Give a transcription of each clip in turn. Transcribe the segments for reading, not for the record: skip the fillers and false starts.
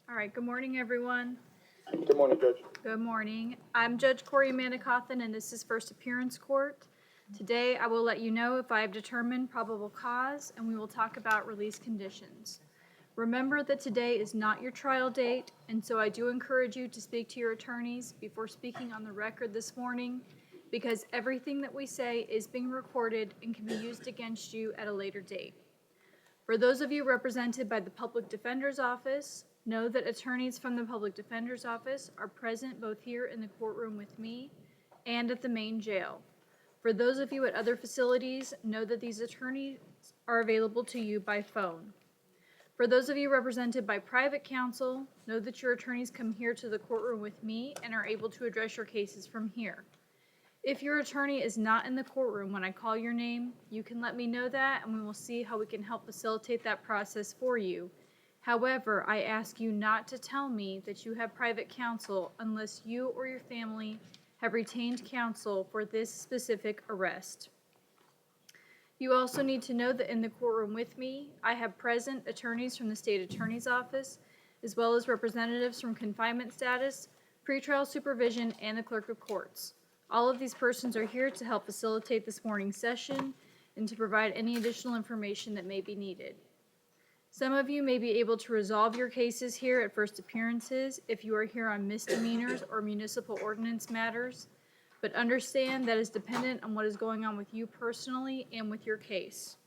All right, good morning, everyone. Good morning, Judge. Good morning. I'm Judge Corey Mandicothan, and this is First Appearance Court. Today, I will let you know if I have determined probable cause, and we will talk about release conditions. Remember that today is not your trial date, and so I do encourage you to speak to your attorneys before speaking on the record this morning, because everything that we say is being recorded and can be used against you at a later date. For those of you represented by the Public Defender's Office, know that attorneys from the Public Defender's Office are present both here in the courtroom with me and at the main jail. For those of you at other facilities, know that these attorneys are available to you by phone. For those of you represented by private counsel, know that your attorneys come here to the courtroom with me and are able to address your cases from here. If your attorney is not in the courtroom when I call your name, you can let me know that and we will see how we can help facilitate that process for you. However, I ask you not to tell me that you have private counsel unless you or your family have retained counsel for this specific arrest. You also need to know that in the courtroom with me, I have present attorneys from the State Attorney's Office, as well as representatives from Confinement Status, Pretrial Supervision, and the Clerk of Courts. All of these persons are here to help facilitate this morning's session and to provide any additional information that may be needed. Some of you may be able to resolve your cases here at first appearances if you are here on misdemeanors or municipal ordinance matters, but understand that is dependent on what is going on with you personally and with your case.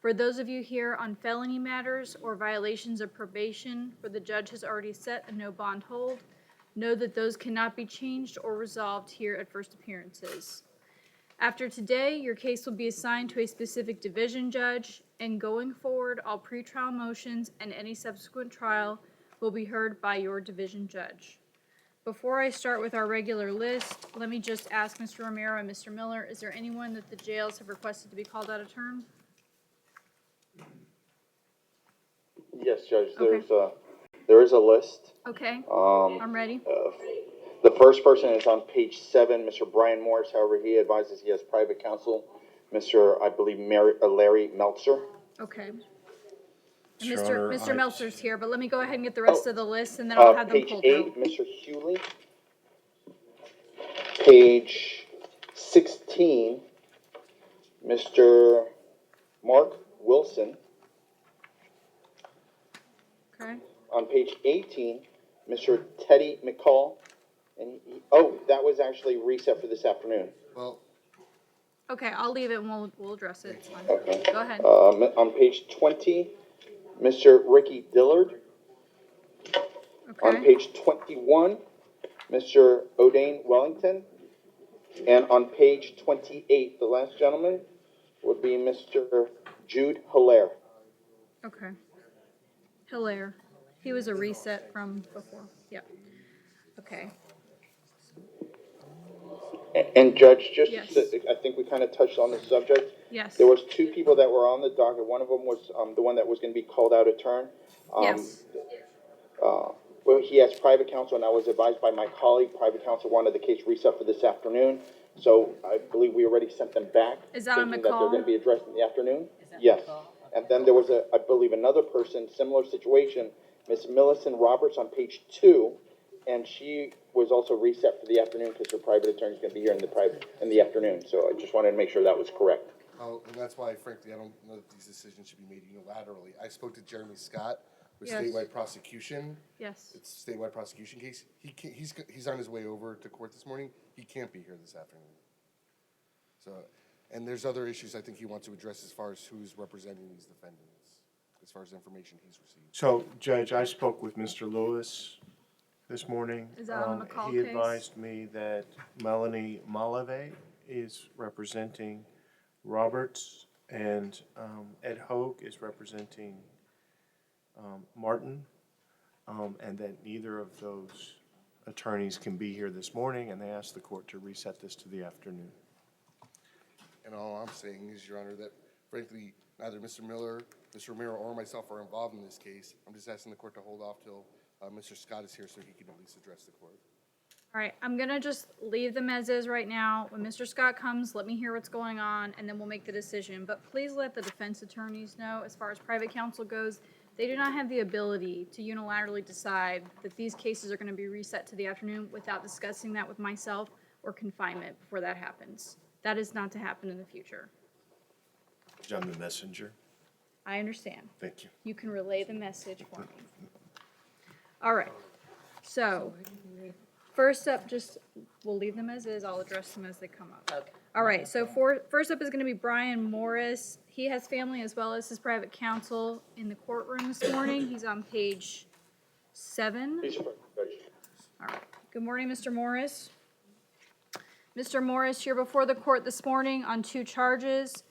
For those of you here on felony matters or violations of probation where the judge has already set a no bond hold, know that those cannot be changed or resolved here at first appearances. After today, your case will be assigned to a specific division judge, and going forward, all pretrial motions and any subsequent trial will be heard by your division judge. Before I start with our regular list, let me just ask Mr. Romero and Mr. Miller, is there anyone that the jails have requested to be called out of turn? Yes, Judge. Okay. There is a list. Okay, Um, I'm ready. the first person is on page 7, Mr. Brian Morris. However, he advises he has private counsel, Mr. I believe Larry Meltzer. Okay. And Your Honor, Mr. Meltzer's here, but let me go ahead and get the rest of the list, and then I'll have them Page pulled 8, out. Mr. Hewley. Page 16, Mr. Mark Wilson. Okay. On page 18, Mr. Teddy McCall. And that was actually reset for this afternoon. well, Okay, I'll leave it and we'll address it. It's fine. Okay. Go ahead. On page 20, Mr. Ricky Dillard. On Okay. page 21, Mr. O'Dane Wellington. And on page 28, the last gentleman would be Mr. Jude Hilaire. Okay. Hilaire. He was a reset from before. Yep. Okay. And Judge, Yes. I think we kind of touched on this subject. Yes. There was 2 people that were on the docket. One of them was the one that was going to be called out of turn. Yes. Well, he has private counsel, and I was advised by my colleague, private counsel wanted the case reset for this afternoon. So I believe we already sent them back. Is that on thinking that they're McCall? going to be addressed in the afternoon. Yes. And then there was I believe another person, similar situation, Miss Millicent Roberts on page 2, and she was also reset for the afternoon because her private attorney is going to be here in the afternoon. So I just wanted to make sure that was correct. and that's why, frankly, I don't know that these decisions should be made unilaterally. I spoke to Jeremy Scott with Yes. statewide prosecution. Yes. It's a statewide prosecution case. He's on his way over to court this morning. He can't be here this afternoon. So, and there's other issues I think he wants to address as far as who's representing these defendants, as far as information he's received. So, Judge, I spoke with Mr. Lewis this morning. Is that on the McCall He case? advised me that Melanie Malave is representing Roberts, and Ed Hogue is representing Martin, and that neither of those attorneys can be here this morning, and they asked the court to reset this to the afternoon. And all I'm saying is, Your Honor, that frankly, neither Mr. Miller, Mr. Romero, or myself are involved in this case. I'm just asking the court to hold off till Mr. Scott is here so he can at least address the court. All right, I'm gonna just leave them as is right now. When Mr. Scott comes, let me hear what's going on, and then we'll make the decision. But please let the defense attorneys know, as far as private counsel goes, They do not have the ability to unilaterally decide that these cases are going to be reset to the afternoon without discussing that with myself or confinement before that happens. That is not to happen in the future. I'm the messenger. I understand. Thank you. You can relay the message for me. All right. So, first up, we'll leave them as is. I'll address them as they come up. Okay. All right. So, first up is going to be Brian Morris. He has family as well as his private counsel in the courtroom this morning. He's on page 7. Please, Judge. All right. Good morning, Mr. Morris. Mr. Morris, here before the court this morning on 2 charges.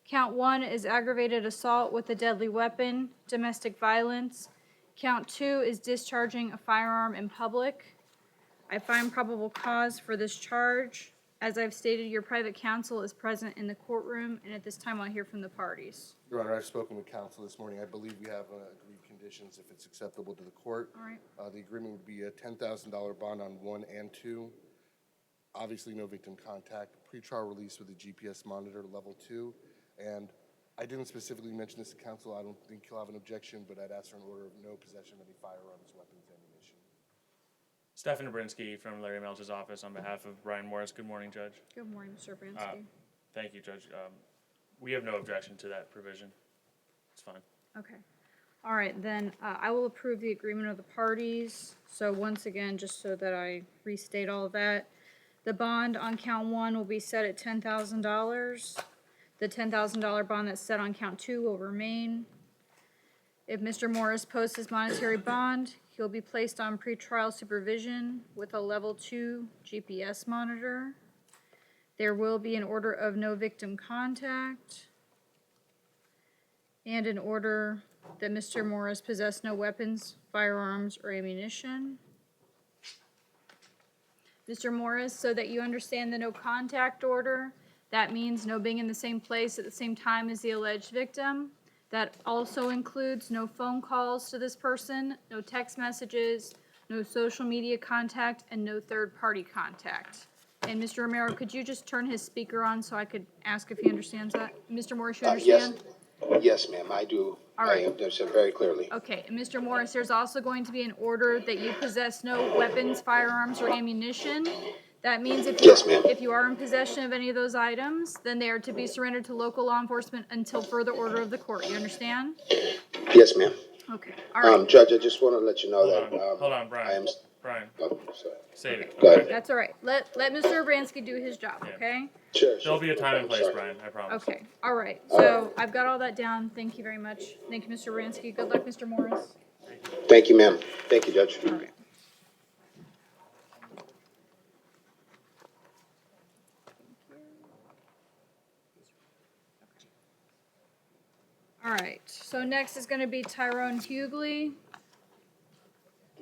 Count 1 is aggravated assault with a deadly weapon, domestic violence. Count 2 is discharging a firearm in public. I find probable cause for this charge. As I've stated, your private counsel is present in the courtroom, and at this time I'll hear from the parties. Your Honor, I've spoken with counsel this morning. I believe we have agreed conditions if it's acceptable to the court. All right. The agreement would be a $10,000 bond on 1 and 2. Obviously, no victim contact. Pretrial release with a GPS monitor, level 2. And I didn't specifically mention this to counsel. I don't think he'll have an objection, but I'd ask for an order of no possession of any firearms, weapons, ammunition. Stefan Dobrinsky from Larry Melch's office on behalf of Brian Morris. Good morning, Judge. Good morning, Mr. Bransky. Thank you, Judge. We have no objection to that provision. It's fine. Okay. All right, then I will approve the agreement of the parties. So once again, just so that I restate all of that, the bond on count 1 will be set at $10,000. The $10,000 bond that's set on count 2 will remain. If Mr. Morris posts his monetary bond, he'll be placed on pretrial supervision with a level 2 GPS monitor. There will be an order of no victim contact and an order that Mr. Morris possess no weapons, firearms, or ammunition. Mr. Morris, so that you understand the no contact order, that means no being in the same place at the same time as the alleged victim. That also includes no phone calls to this person, no text messages, no social media contact, and no third-party contact. And Mr. Romero, could you just turn his speaker on so I could ask if he understands that? Mr. Morris, you understand? Yes, ma'am, I do. All right. I understand very clearly. Okay, and Mr. Morris, there's also going to be an order that you possess no weapons, firearms, or ammunition. That means Yes, ma'am. if you are in possession of any of those items, then they are to be surrendered to local law enforcement until further order of the court. You understand? Yes, ma'am. Okay, all right. Judge, I just want to let you know that. Hold on, Brian. I am. Brian, Oh, sorry. save it. Go ahead. Okay? That's all right. Let Mr. Obransky do his job, Yeah. okay? Sure. There'll be a time and I'm place, sorry. Brian, I promise. Okay, all right. So I've got all that down. Thank you very much. Thank you, Mr. Obransky. Good luck, Mr. Morris. Thank you, ma'am. Thank you, Judge. All right. All right, so next is gonna be Tyrone Hughley.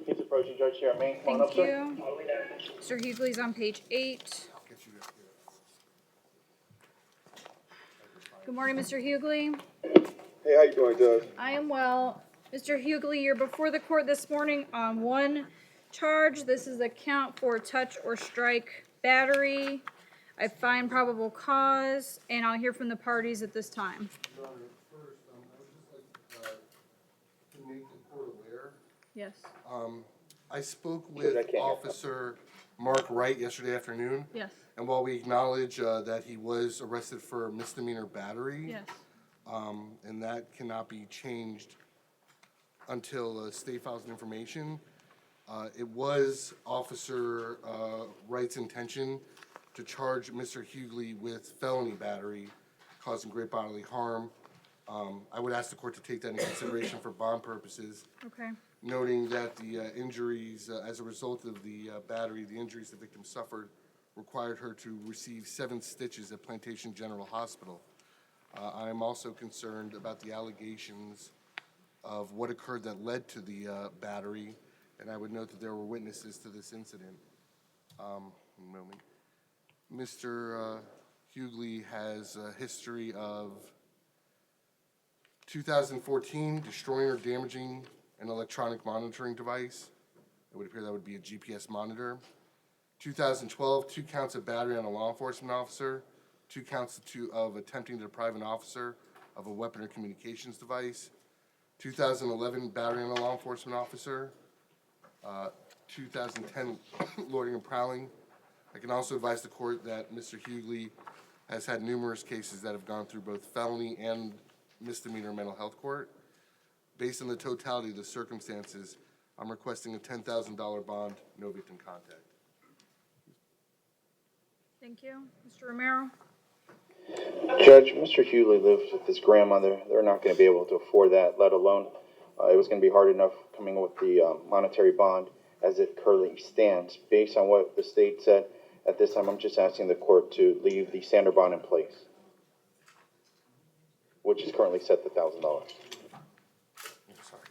Please approach the judge here. Main, come on up, Thank sir. you. Mr. Hughley's on page 8. Get you up here. Good morning, Mr. Hughley. Hey, how you doing, Judge? I am well. Mr. Hughley, you're before the court this morning on 1 charge. This is a count for touch or strike battery. I find probable cause, and I'll hear from the parties at this time. Your Honor, first, I would just like to make the court aware. Yes. I spoke I with can't hear. Officer Mark Wright yesterday afternoon. Yes. And while we acknowledge that he was arrested for misdemeanor battery, Yes. and that cannot be changed until state files an information, it was Officer Wright's intention to charge Mr. Hughley with felony battery causing great bodily harm. I would ask the court to take that into consideration for bond purposes, Okay. noting that the injuries, as a result of the battery, the injuries the victim suffered required her to receive 7 stitches at Plantation General Hospital. I am also concerned about the allegations of what occurred that led to the battery, and I would note that there were witnesses to this incident. One moment. Mr. Hughley has a history of 2014, destroying or damaging an electronic monitoring device. It would appear that would be a GPS monitor. 2012, 2 counts of battery on a law enforcement officer, 2 counts of attempting to deprive an officer of a weapon or communications device, 2011 battery on a law enforcement officer, 2010 loitering and prowling. I can also advise the court that Mr. Hughley has had numerous cases that have gone through both felony and misdemeanor mental health court. Based on the totality of the circumstances, I'm requesting a $10,000 bond, no victim contact. Thank you. Mr. Romero? Judge, Mr. Hughley lives with his grandmother. They're not going to be able to afford that, let alone it was going to be hard enough coming with the monetary bond as it currently stands. Based on what the state said, at this time, I'm just asking the court to leave the standard bond in place, which is currently set to $1,000. Sorry.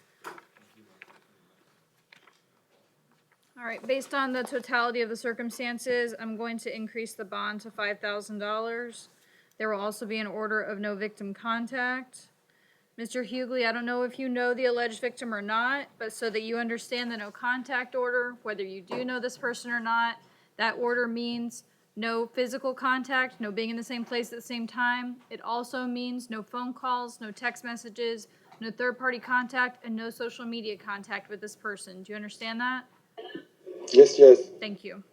All right, based on the totality of the circumstances, I'm going to increase the bond to $5,000. There will also be an order of no victim contact. Mr. Hughley, I don't know if you know the alleged victim or not, but so that you understand the no contact order, whether you do know this person or not, that order means no physical contact, no being in the same place at the same time. It also means no phone calls, no text messages, no third-party contact, and no social media contact with this person. Do you understand that? Yes, Judge. Thank you.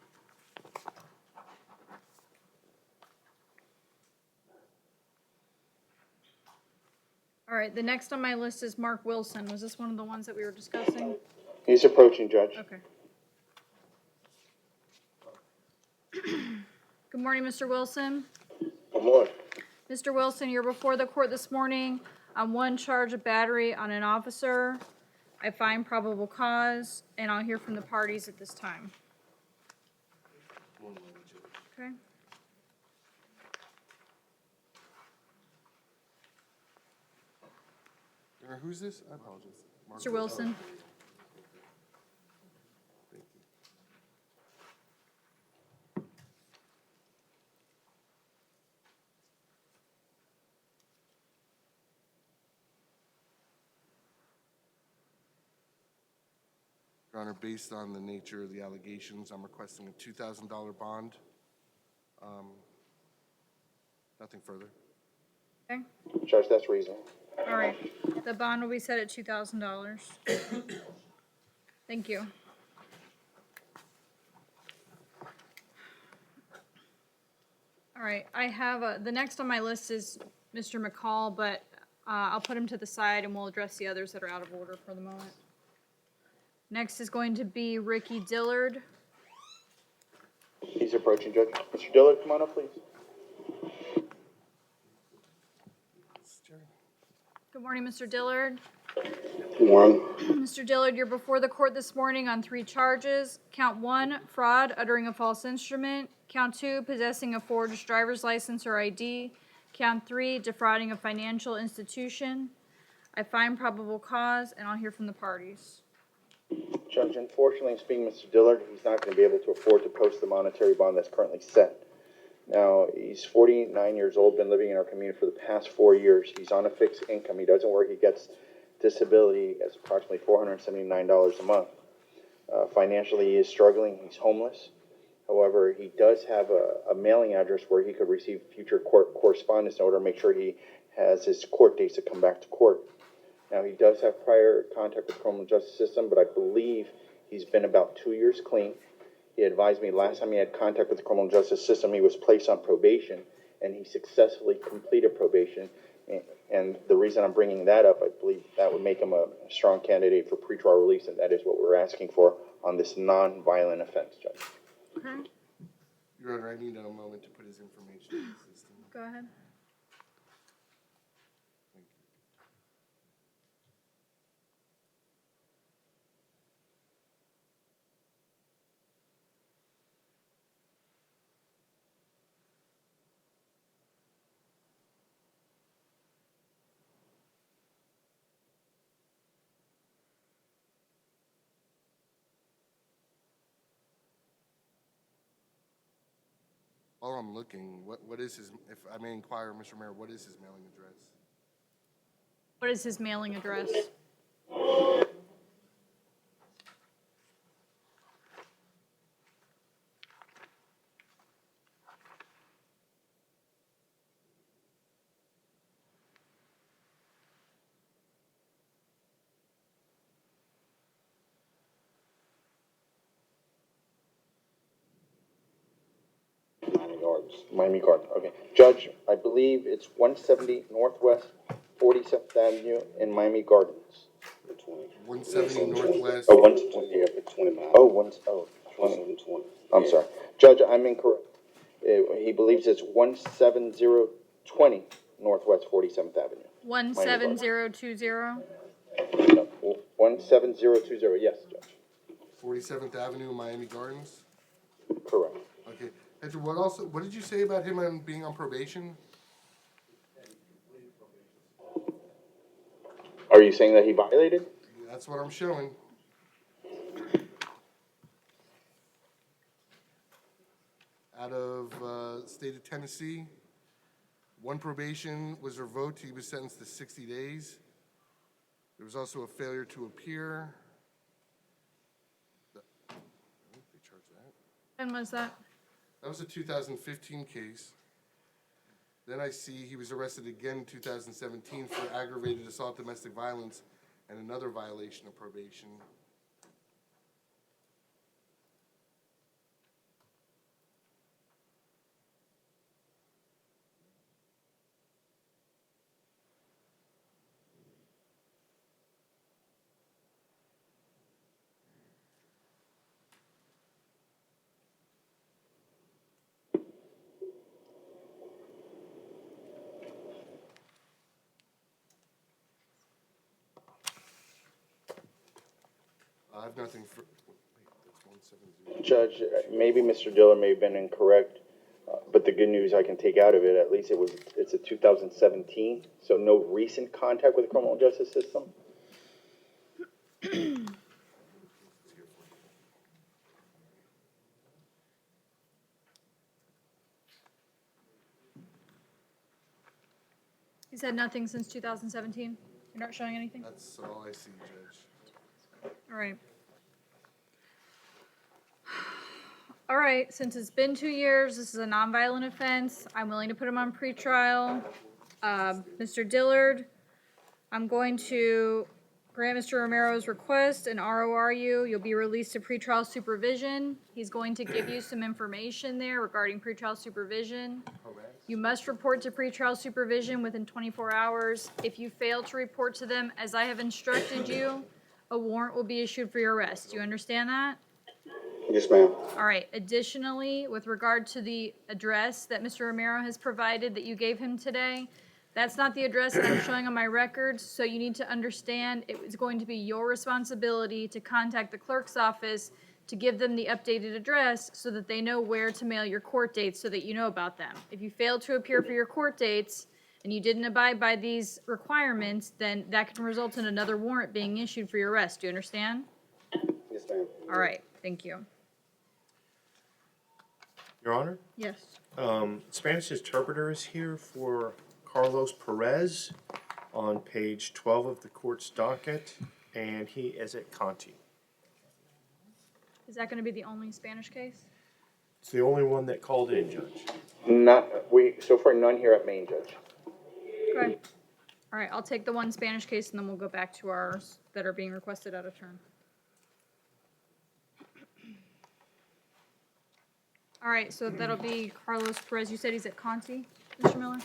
All right, the next on my list is Mark Wilson. Was this one of the ones that we were discussing? He's approaching, Judge. Okay. Good morning, Mr. Wilson. Good morning. Mr. Wilson, you're before the court this morning on one charge of battery on an officer. I find probable cause, and I'll hear from the parties at this time. Okay. Who's this? I apologize. Mark Mr. Wilson. Thank you. Your Honor, based on the nature of the allegations, I'm requesting a $2,000 bond. Nothing further. Okay. Judge, that's reasonable. All right. The bond will be set at $2,000. Thank you. All right. I have the next on my list is Mr. McCall, but I'll put him to the side and we'll address the others that are out of order for the moment. Next is going to be Ricky Dillard. He's approaching, Judge. Mr. Dillard, come on up, please. Good morning, Mr. Dillard. Good morning. Mr. Dillard, you're before the court this morning on 3 charges. Count 1, fraud, uttering a false instrument. Count 2, possessing a forged driver's license or ID. Count 3, defrauding a financial institution. I find probable cause, and I'll hear from the parties. Judge, unfortunately speaking, Mr. Dillard, he's not going to be able to afford to post the monetary bond that's currently set. Now, he's 49 years old, been living in our community for the past 4 years. He's on a fixed income. He doesn't work. He gets disability as approximately $479 a month. Financially, he is struggling. He's homeless. However, he does have a mailing address where he could receive future court correspondence in order to make sure he has his court dates to come back to court. Now, he does have prior contact with the criminal justice system, but I believe he's been about 2 years clean. He advised me last time he had contact with the criminal justice system, he was placed on probation, and he successfully completed probation. And the reason I'm bringing that up, I believe that would make him a strong candidate for pretrial release, and that is what we're asking for on this non-violent offense, Judge. Okay, Your Honor, I need a moment to put his information in the system. go ahead. Thank you. While I'm looking, what is his, if I may inquire, Mr. Mayor, what is his mailing address? What is his mailing address? Miami Gardens, okay. Judge, I believe it's 170 Northwest 47th Avenue in Miami Gardens. 170 Northwest. Oh, 20 miles. Oh, 20. I'm sorry. Judge, I'm incorrect. He believes it's 17020 Northwest 47th Avenue. 17020. No, 17020, yes, Judge. 47th Avenue, Miami Gardens. Correct. Okay. Andrew, what did you say about him being on probation? Are you saying that he violated? That's what I'm showing. Out of state of Tennessee, one probation was revoked. He was sentenced to 60 days. There was also a failure to appear. I think they charged that. When was that? That was a 2015 case. Then I see he was arrested again in 2017 for aggravated assault, domestic violence, and another violation of probation. I have nothing for. Wait, that's 170. Judge, maybe Mr. Diller may have been incorrect, but the good news I can take out of it, at least it's a 2017, so no recent contact with the criminal justice system. You said nothing since 2017? You're not showing anything? That's all I see, Judge. All right. All right, since it's been 2 years, this is a nonviolent offense. I'm willing to put him on pretrial. Mr. Dillard, I'm going to grant Mr. Romero's request and ROR you. You'll be released to pretrial supervision. He's going to give you some information there regarding pretrial supervision. You must report to pretrial supervision within 24 hours. If you fail to report to them, as I have instructed you, a warrant will be issued for your arrest. Do you understand that? Yes, ma'am. All right. Additionally, with regard to the address that Mr. Romero has provided that you gave him today, that's not the address that I'm showing on my records, so you need to understand it is going to be your responsibility to contact the clerk's office to give them the updated address so that they know where to mail your court dates so that you know about them. If you fail to appear for your court dates and you didn't abide by these requirements, then that can result in another warrant being issued for your arrest. Do you understand? Yes, ma'am. All right. Thank you. Your Honor, Yes. Spanish interpreter is here for Carlos Perez on page 12 of the court's docket, and he is at Conti. Is that going to be the only Spanish case? It's the only one that called in, Judge. So far none here at Main, Judge. Okay. All right, I'll take the one Spanish case and then we'll go back to ours that are being requested out of turn. All right, so that'll be Carlos Perez. You said he's at Conti, Mr. Miller?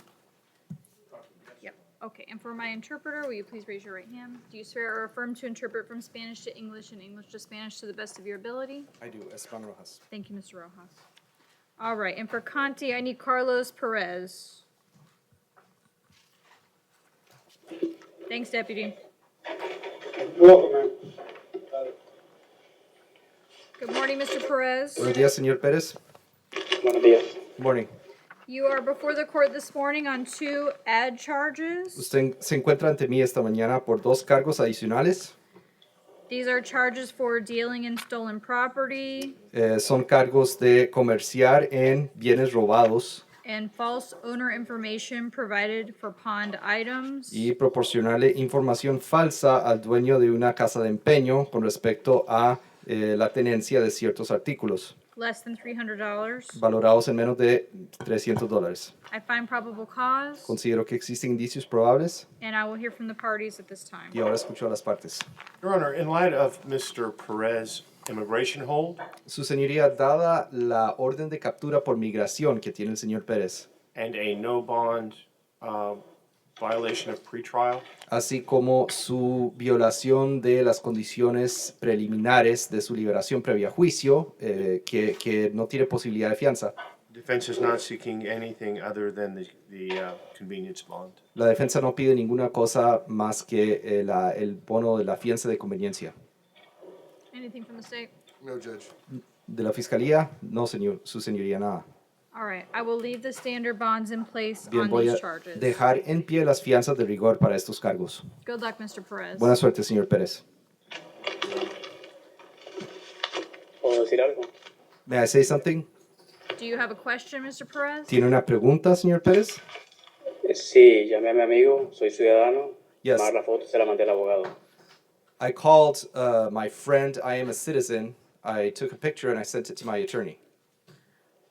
Yep, okay. And for my interpreter, will you please raise your right hand? Do you swear or affirm to interpret from Spanish to English and English to Spanish to the best of your ability? I do, Esteban Rojas. Thank you, Mr. Rojas. All right, and for Conti, I need Carlos Perez. Thanks, Deputy. You're welcome, ma'am. Good morning, Mr. Perez. Buenos días, señor Pérez. Buenos días. Morning. You are before the court this morning on 2 ad charges. Usted se encuentra ante mí esta mañana por 2 cargos adicionales. These are charges for dealing in stolen property Son cargos de comerciar en bienes robados and false owner information provided for pawned items. y proporcionarle información falsa al dueño de una casa de empeño con respecto a la tenencia de ciertos artículos Less than $300. valorados en menos de $300. I find probable cause, Considero que existen indicios probables and I will hear from the parties at this time. y ahora escucho a las partes. Your Honor, in light of Mr. Perez immigration hold Su señoría, dada la orden de captura por migración que tiene el señor Pérez, and a no bond violation of pretrial, así como su violación de las condiciones preliminares de su liberación previa juicio, que no tiene posibilidad de fianza. defense is not seeking anything other than the convenience bond. La defensa no pide ninguna cosa más que el bono de la fianza de conveniencia. Anything from the state? No, Judge. De la fiscalía, no, señor, su señoría, nada. All right, I will leave the standard bonds in place Bien, on voy these a charges. dejar en pie las fianzas de rigor para estos cargos. Good luck, Mr. Perez. Buena suerte, señor Pérez. ¿Puedo decir algo? May I say something? Do you have a question, Mr. Perez? ¿Tiene una pregunta, señor Pérez? Sí, llamé a mi amigo, soy ciudadano. Yes. Tomar la foto y se la mandé al abogado. I called my friend. I am a citizen. I took a picture and I sent it to my attorney.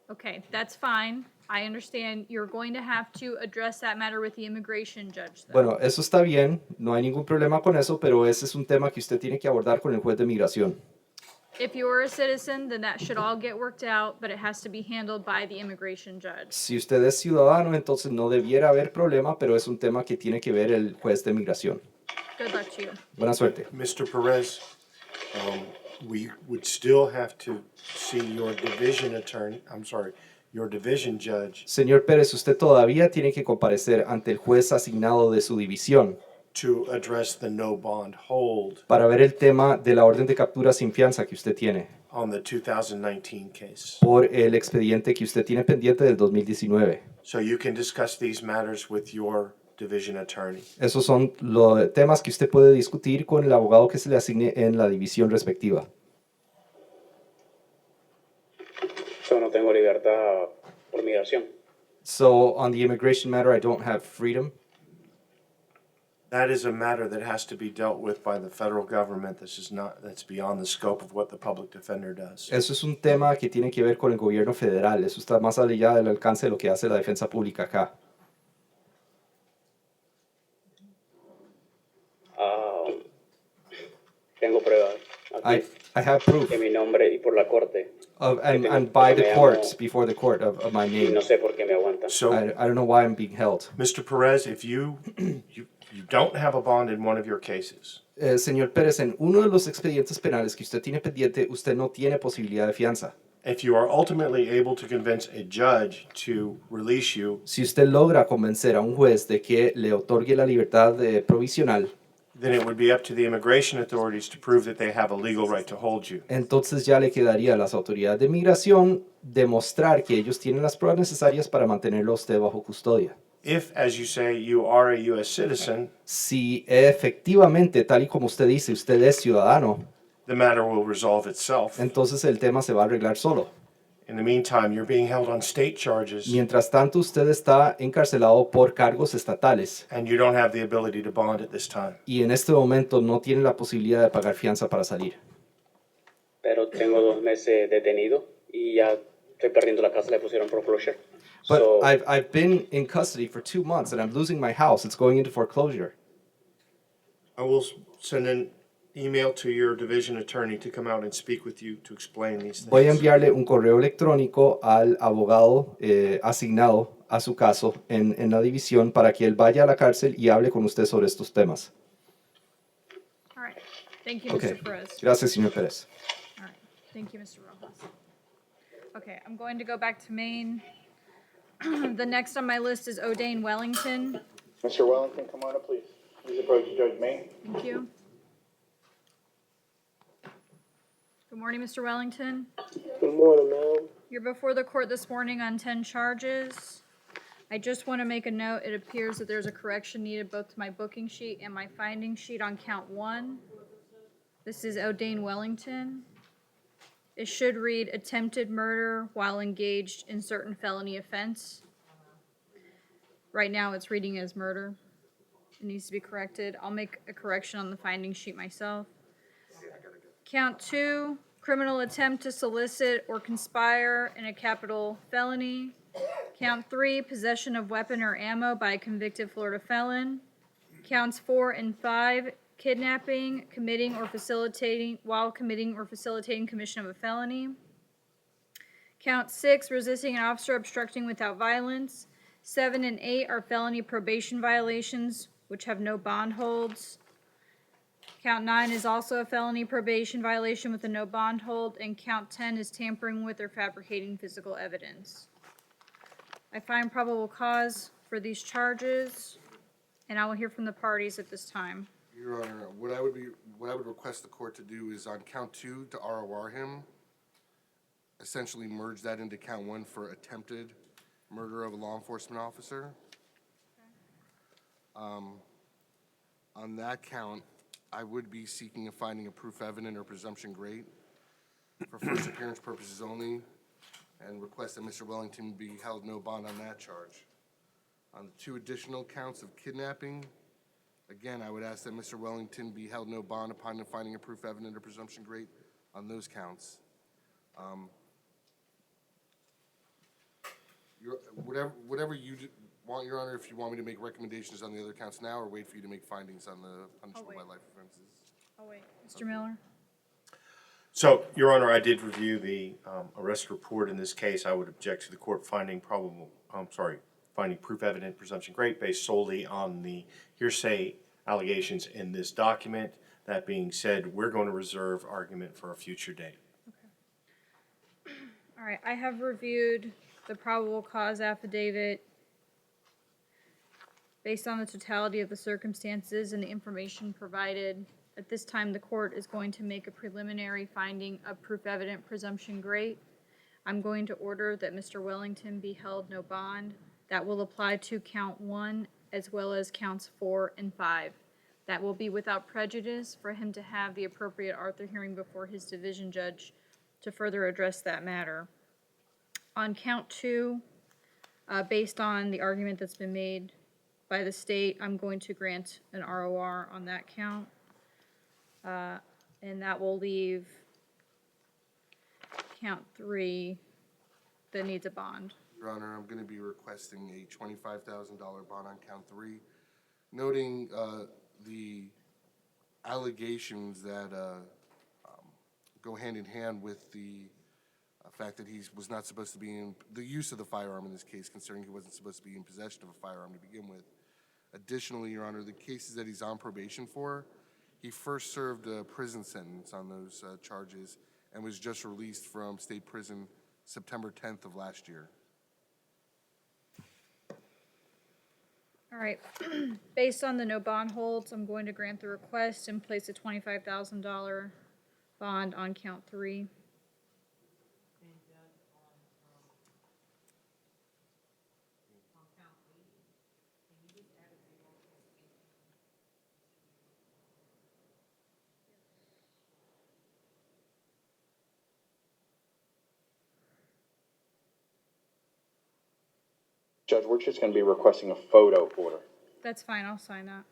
Okay, that's fine. I understand you're going to have to address that matter with the immigration judge, though. Bueno, eso está bien. No hay ningún problema con eso, pero ese es un tema que usted tiene que abordar con el juez de migración. If you're a citizen, then that should all get worked out, but it has to be handled by the immigration judge. Si usted es ciudadano, entonces no debiera haber problema, pero es un tema que tiene que ver el juez de migración. Good luck to you. Buena suerte. Mr. Perez, we would still have to see your division attorney, your division judge Señor Pérez, usted todavía tiene que comparecer ante el juez asignado de su división to address the no bond hold para ver el tema de la orden de captura sin fianza que usted tiene on the 2019 case. por el expediente que usted tiene pendiente del 2019. So you can discuss these matters with your division attorney. Esos son los temas que usted puede discutir con el abogado que se le asigne en la división respectiva. Yo no tengo libertad por migración. So, on the immigration matter, I don't have freedom. That is a matter that has to be dealt with by the federal government. That's beyond the scope of what the public defender does. Eso es un tema que tiene que ver con el gobierno federal. Eso está más allá del alcance de lo que hace la defensa pública acá. Tengo pruebas I aquí have proof de mi nombre y por la corte. and by the court, before the court of my Y name. no sé por qué me aguantan. So, I don't know why I'm being held. Mr. Perez, if you don't have a bond in one of your cases, Señor Pérez, en uno de los expedientes penales que usted tiene pendiente, usted no tiene posibilidad de fianza. if you are ultimately able to convince a judge to release you, Si usted logra convencer a un juez de que le otorgue la libertad provisional, then it would be up to the immigration authorities to prove that they have a legal right to hold you. entonces ya le quedaría a las autoridades de migración demostrar que ellos tienen las pruebas necesarias para mantenerlo a usted bajo custodia. If, as you say, you are a U.S. citizen, Si efectivamente, tal y como usted dice, usted es ciudadano, the matter will resolve itself. entonces el tema se va a arreglar solo. In the meantime, you're being held on state charges, Mientras tanto, usted está encarcelado por cargos estatales and you don't have the ability to bond at this time. y en este momento no tiene la posibilidad de pagar fianza para salir. Pero tengo 2 meses detenido y ya estoy perdiendo la casa, le pusieron foreclosure. But So, I've been in custody for 2 months and I'm losing my house. It's going into foreclosure. I will send an email to your division attorney to come out and speak with you to explain these Voy a things. enviarle un correo electrónico al abogado asignado a su caso en la división para que él vaya a la cárcel y hable con usted sobre estos temas. All right. Thank you, Okay. Mr. Perez. Gracias, señor Pérez. All right. Thank you, Mr. Rojas. Okay, I'm going to go back to Maine. The next on my list is O'Dane Wellington. Mr. Wellington, come on up, please. Please approach Judge May. Thank you. Good morning, Mr. Wellington. Good morning, ma'am. You're before the court this morning on 10 charges. I just want to make a note. It appears that there's a correction needed both to my booking sheet and my finding sheet on count 1. This is O'Dane Wellington. It should read attempted murder while engaged in certain felony offense. Right now, it's reading as murder. It needs to be corrected. I'll make a correction on the finding sheet myself. Count 2, criminal attempt to solicit or conspire in a capital felony. Count 3, possession of weapon or ammo by a convicted Florida felon. Counts 4 and 5, kidnapping, committing or facilitating commission of a felony. Count 6, resisting an officer obstructing without violence. 7 and 8 are felony probation violations, which have no bond holds. Count 9 is also a felony probation violation with a no bond hold, and count 10 is tampering with or fabricating physical evidence. I find probable cause for these charges, and I will hear from the parties at this time. Your Honor, what I would request the court to do is on count 2 to ROR him, essentially merge that into count 1 for attempted murder of a law enforcement officer. On that count, I would be seeking a finding of proof evident or presumption great for first appearance purposes only, and request that Mr. Wellington be held no bond on that charge. On the 2 additional counts of kidnapping, again, I would ask that Mr. Wellington be held no bond upon the finding of proof evident or presumption great on those counts. Whatever you want, Your Honor, if you want me to make recommendations on the other counts now or wait for you to make findings on the punishable by life offenses. Oh, wait. Mr. Miller? So, Your Honor, I did review the arrest report in this case. I would object to the court finding proof evident, presumption great, based solely on the hearsay allegations in this document. That being said, we're going to reserve argument for a future date. All right, I have reviewed the probable cause affidavit based on the totality of the circumstances and the information provided. At this time, the court is going to make a preliminary finding of proof evident, presumption great. I'm going to order that Mr. Wellington be held no bond. That will apply to count 1 as well as counts 4 and 5. That will be without prejudice for him to have the appropriate Arthur hearing before his division judge to further address that matter. On count 2, based on the argument that's been made by the state, I'm going to grant an ROR on that count. And that will leave count 3 that needs a bond. Your Honor, I'm going to be requesting a $25,000 bond on count 3, noting the allegations that go hand in hand with the fact that he was not supposed to be in the use of the firearm in this case, considering he wasn't supposed to be in possession of a firearm to begin with. Additionally, Your Honor, the cases that he's on probation for, he first served a prison sentence on those charges and was just released from state prison September 10th of last year. All right, based on the no bond holds, I'm going to grant the request and place a $25,000 bond on count 3. Judge, we're just going to be requesting a photo order. That's fine, I'll sign that.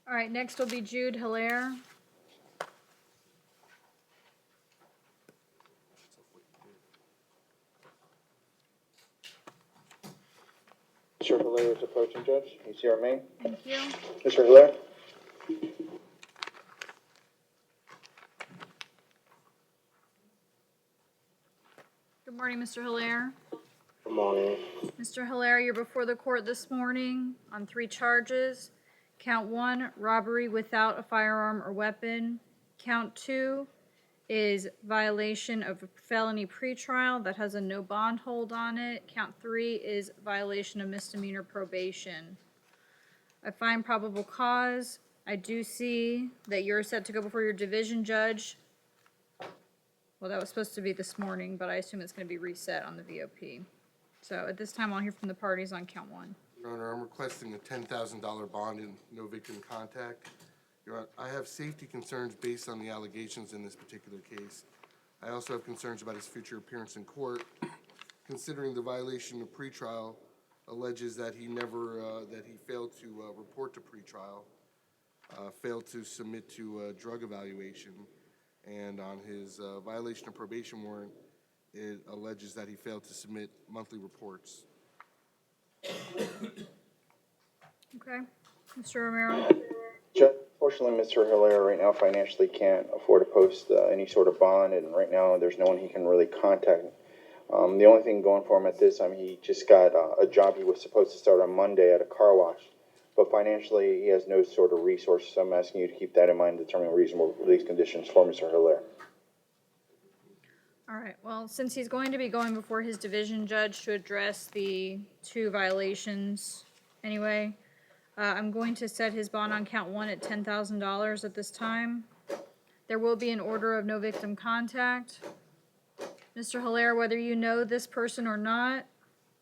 All right, next will be Jude Hilaire. Mr. Hilaire is approaching, Judge. He's here at me. Thank you. Mr. Hilaire? Good morning, Mr. Hilaire. Good morning. Mr. Hilaire, you're before the court this morning on 3 charges. Count 1, robbery without a firearm or weapon. Count 2 is violation of a felony pretrial that has a no bond hold on it. Count 3 is violation of misdemeanor probation. I find probable cause. I do see that you're set to go before your division judge. Well, that was supposed to be this morning, but I assume it's going to be reset on the VOP. So at this time, I'll hear from the parties on count 1. Your Honor, I'm requesting a $10,000 bond and no victim contact. Your Honor, I have safety concerns based on the allegations in this particular case. I also have concerns about his future appearance in court, considering the violation of pretrial alleges that he failed to report to pretrial, failed to submit to a drug evaluation, and on his violation of probation warrant, it alleges that he failed to submit monthly reports. Okay. Mr. Romero? Judge, fortunately, Mr. Hilaire right now financially can't afford to post any sort of bond, and right now there's no one he can really contact. The only thing going for him at this time, he just got a job he was supposed to start on Monday at a car wash, but financially he has no sort of resource, so I'm asking you to keep that in mind, determining reasonable release conditions for Mr. Hilaire. All right, well, since he's going to be going before his division judge to address the 2 violations anyway, I'm going to set his bond on count 1 at $10,000 at this time. There will be an order of no victim contact. Mr. Hilaire, whether you know this person or not,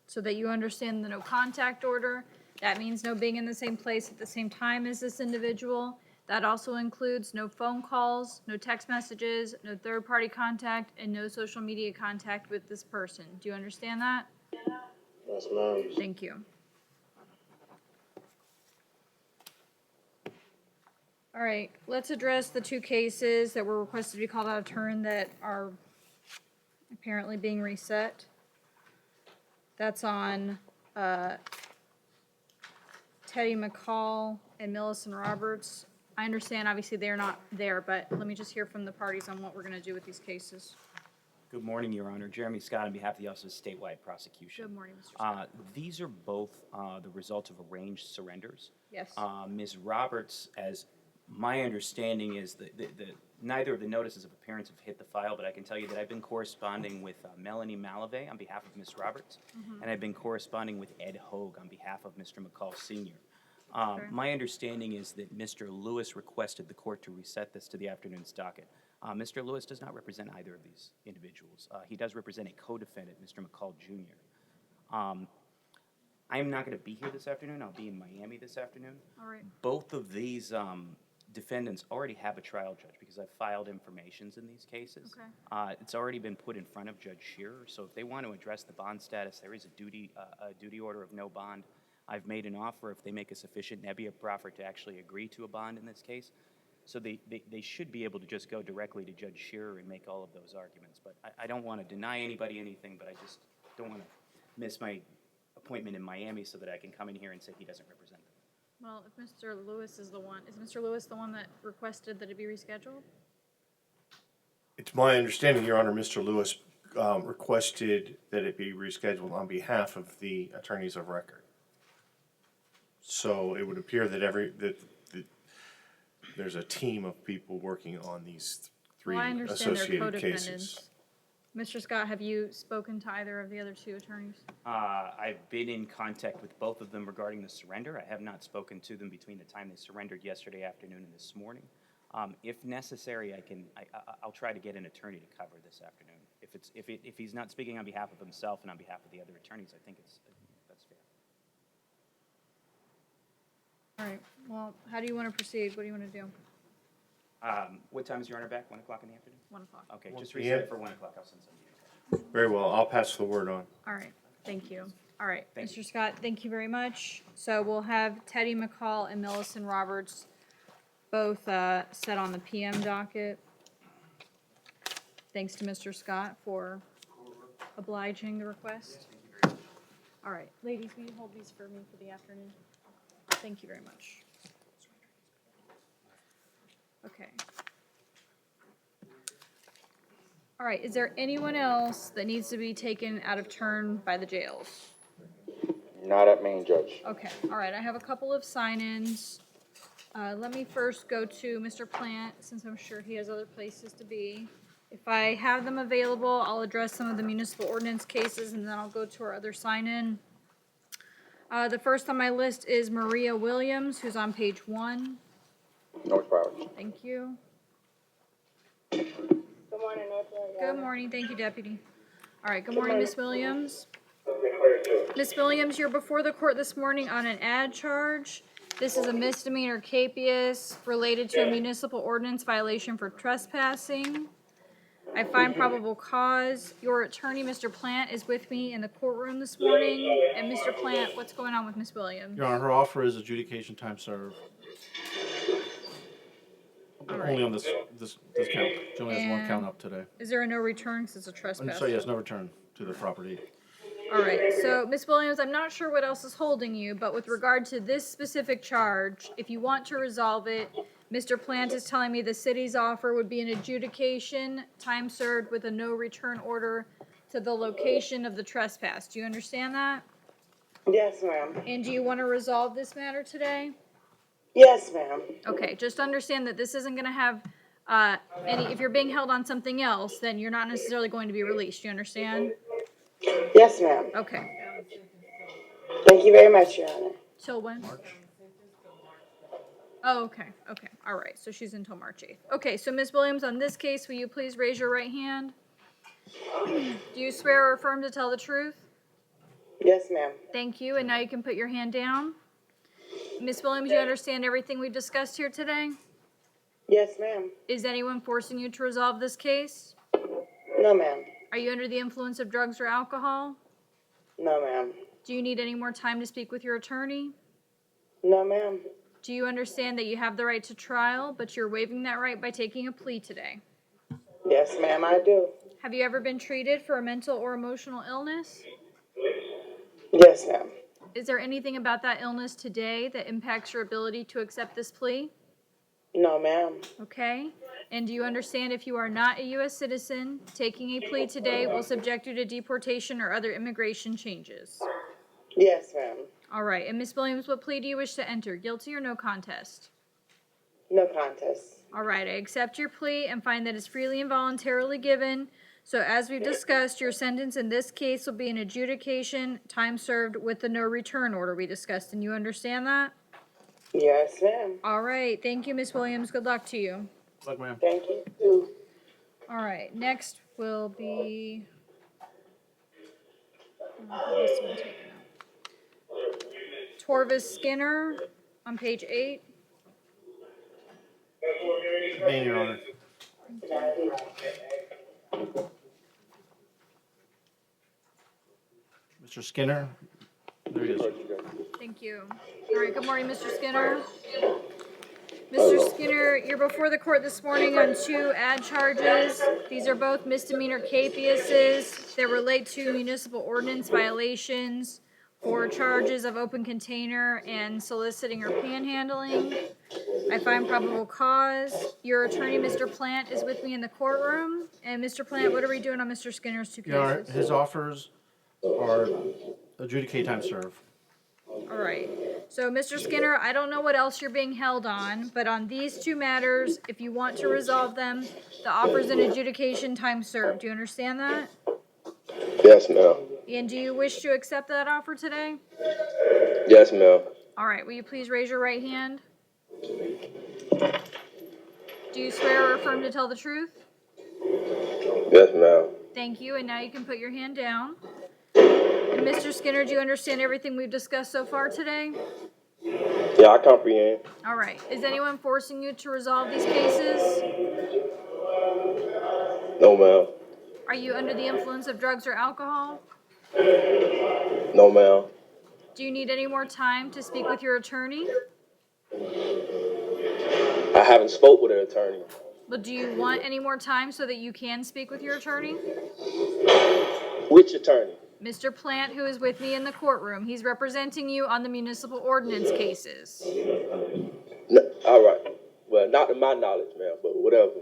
so that you understand the no contact order, that means no being in the same place at the same time as this individual. That also includes no phone calls, no text messages, no third-party contact, and no social media contact with this person. Do you understand that? Yes, ma'am. Thank you. All right, let's address the 2 cases that were requested to be called out of turn that are apparently being reset. That's on Teddy McCall and Millicent Roberts. I understand, obviously, they're not there, but let me just hear from the parties on what we're going to do with these cases. Good morning, Your Honor. Jeremy Scott on behalf of the Office of Statewide Prosecution. Good morning, Mr. Scott. These are both the result of arranged surrenders. Yes. Ms. Roberts, as my understanding is that neither of the notices of appearance have hit the file, but I can tell you that I've been corresponding with Melanie Malavey on behalf of Ms. Roberts, and I've been corresponding with Ed Hogue on behalf of Mr. McCall Sr. Okay. My understanding is that Mr. Lewis requested the court to reset this to the afternoon's docket. Mr. Lewis does not represent either of these individuals. He does represent a co-defendant, Mr. McCall Jr. I am not going to be here this afternoon. I'll be in Miami this afternoon. All right. Both of these defendants already have a trial judge because I've filed informations in these cases. Okay. It's already been put in front of Judge Shearer, so if they want to address the bond status, there is a duty order of no bond. I've made an offer if they make a sufficient nebia proffer to actually agree to a bond in this case. So they should be able to just go directly to Judge Shearer and make all of those arguments. But I don't want to deny anybody anything, but I just don't want to miss my appointment in Miami so that I can come in here and say he doesn't represent them. Well, if Mr. Lewis is Mr. Lewis the one that requested that it be rescheduled? It's my understanding, Your Honor, Mr. Lewis requested that it be rescheduled on behalf of the attorneys of record. So it would appear that there's a team of people working on these 3 Well, I understand they're associated co-defendants. cases. Mr. Scott, have you spoken to either of the other 2 attorneys? I've been in contact with both of them regarding the surrender. I have not spoken to them between the time they surrendered yesterday afternoon and this morning. If necessary, I'll try to get an attorney to cover this afternoon. If he's not speaking on behalf of himself and on behalf of the other attorneys, I think that's fair. All right, well, how do you want to proceed? What do you want to do? What time is Your Honor back? 1 o'clock in the afternoon? 1 o'clock. Okay, 1 just p.m. reset it for 1 o'clock. I'll send somebody. Very well, I'll pass the word on. All right, thank you. All right, Thank Mr. Scott, thank you very much. So we'll have Teddy McCall and Millicent Roberts both set on the PM docket. Thanks to Mr. Scott for obliging the request. All right, ladies, will you hold these for me for the afternoon? Thank you very much. Okay. All right, is there anyone else that needs to be taken out of turn by the jails? Not at main, Judge. Okay, all right, I have a couple of sign-ins. Let me first go to Mr. Plant, since I'm sure he has other places to be. If I have them available, I'll address some of the municipal ordinance cases, and then I'll go to our other sign-in. The first on my list is Maria Williams, who's on page 1. North Broward. Thank you. Good morning, North Carolina. Good morning, thank you, Deputy. All right, good morning, Miss Williams. Miss Williams, you're before the court this morning on an ad charge. This is a misdemeanor capias related to a municipal ordinance violation for trespassing. I find probable cause. Your attorney, Mr. Plant, is with me in the courtroom this morning. And Mr. Plant, what's going on with Ms. Williams? Your Honor, her offer is adjudication time served. Only on this count. She only has one count up today. Is there a no return because it's a trespass? So yes, no return to the property. All right, so Ms. Williams, I'm not sure what else is holding you, but with regard to this specific charge, if you want to resolve it, Mr. Plant is telling me the city's offer would be an adjudication, time served with a no return order to the location of the trespass. Do you understand that? Yes, ma'am. And do you want to resolve this matter today? Yes, ma'am. Okay, just understand that this isn't gonna have, if you're being held on something else, then you're not necessarily going to be released. Do you understand? Yes, ma'am. Okay. Thank you very much, Your Honor. Till when? March. Oh, okay, all right, so she's until March 8th. Okay, so Ms. Williams, on this case, will you please raise your right hand? Do you swear or affirm to tell the truth? Yes, ma'am. Thank you, and now you can put your hand down. Ms. Williams, you understand everything we discussed here today? Yes, ma'am. Is anyone forcing you to resolve this case? No, ma'am. Are you under the influence of drugs or alcohol? No, ma'am. Do you need any more time to speak with your attorney? No, ma'am. Do you understand that you have the right to trial, but you're waiving that right by taking a plea today? Yes, ma'am, I do. Have you ever been treated for a mental or emotional illness? Yes, ma'am. Is there anything about that illness today that impacts your ability to accept this plea? No, ma'am. Okay. And do you understand if you are not a U.S. citizen, taking a plea today will subject you to deportation or other immigration changes? Yes, ma'am. All right. And Ms. Williams, what plea do you wish to enter? Guilty or no contest? No contest. All right. I accept your plea and find that it's freely and voluntarily given. So as we've discussed, your sentence in this case will be an adjudication, time served with the no return order we discussed. And you understand that? Yes, ma'am. All right. Thank you, Ms. Williams. Good luck to you. Good luck, ma'am. Thank you, too. All right. Next will be... this one taken out. Torvis Skinner on page 8. Main, Your Honor. Mr. Skinner? There he is. Thank you. All right, good morning, Mr. Skinner. Mr. Skinner, you're before the court this morning on 2 ad charges. These are both misdemeanor capiases. They relate to municipal ordinance violations for charges of open container and soliciting or panhandling. I find probable cause. Your attorney, Mr. Plant, is with me in the courtroom. And Mr. Plant, what are we doing on Mr. Skinner's 2 Your Honor, cases? his offers are adjudicate time served. All right. So, Mr. Skinner, I don't know what else you're being held on, but on these 2 matters, if you want to resolve them, the offer's an adjudication, time served. Do you understand that? Yes, ma'am. And do you wish to accept that offer today? Yes, ma'am. All right. Will you please raise your right hand? Do you swear or affirm to tell the truth? Yes, ma'am. Thank you. And now you can put your hand down. And Mr. Skinner, do you understand everything we've discussed so far today? Yeah, I comprehend. All right. Is anyone forcing you to resolve these cases? No, ma'am. Are you under the influence of drugs or alcohol? No, ma'am. Do you need any more time to speak with your attorney? I haven't spoke with an attorney. But do you want any more time so that you can speak with your attorney? Which attorney? Mr. Plant, who is with me in the courtroom. He's representing you on the municipal ordinance cases. No, all right. Well, not to my knowledge, ma'am, but whatever.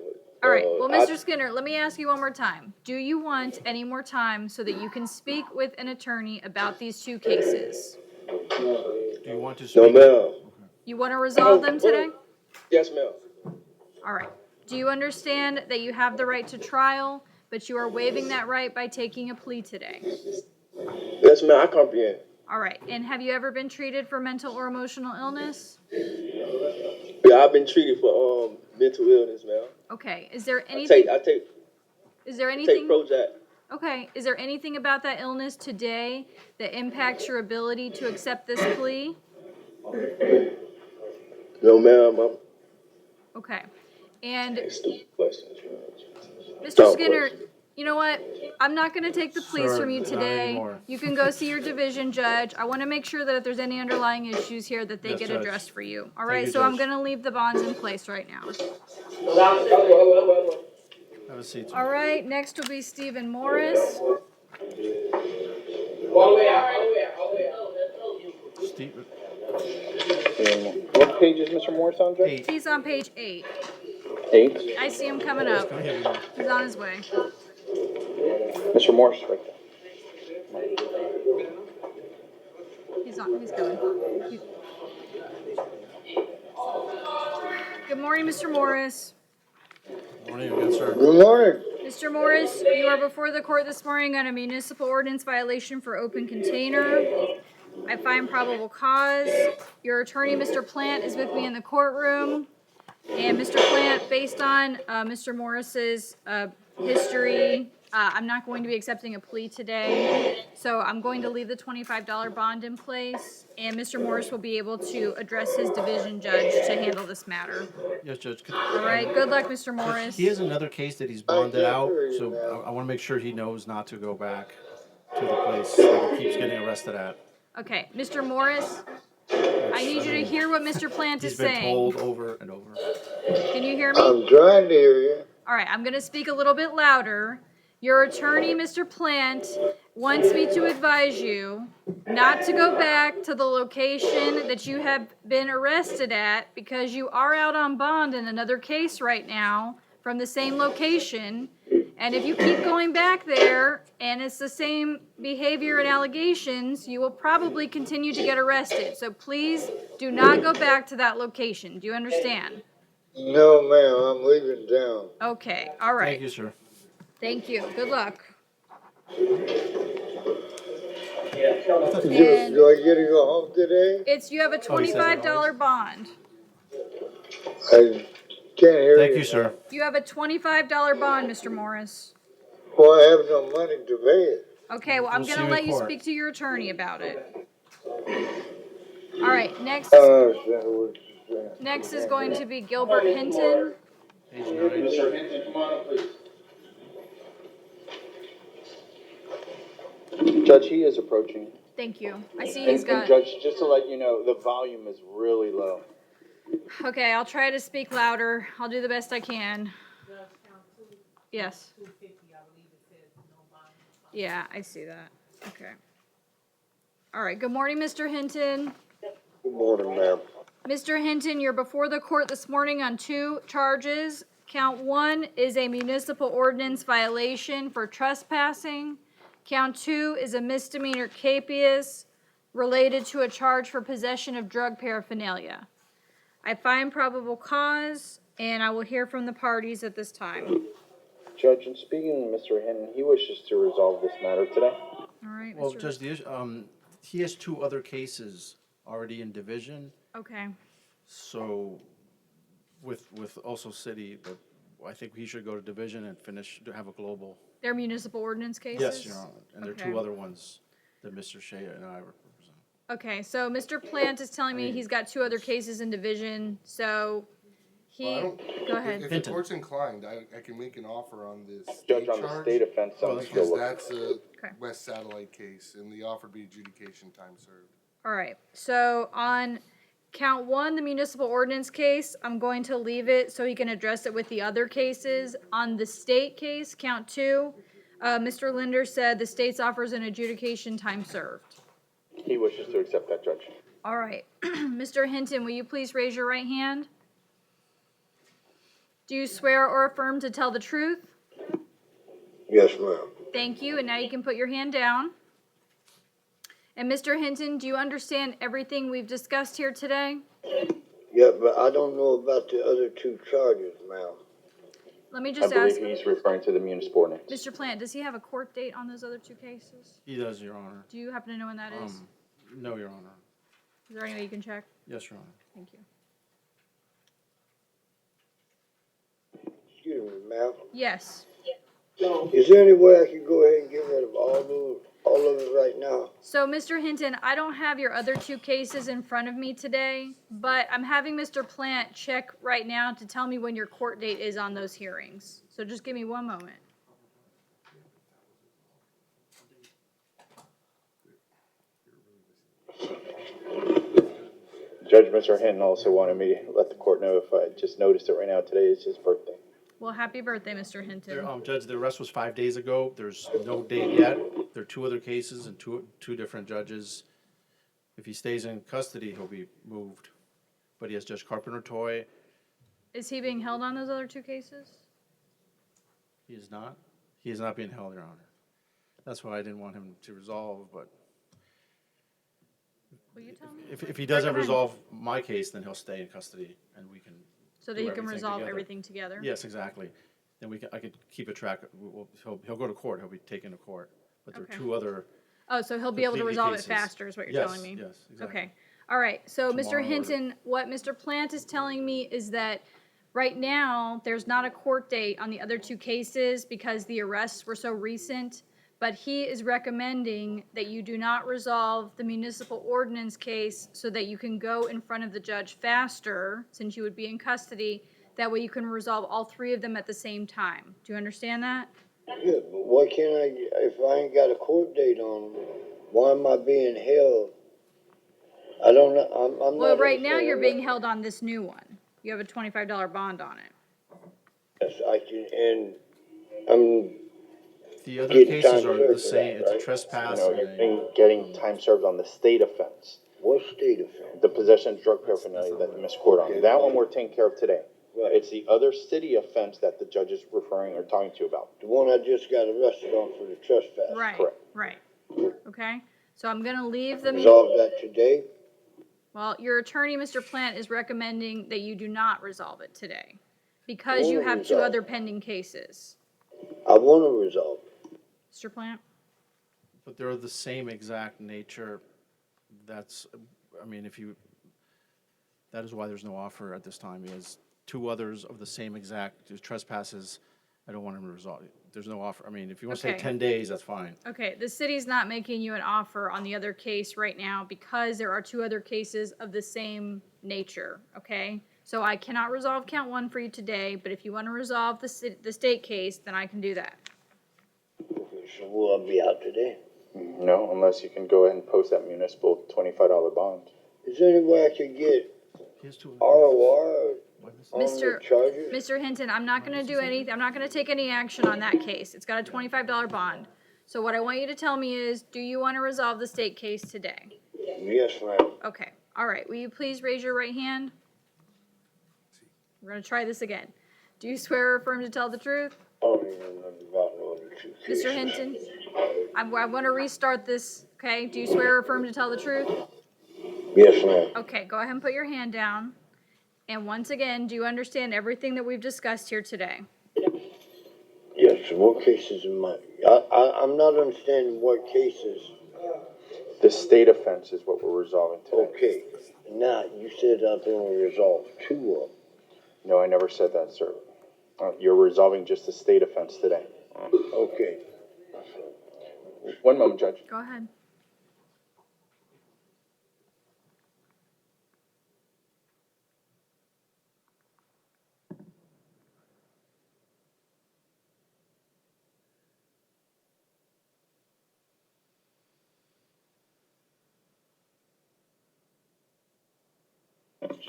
All right. Well, Mr. Skinner, let me ask you one more time. Do you want any more time so that you can speak with an attorney about these 2 cases? Do you want to No, speak? ma'am. You want to resolve them today? Yes, ma'am. All right. Do you understand that you have the right to trial, but you are waiving that right by taking a plea today? Yes, ma'am, I comprehend. All right. And have you ever been treated for mental or emotional illness? Yeah, I've been treated for mental illness, ma'am. Okay. Is there anything? Is there take anything? Prozac. Okay. Is there anything about that illness today that impacts your ability to accept this plea? No, ma'am, I'm Okay. And stupid questions. Mr. Dumb Skinner, questions. you know what? I'm not gonna take the pleas Sir, from you not today. anymore. You can go see your division judge. I wanna make sure that if there's any underlying issues here, that they Yes, get Judge. addressed for you. All Thank right, you, so I'm Judge. gonna leave the bonds in place right now. Have a seat, sir. All right, next will be Stephen Morris. Steve, What page is Mr. Morris on, Judge? 8. He's on page 8. 8. I see him coming up. Come here, Lamar. He's on his way. Mr. Morris, right there. He's coming. Good morning, Mr. Morris. Morning again, sir. Good morning. Mr. Morris, you are before the court this morning on a municipal ordinance violation for open container. I find probable cause. Your attorney, Mr. Plant, is with me in the courtroom. And Mr. Plant, based on Mr. Morris's history, I'm not going to be accepting a plea today. So I'm going to leave the $25 bond in place, and Mr. Morris will be able to address his division judge to handle this matter. Yes, Judge. All right, good luck, Mr. Morris. He has another case that he's bonded out, so I want to make sure he knows not to go back to the place that he keeps getting arrested at. Okay, Mr. Morris, I need you to hear what Mr. Plant is He's been saying. told over and over. Can you hear me? I'm trying to hear you. All right, I'm going to speak a little bit louder. Your attorney, Mr. Plant, wants me to advise you not to go back to the location that you have been arrested at because you are out on bond in another case right now from the same location. And if you keep going back there and it's the same behavior and allegations, you will probably continue to get arrested. So please do not go back to that location. Do you understand? No, ma'am, I'm leaving town. Okay, all right. Thank you, sir. Thank you. Good luck. Do I get to go home today? You have a $25 bond. I can't hear you. Thank you, sir. You have a $25 bond, Mr. Morris. Well, I have no money to pay it. Okay, well, I'm We'll see gonna you in let you court. speak to your attorney about it. All right, next is going to be Gilbert Hinton. Page 9. Mr. Hinton, come on up, please. Judge, he is approaching. Thank you. I see he's And got, Judge, just to let you know, the volume is really low. okay, I'll try to speak louder. I'll do the best I can. Yes. Yeah, I see that. Okay. All right, good morning, Mr. Hinton. Good morning, ma'am. Mr. Hinton, you're before the court this morning on 2 charges. Count 1 is a municipal ordinance violation for trespassing. Count 2 is a misdemeanor capias related to a charge for possession of drug paraphernalia. I find probable cause, and I will hear from the parties at this time. Judge, in speaking to Mr. Hinton, he wishes to resolve this matter today. All right, Well, Mr. Judge, the issue, he has 2 other cases already in division, Okay, so with also city, but I think he should go to division and to have a global. they're municipal ordinance cases? Yes, Your Honor, and there are 2 Okay. other ones that Mr. Shea and I represent. Okay, so Mr. Plant is telling me he's got 2 other cases in division, so Well, go ahead. If the Hinton. court's inclined, I can make an offer on this Judge, state on the charge. state offense, I'm Well, still Because looking. that's a Okay. West Satellite case, and the offer would be adjudication time served. All right, so on count 1, the municipal ordinance case, I'm going to leave it so he can address it with the other cases. On the state case, count 2, Mr. Linder said the state's offers an adjudication time served. He wishes to accept that, Judge. All right, Mr. Hinton, will you please raise your right hand? Do you swear or affirm to tell the truth? Yes, ma'am. Thank you, and now you can put your hand down. And Mr. Hinton, do you understand everything we've discussed here today? Yeah, but I don't know about the other 2 charges, ma'am. Let me I just ask, believe he's referring to the municipal ordinance. Mr. Plant, does he have a court date on those other 2 cases? He does, Your Honor. Do you happen to know when that is? No, Your Honor. Is there any way you can check? Yes, Your Honor. Thank you. Excuse me, ma'am. Yes. Is there any way I could go ahead and get rid of all all of it right now. So, Mr. Hinton, I don't have your other two cases in front of me today, but I'm having Mr. Plant check right now to tell me when your court date is on those hearings. So just give me one moment. Judge, Mr. Hinton also wanted me to let the court know if I just noticed it right now. Today is his birthday. Well, happy birthday, Mr. Hinton. Judge, the arrest was 5 days ago. There's no date yet. There are two other cases and two different judges. If he stays in custody, he'll be moved. But he has Judge Carpenter Toy. Is he being held on those other two cases? He is not. He is not being held, Your Honor. That's why I didn't want him to resolve, but Will you tell me? if he doesn't Recommend. resolve my case, then he'll stay in custody and we can So that do you can everything resolve together. everything together? Yes, exactly. Then I could keep a track. He'll go to court. He'll be taken to court. But there Okay. are two other. Oh, so he'll be able to completely resolve cases. it faster is what you're Yes, telling me? yes, exactly. Okay. All right. So, Mr. Tomorrow or- Hinton, what Mr. Plant is telling me is that right now, there's not a court date on the other two cases because the arrests were so recent, but he is recommending that you do not resolve the municipal ordinance case so that you can go in front of the judge faster, since you would be in custody. That way you can resolve all three of them at the same time. Do you understand that? Yeah, but why can't if I ain't got a court date on them, why am I being held? I don't know, I'm not. Well, right now understanding you're being that. held on this new one. You have a $25 bond on it. Yes, I can, and I'm The other getting cases time are served the for same. that, It's a right? trespass. No, and you're getting time served on the state offense. What state offense? The possession of drug paraphernalia that you missed court on. That one we're taking care of today. Right. It's the other city offense that the judge is referring or talking to you about. The one I just got arrested on for the trespass. Right, Correct. right. Okay, so I'm gonna leave the, Resolve that today? well, your attorney, Mr. Plant, is recommending that you do not resolve it today because you have two Resolve. other pending cases. I wanna resolve it. Mr. Plant? But they're the same exact nature. That's, I mean, that is why there's no offer at this time. He has two others of the same exact trespasses. I don't want him to resolve it. There's no offer. I mean, if you want to say Okay. 10 days, that's fine. Okay, the city's not making you an offer on the other case right now because there are two other cases of the same nature, okay? So I cannot resolve count one for you today, but if you want to resolve the state case, then I can do that. So will I be out today? No, unless you can go ahead and post that municipal $25 bond. Is there any way I could get He has two other ROR on the Mr. charges? Mr. Hinton, I'm not gonna do anything, I'm not gonna take any action on that case. It's got a $25 bond. So what I want you to tell me is, do you want to resolve the state case today? Yes, ma'am. Okay, all right. Will you please raise your right hand? We're gonna try this again. Do you swear or affirm to tell the truth? I don't even know nothing about no other two cases. Mr. Hinton, I want to restart this, okay? Do you swear or affirm to tell the truth? Yes, ma'am. Okay, go ahead and put your hand down. And once again, do you understand everything that we've discussed here today? Yes, so what cases am I'm not understanding what cases. The state offense is what we're resolving today. Okay, now, you said I'm gonna resolve two of them. No, I never said that, sir. You're resolving just the state offense today. Okay. One moment, Judge. Go ahead.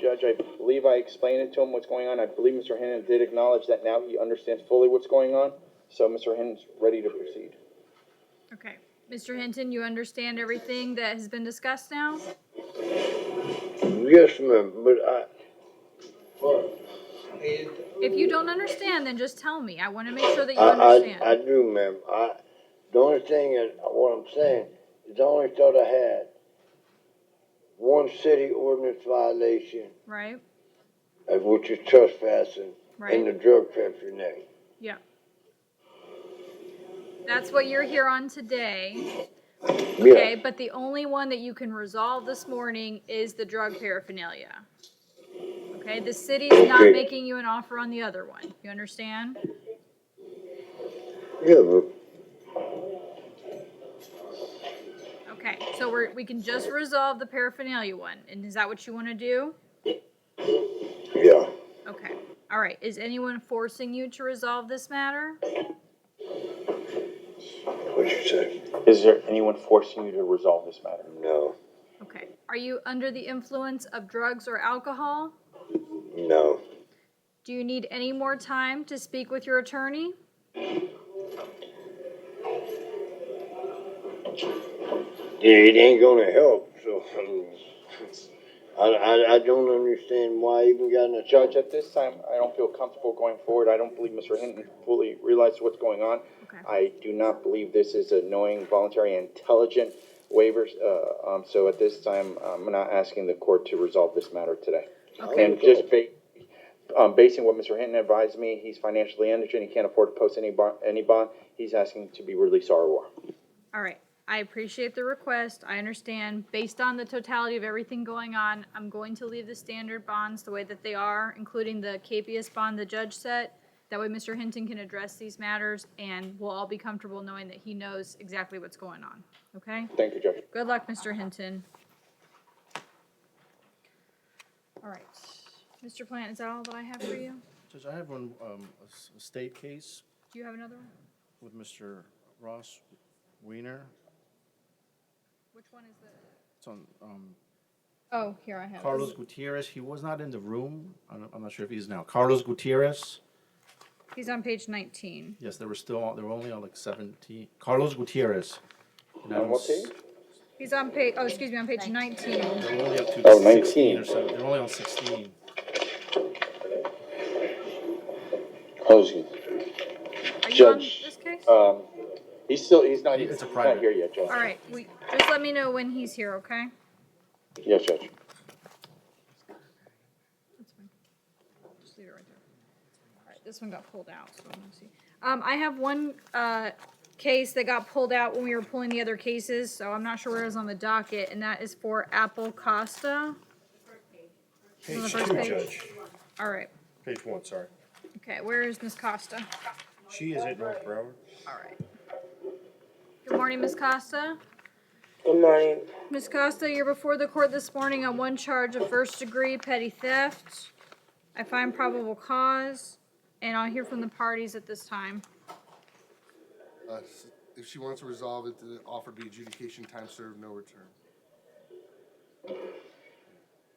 Judge, I believe I explained it to him what's going on. I believe Mr. Hinton did acknowledge that now he understands fully what's going on. So Mr. Hinton's ready to proceed. Okay. Mr. Hinton, you understand everything that has been discussed now? Yes, ma'am, but If you don't understand, then just tell me. I want to make sure that you understand. I do, ma'am. The only thing is, what I'm saying, is I only thought I had one city ordinance violation, Right? which is trespassing, and the Right? drug paraphernalia. Yeah. That's what you're here on today. Okay, but the only one that you can resolve this morning is the drug paraphernalia. Okay, the city's not Okay. making you an offer on the other one. You understand? Yeah, but Okay, so we can just resolve the paraphernalia one, and is that what you want to do? Yeah. Okay, all right. Is anyone forcing you to resolve this matter? What'd you say? Is there anyone forcing you to resolve this matter? No. Okay. Are you under the influence of drugs or alcohol? No. Do you need any more time to speak with your attorney? It ain't gonna help, so, I don't understand why I even got in a Judge, at this time, I don't feel comfortable going forward. I don't believe Mr. Hinton fully realizes what's going on. Okay. I do not believe this is a knowing, voluntary, intelligent waivers. So at this time, I'm not asking the court to resolve this matter today. Okay. And just basing what Mr. Hinton advised me, he's financially indigent. He can't afford to post any bond. He's asking to be released ROR. All right. I appreciate the request. I understand. Based on the totality of everything going on, I'm going to leave the standard bonds the way that they are, including the capious bond the judge set. That way Mr. Hinton can address these matters, and we'll all be comfortable knowing that he knows exactly what's going on. Okay? Thank you, Judge. Good luck, Mr. Hinton. All right. Mr. Plant, is that all that I have for you? Judge, I have one, a state case Do you have another one? with Mr. Ross Weiner. Which one is the? It's on, Oh, here I have it. Carlos Gutierrez. He was not in the room. I'm not sure if he is now. Carlos Gutierrez. He's on page 19. Yes, they were only on like 17. Carlos Gutierrez. And I On what don't s- page? He's on page, oh, excuse me, on page 19. They're only up to Oh, 16 19. or so. They're only on 16. Closing. Are you on Judge, this case? he's not It's a not private. here yet, Judge. All right, just let me know when he's here, okay? Yes, Judge. That's fine. Just leave it right there. All right, this one got pulled out, so let me see. I have one, case that got pulled out when we were pulling the other cases, so I'm not sure where it is on the docket, and that is for Apple Costa. On the Page first 2, page? Judge. All right, Page 1, sorry. okay, where is Miss Costa? She is at North Broward. All right. Good morning, Miss Costa. Good morning. Ms. Costa, you're before the court this morning on one charge of first-degree petty theft. I find probable cause, and I'll hear from the parties at this time. If she wants to resolve it, the offer be adjudication, time served, no return.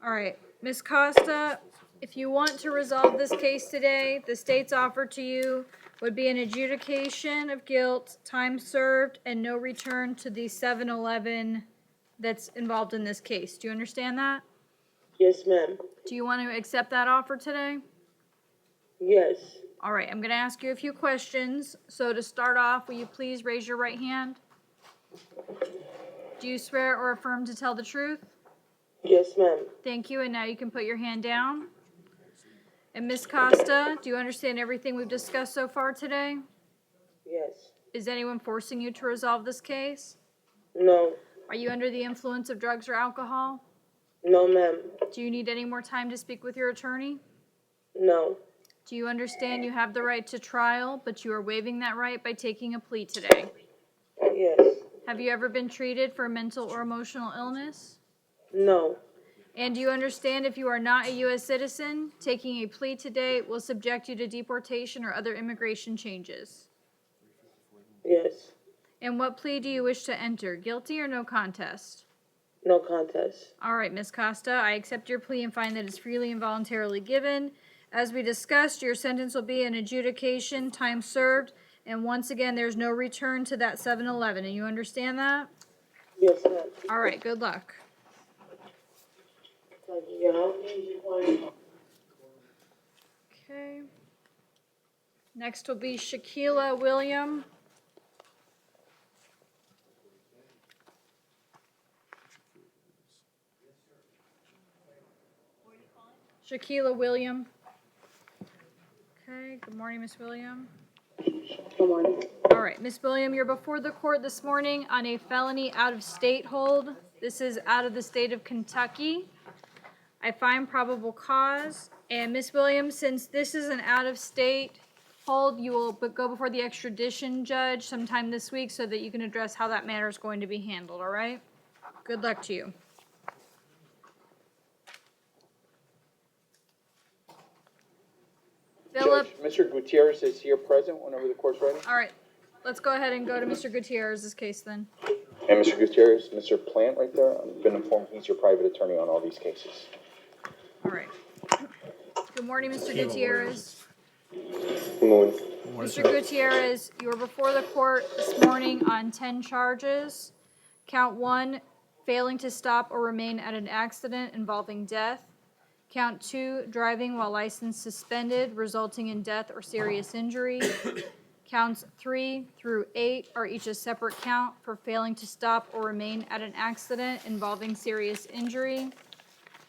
All right, Ms. Costa, if you want to resolve this case today, the state's offer to you would be an adjudication of guilt, time served, and no return to the 7-Eleven that's involved in this case. Do you understand that? Yes, ma'am. Do you want to accept that offer today? Yes. All right, I'm going to ask you a few questions. So to start off, will you please raise your right hand? Do you swear or affirm to tell the truth? Yes, ma'am. Thank you, and now you can put your hand down. And Ms. Costa, do you understand everything we've discussed so far today? Yes. Is anyone forcing you to resolve this case? No. Are you under the influence of drugs or alcohol? No, ma'am. Do you need any more time to speak with your attorney? No. Do you understand you have the right to trial, but you are waiving that right by taking a plea today? Yes. Have you ever been treated for mental or emotional illness? No. And do you understand if you are not a U.S. citizen, taking a plea today will subject you to deportation or other immigration changes? Yes. And what plea do you wish to enter, guilty or no contest? No contest. All right, Ms. Costa, I accept your plea and find that it's freely and voluntarily given. As we discussed, your sentence will be an adjudication, time served, and once again, there's no return to that 7-Eleven, and you understand that? Yes, ma'am. All right, good luck. Okay. Next will be Shaquila William. Shaquila William. Okay, good morning, Miss William. Good morning. All right, Miss William, you're before the court this morning on a felony out-of-state hold. This is out of the state of Kentucky. I find probable cause. And Miss Williams, since this is an out-of-state hold, you will go before the extradition judge sometime this week so that you can address how that matter is going to be handled, all right? Good luck to you. Philip, Judge, Mr. Gutierrez is here present whenever the court's ready. all right, let's go ahead and go to Mr. Gutierrez's case then. And Mr. Gutierrez, Mr. Plant right there, I've been informed he's your private attorney on all these cases. All right. Good morning, Mr. Gutierrez. Good morning. Mr. Gutierrez, you were before the court this morning on 10 charges. Count 1, failing to stop or remain at an accident involving death. Count 2, driving while license suspended, resulting in death or serious injury. Counts 3 through 8 are each a separate count for failing to stop or remain at an accident involving serious injury.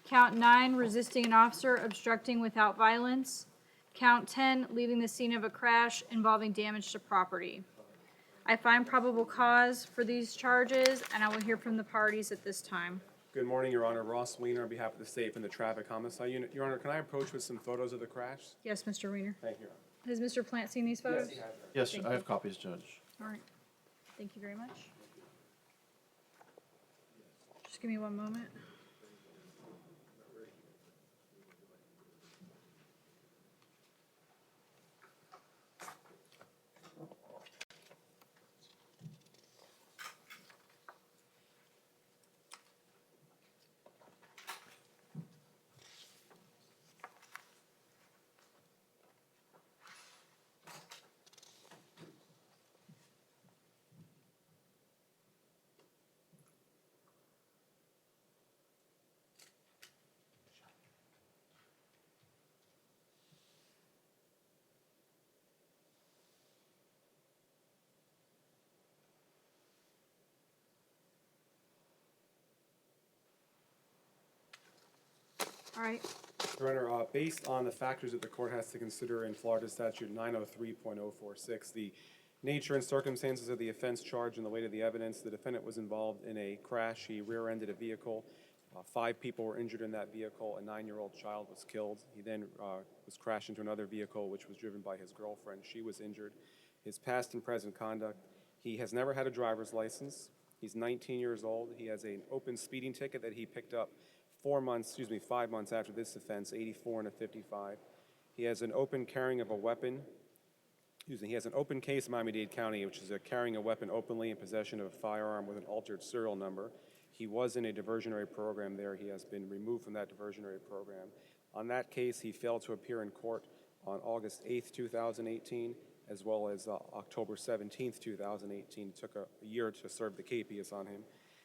Count 9, resisting an officer, obstructing without violence. Count 10, leaving the scene of a crash involving damage to property. I find probable cause for these charges, and I will hear from the parties at this time. Good morning, Your Honor. Ross Wiener on behalf of the state from the Traffic Homicide Unit. Your Honor, can I approach with some photos of the crash? Yes, Mr. Weiner. Thank you. Has Mr. Plant seen these photos? Yes, he has. Yes, Thank I you. have copies, Judge. All right. Thank you very much. Just give me one moment. All right. Your Honor, based on the factors that the court has to consider in Florida Statute 903.046, the nature and circumstances of the offense charge and the weight of the evidence, the defendant was involved in a crash. He rear-ended a vehicle. 5 people were injured in that vehicle. A 9-year-old child was killed. He then was crashed into another vehicle, which was driven by his girlfriend. She was injured. His past and present conduct: he has never had a driver's license. He's 19 years old. He has an open speeding ticket that he picked up 5 months after this offense, 84 and a 55. He has an open carrying of a weapon. He has an open case in Miami-Dade County, which is carrying a weapon openly in possession of a firearm with an altered serial number. He was in a diversionary program there. He has been removed from that diversionary program. On that case, he failed to appear in court on August 8th, 2018, as well as October 17th, 2018. It took a year to serve the capias on him.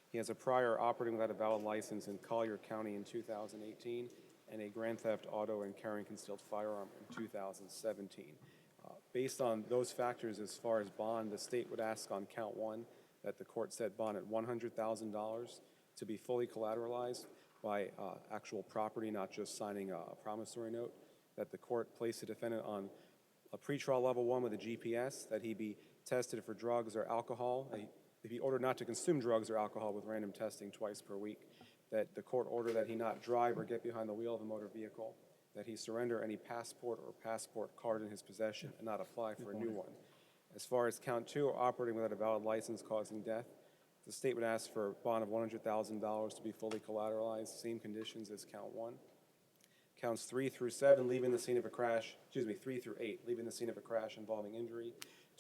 He has a prior operating without a valid license in Collier County in 2018 and a grand theft auto and carrying concealed firearm in 2017. Based on those factors, as far as bond, the state would ask on count 1 that the court set bond at $100,000 to be fully collateralized by actual property, not just signing a promissory note, that the court place the defendant on a pretrial level 1 with a GPS, that he be tested for drugs or alcohol, if he ordered not to consume drugs or alcohol with random testing twice per week, that the court order that he not drive or get behind the wheel of a motor vehicle, that he surrender any passport or passport card in his possession and not apply for a new one. As far as count 2, operating without a valid license causing death, the state would ask for a bond of $100,000 to be fully collateralized, same conditions as count 1. Counts 3 through 7, leaving the scene of a crash, 3 through 8, leaving the scene of a crash involving injury,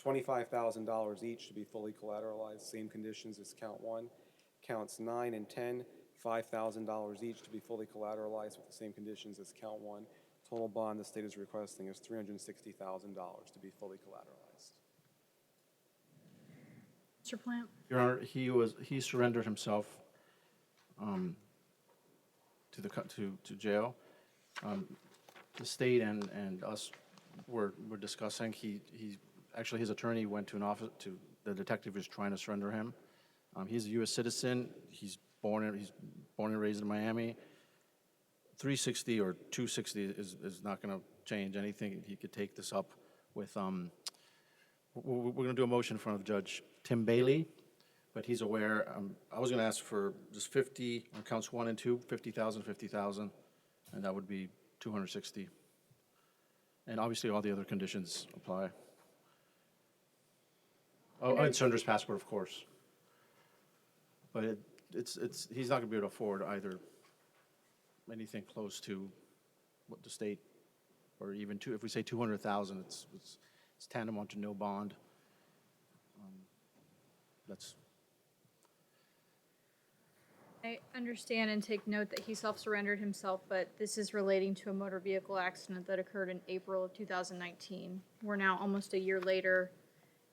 $25,000 each to be fully collateralized, same conditions as count 1. Counts 9 and 10, $5,000 each to be fully collateralized with the same conditions as count 1. Total bond the state is requesting is $360,000 to be fully collateralized. Mr. Plant? Your Honor, he surrendered himself to jail. The state and us were discussing. He actually, his attorney went to an office to the detective who's trying to surrender him. He's a U.S. citizen. He's born and raised in Miami. 360 or 260 is not going to change anything. He could take this up with. We're going to do a motion in front of Judge Tim Bailey, but he's aware. I was going to ask for just 50 on counts 1 and 2, 50,000, 50,000, and that would be 260. And obviously, all the other conditions apply. Oh, and surrenders passport, of course. But he's not gonna be able to afford either anything close to what the state, or even if we say 200,000, it's tantamount to no bond. That's, I understand and take note that he self-surrendered himself, but this is relating to a motor vehicle accident that occurred in April of 2019. We're now almost a year later,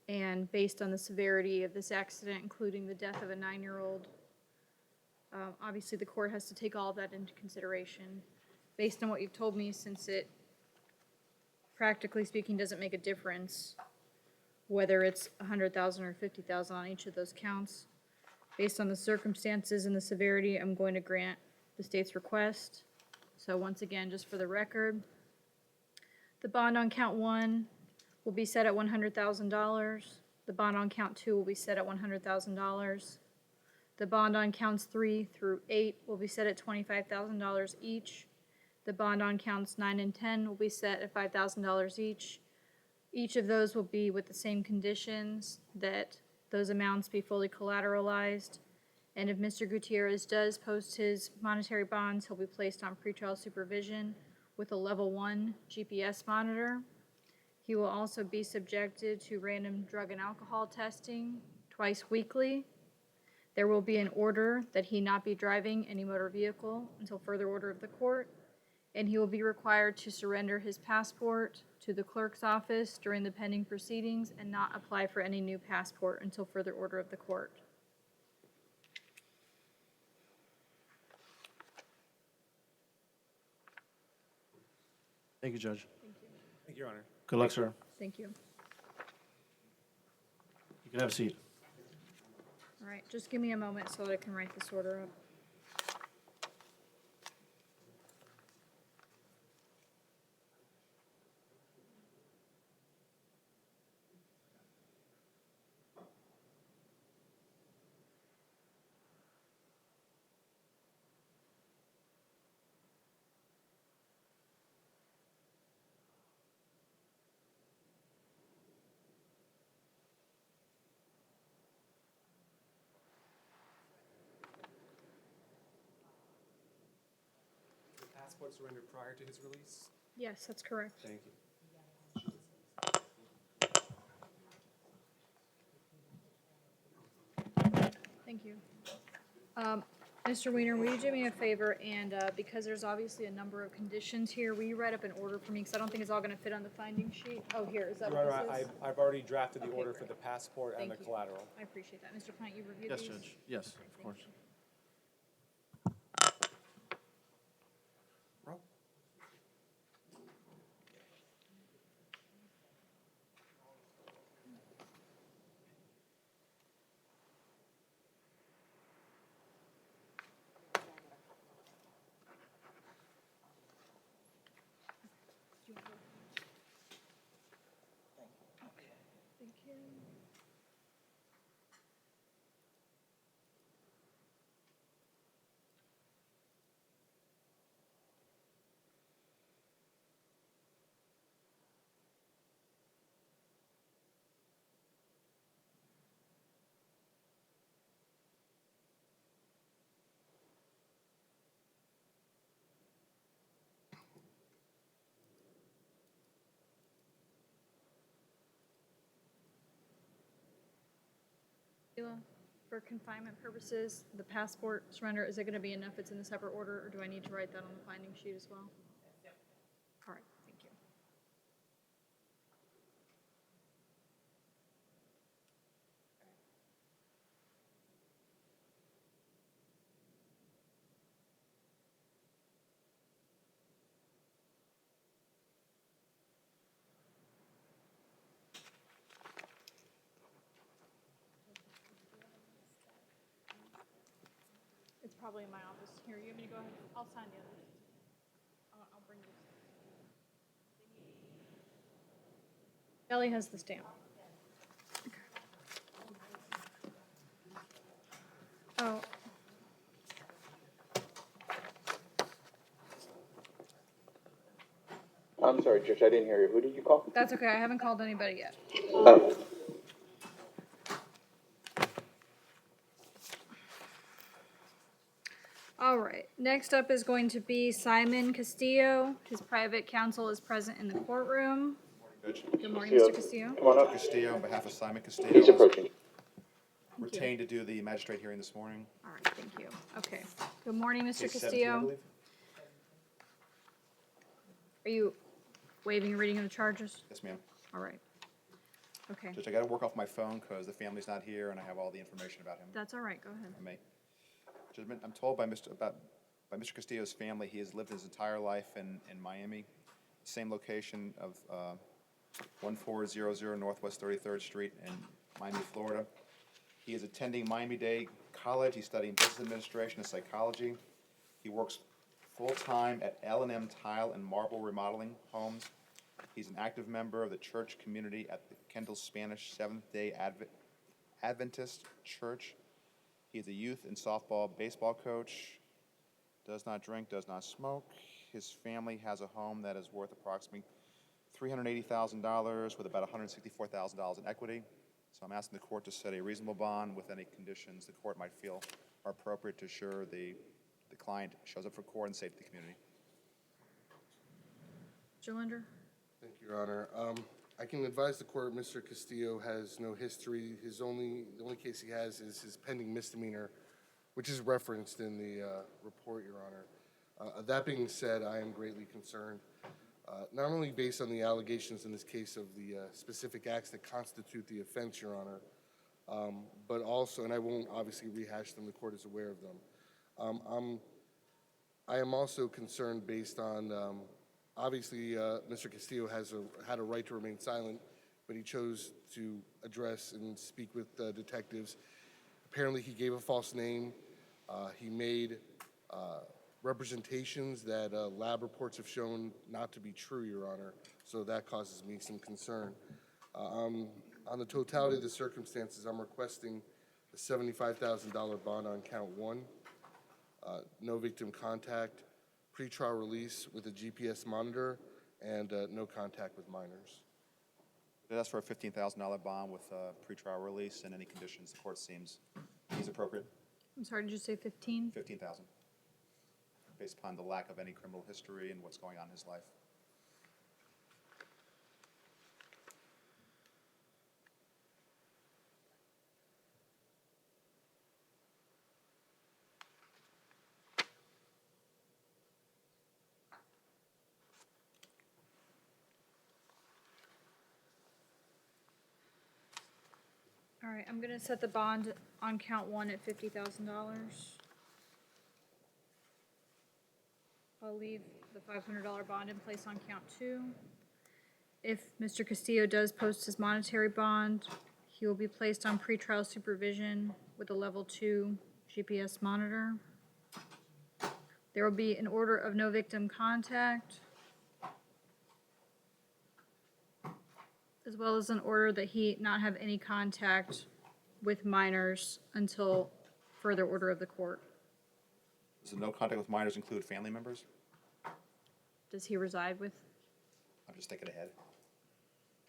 and based on the severity of this accident, including the death of a 9-year-old, obviously the court has to take all of that into consideration. Based on what you've told me, since it, practically speaking, doesn't make a difference whether it's 100,000 or 50,000 on each of those counts, based on the circumstances and the severity, I'm going to grant the state's request. So once again, just for the record, the bond on count 1 will be set at $100,000. The bond on count 2 will be set at $100,000. The bond on counts 3 through 8 will be set at $25,000 each. The bond on counts 9 and 10 will be set at $5,000 each. Each of those will be with the same conditions, that those amounts be fully collateralized. And if Mr. Gutierrez does post his monetary bonds, he'll be placed on pretrial supervision with a level 1 GPS monitor. He will also be subjected to random drug and alcohol testing twice weekly. There will be an order that he not be driving any motor vehicle until further order of the court, and he will be required to surrender his passport to the clerk's office during the pending proceedings and not apply for any new passport until further order of the court. thank you, Judge. Thank you, Your Honor. Good luck, sir. Thank you. You can have a seat. All right, just give me a moment so that I can write this order up. The passport surrendered prior to his release? Yes, that's correct. Thank you. Thank you. Mr. Weiner, will you do me a favor, and because there's obviously a number of conditions here, will you write up an order for me, because I don't think it's all going to fit on the finding sheet? Oh, here, is that Your what Honor, this is? I've already drafted the Okay, order great. for the passport and the Thank you. collateral. I appreciate that. Mr. Plant, you reviewed Yes, these? Judge. Yes, of course. Roll. Thank you. Sheila, for confinement purposes, the passport surrender, is it going to be enough it's in the separate order, or do I need to write that on the finding sheet as well? All right, thank you. It's probably in my office. Here, you want me to go ahead? I'll sign the others. I'll bring this. Ellie has the stamp. Oh. I'm sorry, Judge, I didn't hear you. Who did you call? That's okay, I haven't called anybody yet. Oh. All right, next up is going to be Simon Castillo. His private counsel is present in the courtroom. Judge. Good morning, Mr. Castillo. Come on up. Castillo, on behalf of Simon Castillo. He's approaching. Retained to do the magistrate hearing this morning. All right, thank you. Okay. Good morning, Mr. Case 17, I Castillo. believe. Are you waiving a reading of the charges? Yes, ma'am. All right. Okay, Judge, I gotta work off my phone because the family's not here and I have all the information about him. that's all right, go ahead. I may. Judgment, I'm told by Mr. Castillo's family, he has lived his entire life in Miami, same location of 1400 Northwest 33rd Street in Miami, Florida. He is attending Miami-Dade College. He's studying business administration and psychology. He works full-time at L&M Tile and Marble Remodeling Homes. He's an active member of the church community at the Kendall Spanish Seventh-day Adventist Church. He is a youth and softball baseball coach. Does not drink, does not smoke. His family has a home that is worth approximately $380,000 with about $164,000 in equity. So I'm asking the court to set a reasonable bond with any conditions the court might feel are appropriate to assure the client shows up for court and safe to the community. Jalinder? Thank you, Your Honor. I can advise the court Mr. Castillo has no history. The only case he has is his pending misdemeanor, which is referenced in the report, Your Honor. That being said, I am greatly concerned, not only based on the allegations in this case of the specific acts that constitute the offense, Your Honor, but also, and I won't obviously rehash them, the court is aware of them. I am also concerned based on, obviously, Mr. Castillo had a right to remain silent, but he chose to address and speak with detectives. Apparently, he gave a false name. He made representations that lab reports have shown not to be true, Your Honor, so that causes me some concern. On the totality of the circumstances, I'm requesting a $75,000 bond on count 1, no victim contact, pretrial release with a GPS monitor, and no contact with minors. That's for a $15,000 bond with pretrial release and any conditions the court seems appropriate. I'm sorry, did you say 15? $15,000, based upon the lack of any criminal history and what's going on in his life. All right, I'm gonna set the bond on count 1 at $50,000. I'll leave the $500 bond in place on count 2. If Mr. Castillo does post his monetary bond, he will be placed on pretrial supervision with a level 2 GPS monitor. There will be an order of no victim contact, as well as an order that he not have any contact with minors until further order of the court. Does the no contact with minors include family members? Does he reside with? I'm just thinking ahead.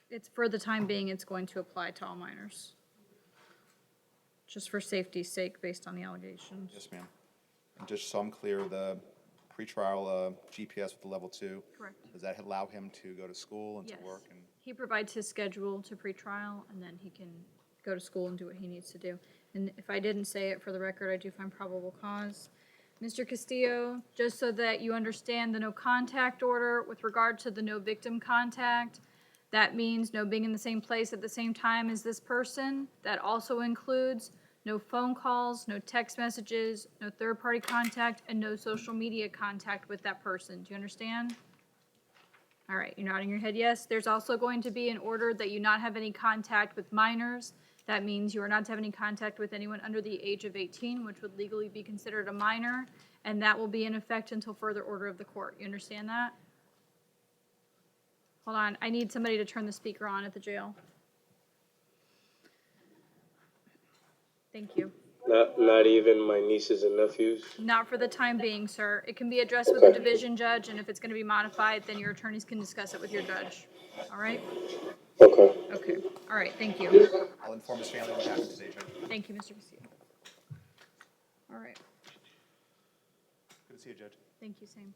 It's, for the time being, it's going to apply to all minors. Just for safety's sake, based on the allegations. Yes, ma'am. And just so I'm clear, the pretrial GPS with the level 2. Correct. Does that allow him to go to school and Yes. to work? And He provides his schedule to pretrial, and then he can go to school and do what he needs to do. And if I didn't say it for the record, I do find probable cause. Mr. Castillo, just so that you understand the no contact order with regard to the no victim contact, that means no being in the same place at the same time as this person. That also includes no phone calls, no text messages, no third-party contact, and no social media contact with that person. Do you understand? All right, you're nodding your head yes. There's also going to be an order that you not have any contact with minors. That means you are not to have any contact with anyone under the age of 18, which would legally be considered a minor, and that will be in effect until further order of the court. You understand that? Hold on, I need somebody to turn the speaker on at the jail. Thank you. Not even my nieces and nephews. Not for the time being, sir. It can be addressed with the division judge, and if it's gonna be modified, then your attorneys can discuss it with your judge. All right? Okay. Okay, all right, thank you. I'll inform his family what happened today, Judge. Thank you, Mr. Castillo. All right. Good to see you, Judge. Thank you, same.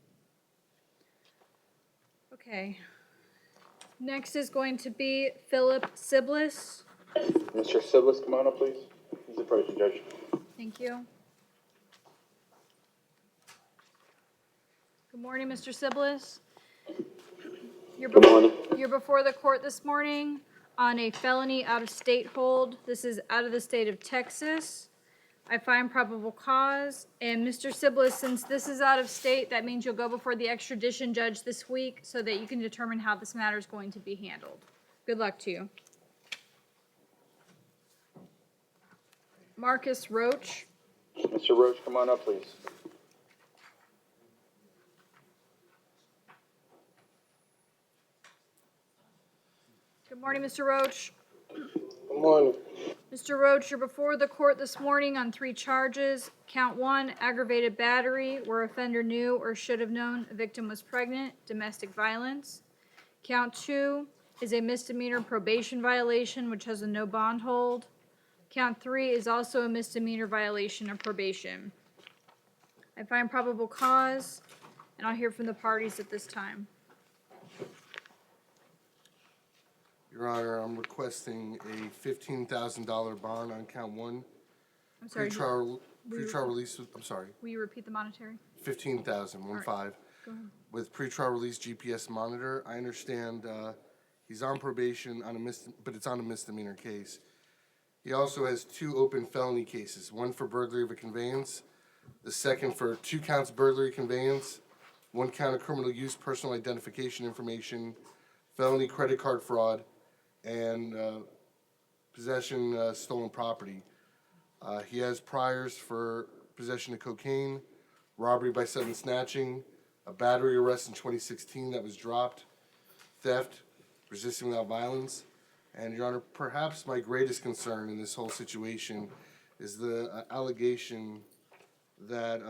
Okay. Next is going to be Philip Siblis. Mr. Siblis, come on up, please. He's the approaching judge. Thank you. Good morning, Mr. Siblis. Good morning. You're before the court this morning on a felony out-of-state hold. This is out of the state of Texas. I find probable cause. And Mr. Siblis, since this is out of state, that means you'll go before the extradition judge this week so that you can determine how this matter is going to be handled. Good luck to you. Marcus Roach. Mr. Roach, come on up, please. Good morning, Mr. Roach. Good morning. Mr. Roach, you're before the court this morning on 3 charges. Count 1, aggravated battery, where offender knew or should have known a victim was pregnant, domestic violence. Count 2 is a misdemeanor probation violation, which has a no bond hold. Count 3 is also a misdemeanor violation of probation. I find probable cause, and I'll hear from the parties at this time. Your Honor, I'm requesting a $15,000 bond on count 1. I'm sorry. Pretrial release, I'm sorry, Will you repeat the monetary? 15,000, 1-5. Go ahead. With pretrial release GPS monitor. I understand he's on probation but it's on a misdemeanor case. He also has 2 open felony cases, one for burglary of a conveyance, the second for 2 counts burglary conveyance, 1 count of criminal use personal identification information, felony credit card fraud, and possession stolen property. He has priors for possession of cocaine, robbery by sudden snatching, a battery arrest in 2016 that was dropped, theft, resisting without violence. And, Your Honor, perhaps my greatest concern in this whole situation is the allegation that,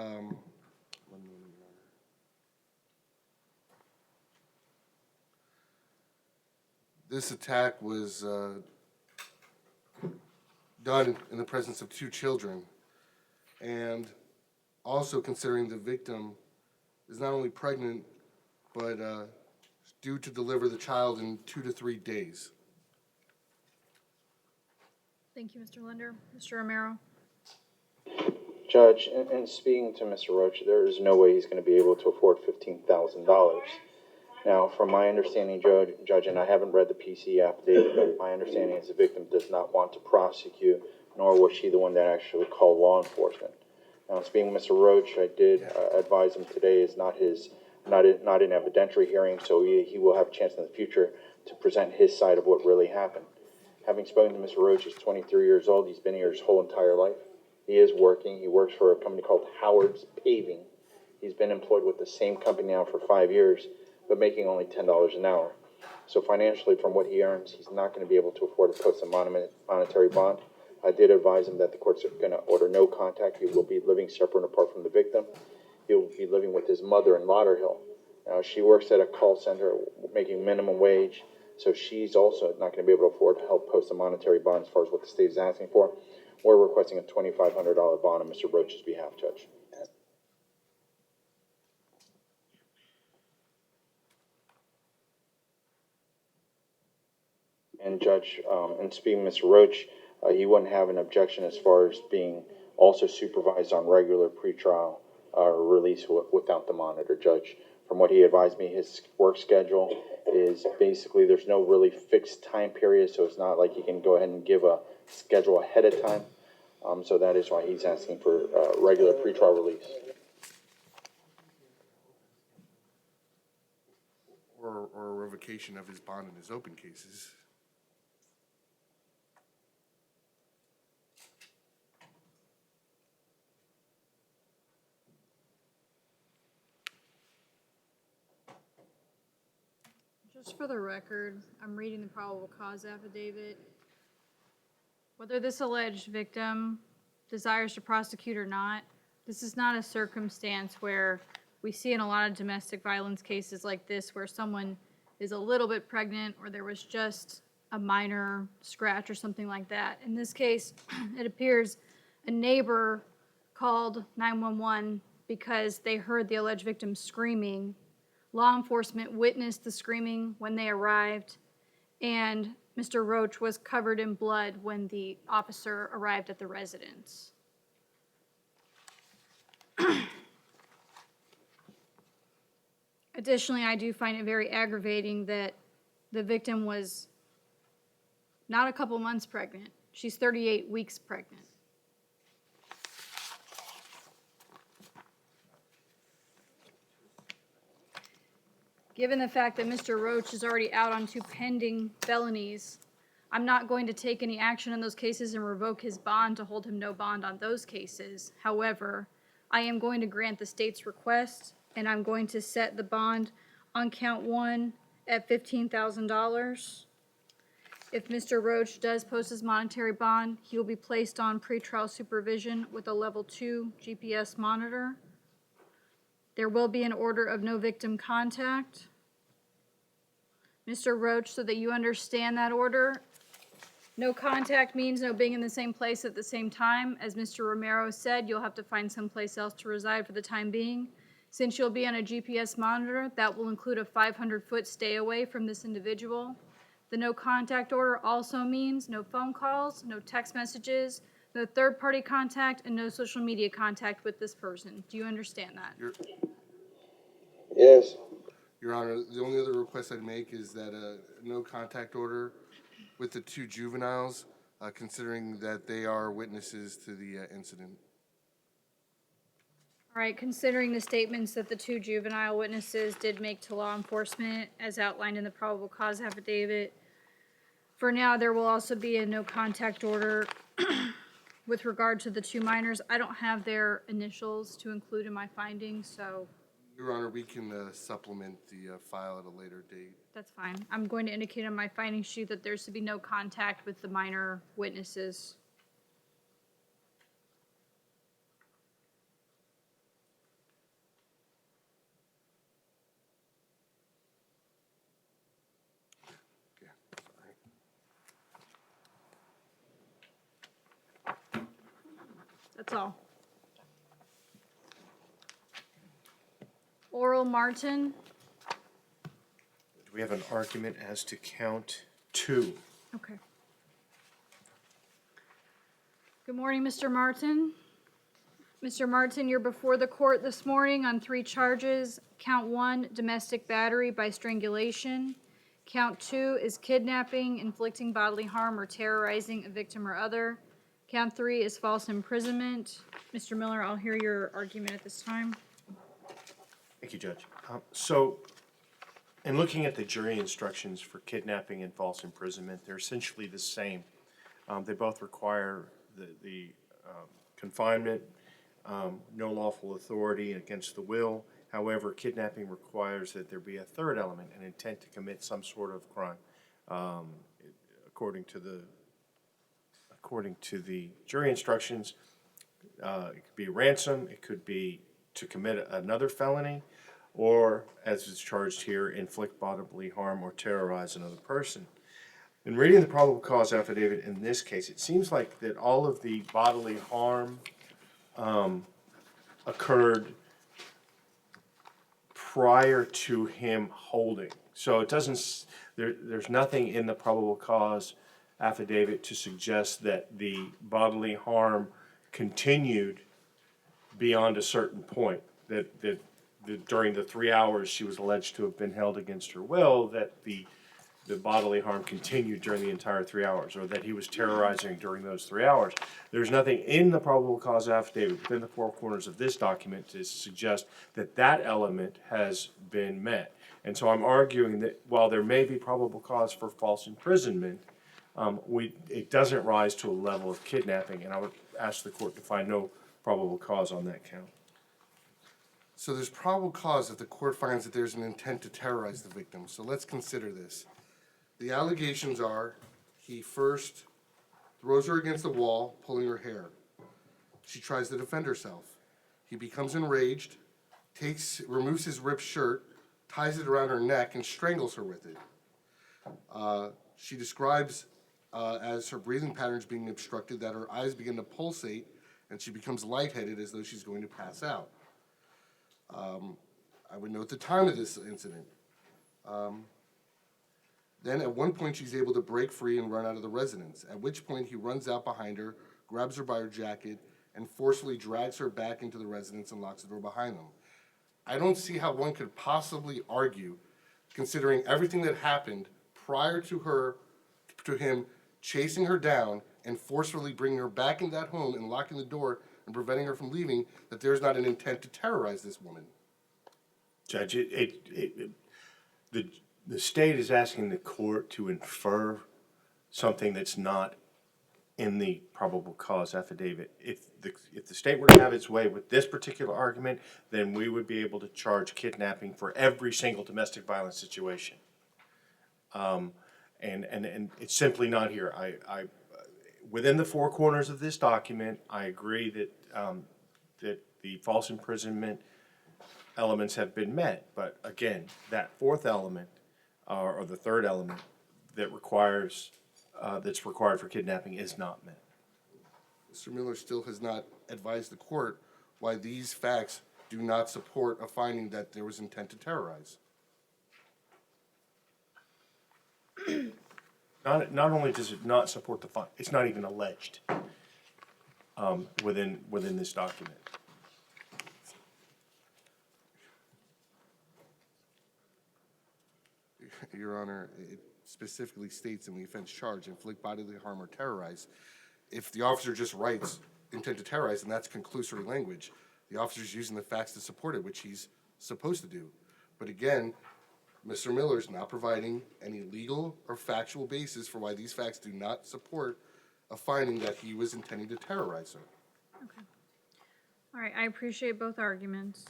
this attack was done in the presence of 2 children. And also considering the victim is not only pregnant, but due to deliver the child in 2 to 3 days. Thank you, Mr. Linder. Mr. Romero. Judge, in speaking to Mr. Roach, there is no way he's going to be able to afford $15,000. Now, from my understanding, Judge, and I haven't read the PC affidavit, but my understanding is the victim does not want to prosecute, nor was she the one that actually called law enforcement. Now, speaking with Mr. Roach, I did advise him today is not an evidentiary hearing, so he will have a chance in the future to present his side of what really happened. Having spoken to Mr. Roach, he's 23 years old. He's been here his whole entire life. He is working. He works for a company called Howard's Paving. He's been employed with the same company now for 5 years, but making only $10 an hour. So financially, from what he earns, he's not going to be able to afford to post a monetary bond. I did advise him that the court's going to order no contact. He will be living separate and apart from the victim. He will be living with his mother in Lauderhill. Now, she works at a call center making minimum wage, so she's also not going to be able to afford to help post a monetary bond as far as what the state is asking for. We're requesting a $2,500 bond on Mr. Roach's behalf, Judge. And Judge, in speaking to Mr. Roach, he wouldn't have an objection as far as being also supervised on regular pretrial release without the monitor, Judge. From what he advised me, his work schedule is basically, there's no really fixed time period, so it's not like he can go ahead and give a schedule ahead of time. So that is why he's asking for regular pretrial release. Or a revocation of his bond in his open cases. Just for the record, I'm reading the probable cause affidavit. Whether this alleged victim desires to prosecute or not, this is not a circumstance where we see in a lot of domestic violence cases like this where someone is a little bit pregnant or there was just a minor scratch or something like that. In this case, it appears a neighbor called 911 because they heard the alleged victim screaming. Law enforcement witnessed the screaming when they arrived, and Mr. Roach was covered in blood when the officer arrived at the residence. Additionally, I do find it very aggravating that the victim was not a couple months pregnant. She's 38 weeks pregnant. Given the fact that Mr. Roach is already out on 2 pending felonies, I'm not going to take any action in those cases and revoke his bond to hold him no bond on those cases. However, I am going to grant the state's request, and I'm going to set the bond on count 1 at $15,000. If Mr. Roach does post his monetary bond, he will be placed on pretrial supervision with a level 2 GPS monitor. There will be an order of no victim contact. Mr. Roach, so that you understand that order, no contact means no being in the same place at the same time. As Mr. Romero said, you'll have to find someplace else to reside for the time being. Since you'll be on a GPS monitor, that will include a 500-foot stay away from this individual. The no contact order also means no phone calls, no text messages, no third-party contact, and no social media contact with this person. Do you understand that? Yes. Your Honor, the only other request I'd make is that no contact order with the 2 juveniles, considering that they are witnesses to the incident. All right, considering the statements that the 2 juvenile witnesses did make to law enforcement as outlined in the probable cause affidavit, for now there will also be a no contact order with regard to the 2 minors. I don't have their initials to include in my findings, so Your Honor, we can supplement the file at a later date. that's fine. I'm going to indicate on my finding sheet that there's to be no contact with the minor witnesses. Okay, sorry. That's all. Oral Martin. Do we have an argument as to count 2? Okay. Good morning, Mr. Martin. Mr. Martin, you're before the court this morning on 3 charges. Count 1, domestic battery by strangulation. Count 2 is kidnapping, inflicting bodily harm, or terrorizing a victim or other. Count 3 is false imprisonment. Mr. Miller, I'll hear your argument at this time. Thank you, Judge. So, in looking at the jury instructions for kidnapping and false imprisonment, they're essentially the same. They both require the confinement, no lawful authority against the will. However, kidnapping requires that there be a third element, an intent to commit some sort of crime. According to the jury instructions, it could be ransom, it could be to commit another felony, or, as is charged here, inflict bodily harm or terrorize another person. In reading the probable cause affidavit in this case, it seems like that all of the bodily harm occurred prior to him holding. So it doesn't, there's nothing in the probable cause affidavit to suggest that the bodily harm continued beyond a certain point, that during the 3 hours she was alleged to have been held against her will, that the bodily harm continued during the entire 3 hours, or that he was terrorizing during those 3 hours. There's nothing in the probable cause affidavit within the 4 corners of this document to suggest that that element has been met. And so I'm arguing that while there may be probable cause for false imprisonment, it doesn't rise to a level of kidnapping, and I would ask the court to find no probable cause on that count. So there's probable cause if the court finds that there's an intent to terrorize the victim. So let's consider this. The allegations are he first throws her against the wall, pulling her hair. She tries to defend herself. He becomes enraged, removes his ripped shirt, ties it around her neck, and strangles her with it. She describes as her breathing patterns being obstructed, that her eyes begin to pulsate, and she becomes lightheaded as though she's going to pass out. I would note the time of this incident. Then at one point, she's able to break free and run out of the residence, at which point he runs out behind her, grabs her by her jacket, and forcefully drags her back into the residence and locks the door behind them. I don't see how one could possibly argue, considering everything that happened prior to him chasing her down and forcefully bringing her back in that home and locking the door and preventing her from leaving, that there's not an intent to terrorize this woman. Judge, the state is asking the court to infer something that's not in the probable cause affidavit. If the state were to have its way with this particular argument, then we would be able to charge kidnapping for every single domestic violence situation. And it's simply not here. I within the four corners of this document, I agree that that the false imprisonment elements have been met. But again, that fourth element, or the third element that requires that's required for kidnapping is not met. Mr. Miller still has not advised the court why these facts do not support a finding that there was intent to terrorize. Not only does it not support the finding, it's not even alleged within this document. Your Honor, it specifically states in the offense charge, inflict bodily harm or terrorize. If the officer just writes intent to terrorize, and that's conclusory language, the officer's using the facts to support it, which he's supposed to do. But again, Mr. Miller's not providing any legal or factual basis for why these facts do not support a finding that he was intending to terrorize her. Okay. All right, I appreciate both arguments.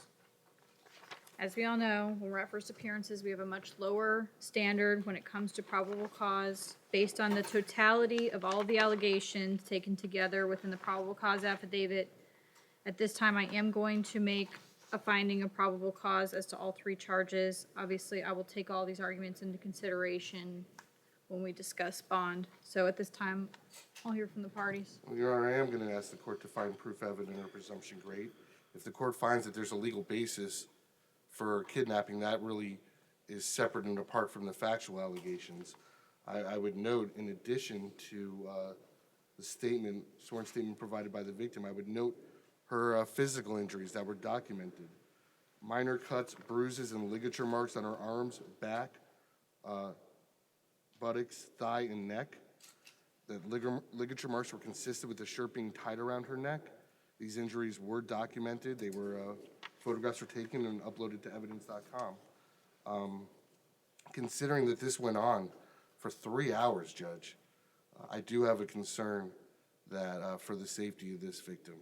As we all know, when we're at first appearances, we have a much lower standard when it comes to probable cause based on the totality of all the allegations taken together within the probable cause affidavit. At this time, I am going to make a finding of probable cause as to all three charges. Obviously, I will take all these arguments into consideration when we discuss bond. So at this time, I'll hear from the parties. Well, Your Honor, I am going to ask the court to find proof evident or presumption great. If the court finds that there's a legal basis for kidnapping, that really is separate and apart from the factual allegations. I would note, in addition to the sworn statement provided by the victim, I would note her physical injuries that were documented. Minor cuts, bruises, and ligature marks on her arms, back, buttocks, thigh, and neck. The ligature marks were consistent with the shirt being tied around her neck. These injuries were documented. They were photographs were taken and uploaded to evidence.com. Considering that this went on for 3 hours, Judge, I do have a concern that for the safety of this victim.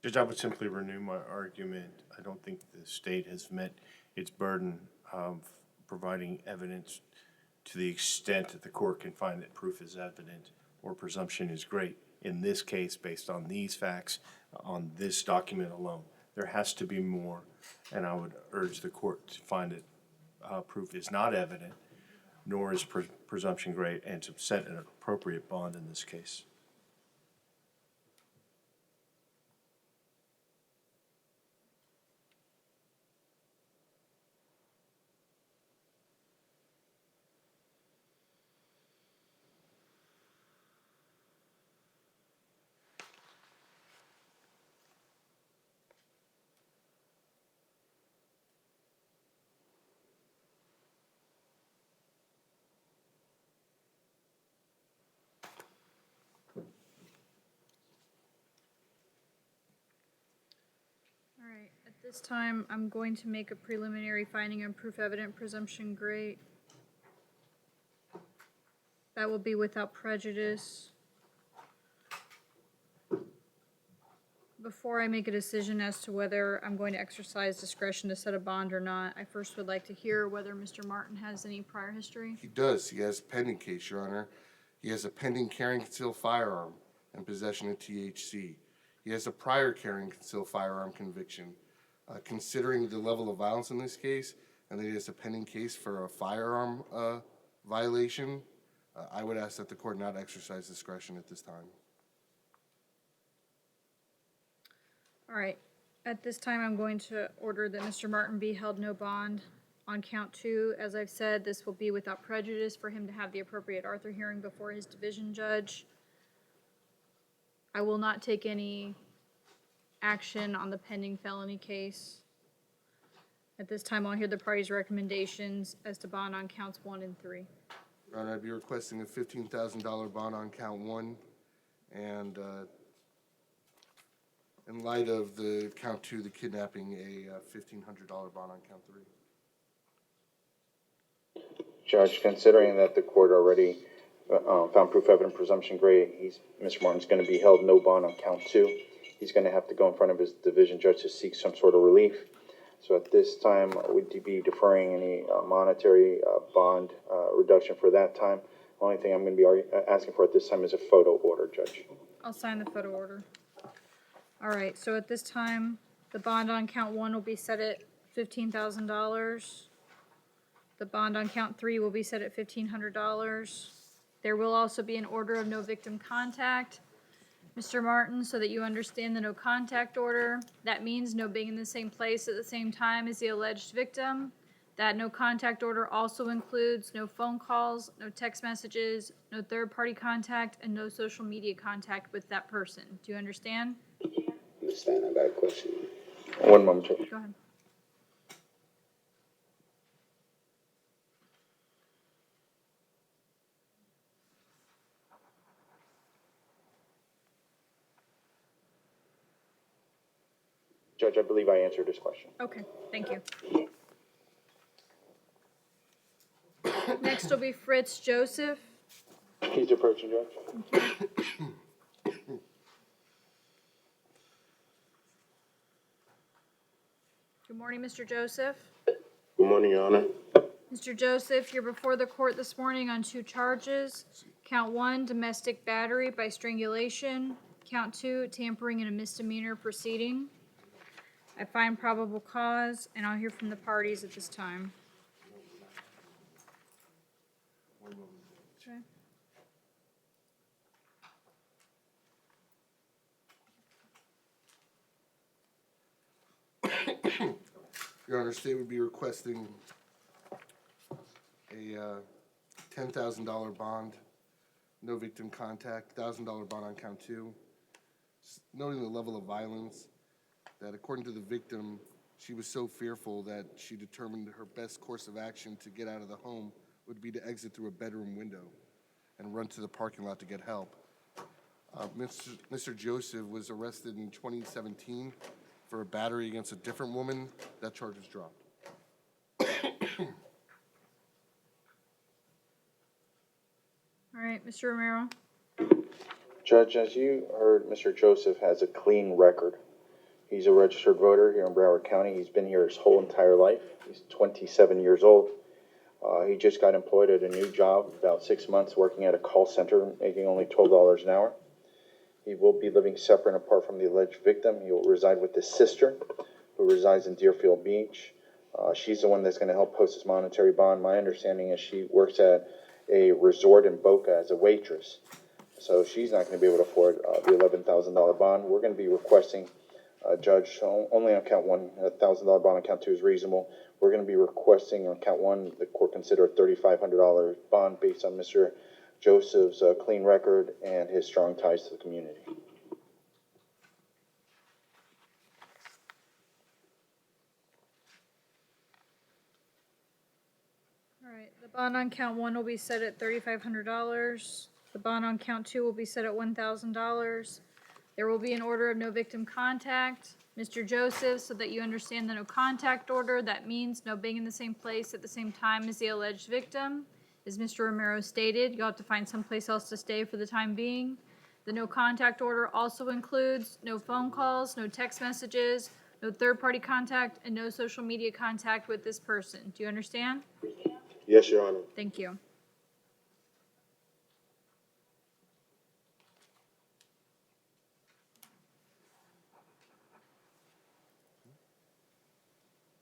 Judge, I would simply renew my argument. I don't think the state has met its burden of providing evidence to the extent that the court can find that proof is evident or presumption is great. In this case, based on these facts, on this document alone, there has to be more, and I would urge the court to find that proof is not evident, nor is presumption great, and to set an appropriate bond in this case. All right, at this time, I'm going to make a preliminary finding on proof evident presumption great. That will be without prejudice. Before I make a decision as to whether I'm going to exercise discretion to set a bond or not, I first would like to hear whether Mr. Martin has any prior history. He does. He has a pending case, Your Honor. He has a pending carrying concealed firearm and possession of THC. He has a prior carrying concealed firearm conviction. Considering the level of violence in this case, and that he has a pending case for a firearm violation, I would ask that the court not exercise discretion at this time. All right, at this time, I'm going to order that Mr. Martin be held no bond on count 2. As I've said, this will be without prejudice for him to have the appropriate Arthur hearing before his division judge. I will not take any action on the pending felony case. At this time, I'll hear the parties' recommendations as to bond on counts 1 and 3. Your Honor, I'd be requesting a $15,000 bond on count 1, and in light of the count 2, the kidnapping, a $1,500 bond on count 3. Judge, considering that the court already found proof evident presumption gray, Mr. Martin's going to be held no bond on count 2. He's going to have to go in front of his division judge to seek some sort of relief. So at this time, would you be deferring any monetary bond reduction for that time? Only thing I'm going to be asking for at this time is a photo order, Judge. I'll sign the photo order. All right, so at this time, the bond on count 1 will be set at $15,000. The bond on count 3 will be set at $1,500. There will also be an order of no victim contact. Mr. Martin, so that you understand the no contact order, that means no being in the same place at the same time as the alleged victim. That no contact order also includes no phone calls, no text messages, no third-party contact, and no social media contact with that person. Do you understand? Understand, I got a question. One moment, Judge. Go ahead. Judge, I believe I answered his question. Okay, thank you. Next will be Fritz Joseph. He's approaching, Judge. Good morning, Mr. Joseph. Good morning, Your Honor. Mr. Joseph, you're before the court this morning on 2 charges. Count 1, domestic battery by strangulation. Count 2, tampering in a misdemeanor proceeding. I find probable cause, and I'll hear from the parties at this time. Okay. Your Honor, State would be requesting a $10,000 bond, no victim contact, $1,000 bond on count 2. Noting the level of violence, that according to the victim, she was so fearful that she determined her best course of action to get out of the home would be to exit through a bedroom window and run to the parking lot to get help. Mr. Joseph was arrested in 2017 for a battery against a different woman. That charge was dropped. All right, Mr. Romero. Judge, as you heard, Mr. Joseph has a clean record. He's a registered voter here in Broward County. He's been here his whole entire life. He's 27 years old. He just got employed at a new job, about 6 months, working at a call center, making only $12 an hour. He will be living separate and apart from the alleged victim. He will reside with his sister, who resides in Deerfield Beach. She's the one that's going to help post his monetary bond. My understanding is she works at a resort in Boca as a waitress. So she's not going to be able to afford the $11,000 bond. We're going to be requesting, Judge, only on count 1, a $1,000 bond on count 2 is reasonable. We're going to be requesting on count 1, the court consider a $3,500 bond based on Mr. Joseph's clean record and his strong ties to the community. All right, the bond on count 1 will be set at $3,500. The bond on count 2 will be set at $1,000. There will be an order of no victim contact. Mr. Joseph, so that you understand the no contact order, that means no being in the same place at the same time as the alleged victim. As Mr. Romero stated, you'll have to find someplace else to stay for the time being. The no contact order also includes no phone calls, no text messages, no third-party contact, and no social media contact with this person. Do you understand? Yes, Your Honor. Thank you.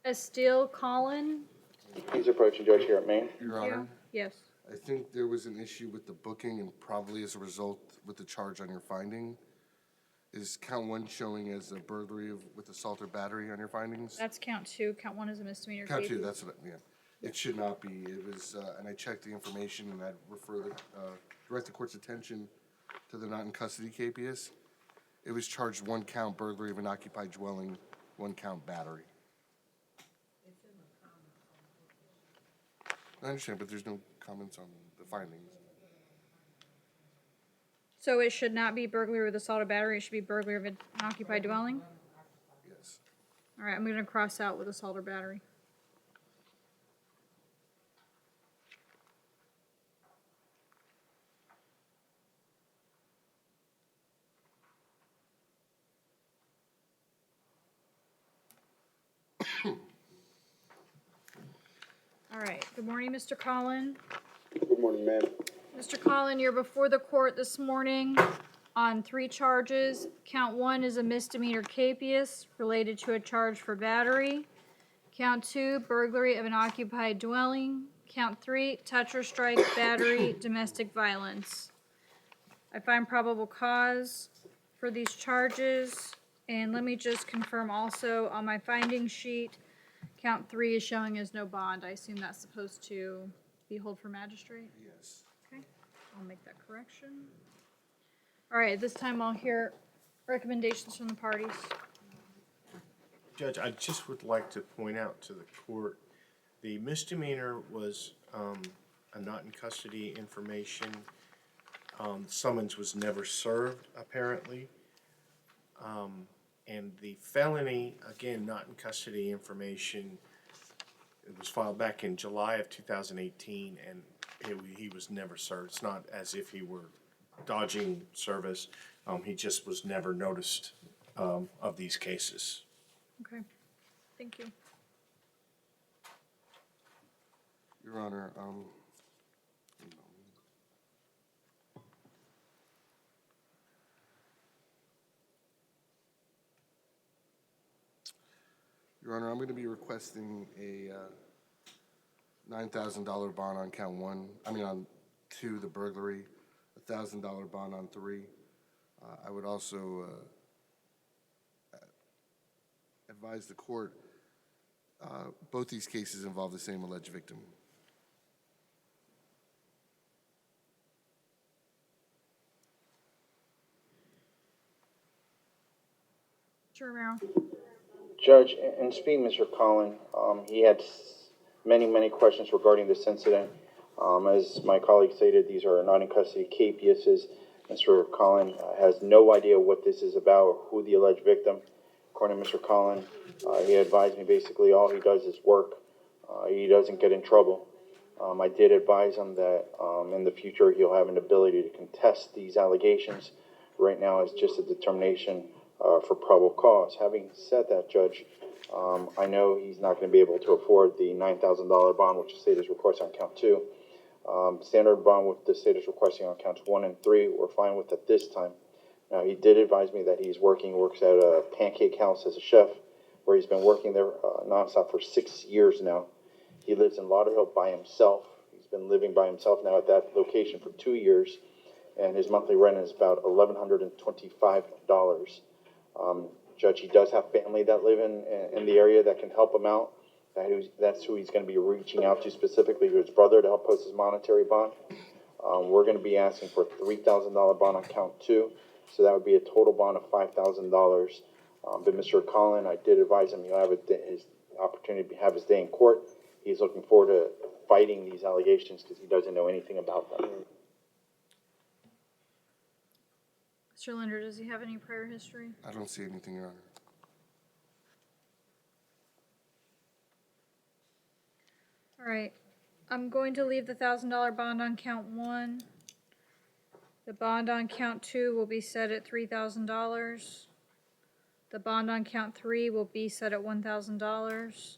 Estelle Collin. He's approaching, Judge, here at Maine. Your Honor, Yes. I think there was an issue with the booking and probably as a result with the charge on your finding. Is count one showing as a burglary with assault or battery on your findings? That's count 2. Count 1 is a misdemeanor. Count two, capias. that's what, yeah. It should not be. It was, and I checked the information and I'd direct the court's attention to the not in custody capias. It was charged 1 count burglary of an occupied dwelling, 1 count battery. I understand, but there's no comments on the findings. So it should not be burglary with assault or battery. It should be burglary of an occupied dwelling. Yes. All right, I'm going to cross out with assault or battery. All right, good morning, Mr. Collin. Good morning, ma'am. Mr. Collin, you're before the court this morning on 3 charges. Count 1 is a misdemeanor capias related to a charge for battery. Count 2, burglary of an occupied dwelling. Count 3, touch or strike, battery, domestic violence. I find probable cause for these charges. And let me just confirm also on my finding sheet, count 3 is showing as no bond. I assume that's supposed to be hold for magistrate? Yes. Okay, I'll make that correction. All right, at this time I'll hear recommendations from the parties. Judge, I just would like to point out to the court, the misdemeanor was a not in custody information. Summons was never served, apparently. And the felony, again, not in custody information, it was filed back in July of 2018, and he was never served. It's not as if he were dodging service. He just was never noticed of these cases. Okay, thank you. Your Honor, Your Honor, I'm going to be requesting a $9,000 bond on count 1. On 2, the burglary, a $1,000 bond on 3. I would also advise the court, both these cases involve the same alleged victim. Mr. Romero. Judge, in speaking, Mr. Collin, he had many questions regarding this incident. As my colleague stated, these are not in custody capiases. Mr. Collin has no idea what this is about or who the alleged victim. According to Mr. Collin, he advised me basically all he does is work. He doesn't get in trouble. I did advise him that in the future he'll have an ability to contest these allegations. Right now it's just a determination for probable cause. Having said that, Judge, I know he's not going to be able to afford the $9,000 bond which the state is requesting on count 2. Standard bond with the state is requesting on counts 1 and 3, we're fine with at this time. Now, he did advise me that he works at a pancake house as a chef, where he's been working there nonstop for 6 years now. He lives in Lauderhill by himself. He's been living by himself now at that location for 2 years, and his monthly rent is about $1,125. Judge, he does have family that live in the area that can help him out. That's who he's going to be reaching out to specifically, his brother, to help post his monetary bond. We're going to be asking for a $3,000 bond on count 2, so that would be a total bond of $5,000. But Mr. Collin, I did advise him he'll have his opportunity to have his day in court. He's looking forward to fighting these allegations because he doesn't know anything about them. Mr. Linder, does he have any prior history? I don't see anything, Your Honor. All right, I'm going to leave the $1,000 bond on count 1. The bond on count 2 will be set at $3,000. The bond on count 3 will be set at $1,000.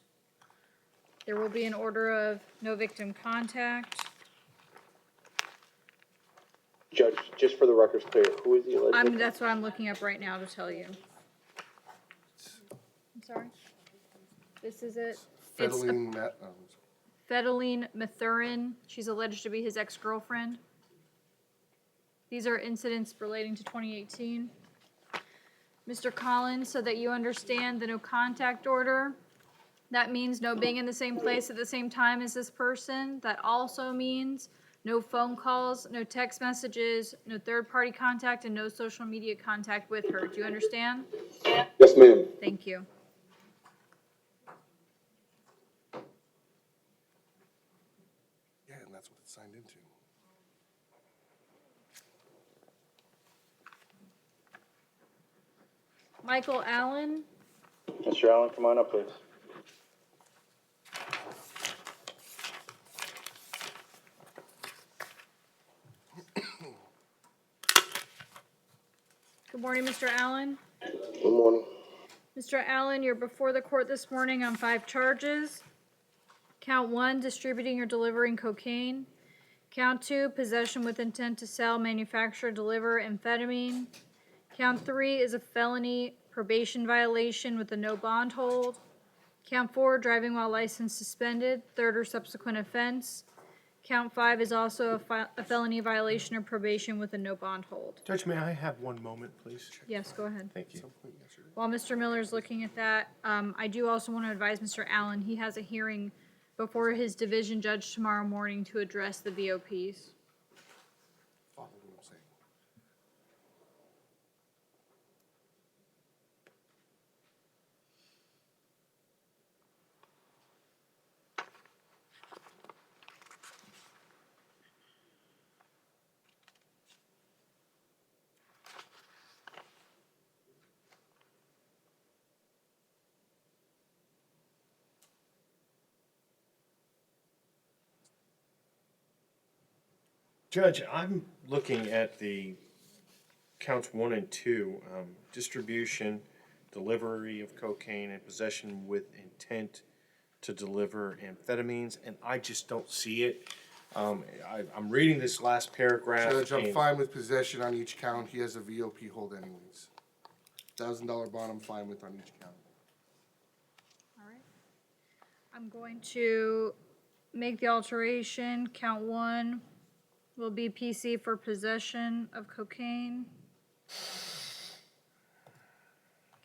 There will be an order of no victim contact. Judge, just for the record's clear, who is the alleged victim? That's what I'm looking up right now to tell you. I'm sorry? This is it? It's Fedeline Mathurin. She's alleged to be his ex-girlfriend. These are incidents relating to 2018. Mr. Collins, so that you understand the no contact order, that means no being in the same place at the same time as this person. That also means no phone calls, no text messages, no third-party contact, and no social media contact with her. Do you understand? Yes, ma'am. Thank you. Yeah, and that's what it's signed into. Michael Allen, Mr. Allen, come on up, please. good morning, Mr. Allen. Good morning. Mr. Allen, you're before the court this morning on 5 charges. Count 1, distributing or delivering cocaine. Count 2, possession with intent to sell, manufacture, deliver amphetamine. Count 3 is a felony probation violation with a no bond hold. Count 4, driving while license suspended, third or subsequent offense. Count 5 is also a felony violation of probation with a no bond hold. Judge, may I have one moment, please? Yes, go ahead. Thank you. While Mr. Miller is looking at that, I do also want to advise Mr. Allen, he has a hearing before his division judge tomorrow morning to address the VOPs. Follow what I'm saying. Judge, I'm looking at the counts 1 and 2, distribution, delivery of cocaine, and possession with intent to deliver amphetamines, and I just don't see it. I'm reading this last paragraph. Judge, I'm and- fine with possession on each count. He has a VOP hold anyways. $1,000 bond, I'm fine with on each count. All right. I'm going to make the alteration. Count 1 will be PC for possession of cocaine.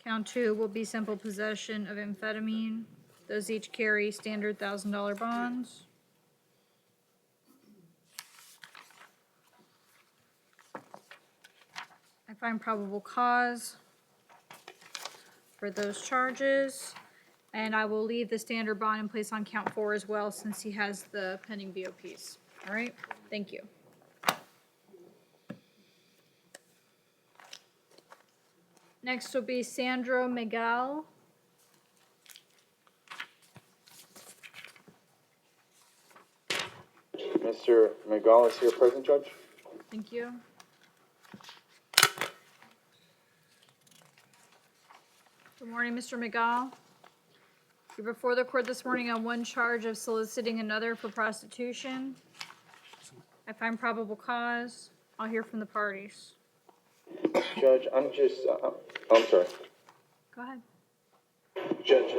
Count 2 will be simple possession of amphetamine. Those each carry standard $1,000 bonds. I find probable cause for those charges, and I will leave the standard bond in place on count 4 as well, since he has the pending VOPs. All right, thank you. Next will be Sandro Miguel. Mr. Miguel is here present, Judge. Thank you. Good morning, Mr. Miguel. You're before the court this morning on 1 charge of soliciting another for prostitution. I find probable cause. I'll hear from the parties. Judge, I'm just, I'm sorry. Go ahead. Judge,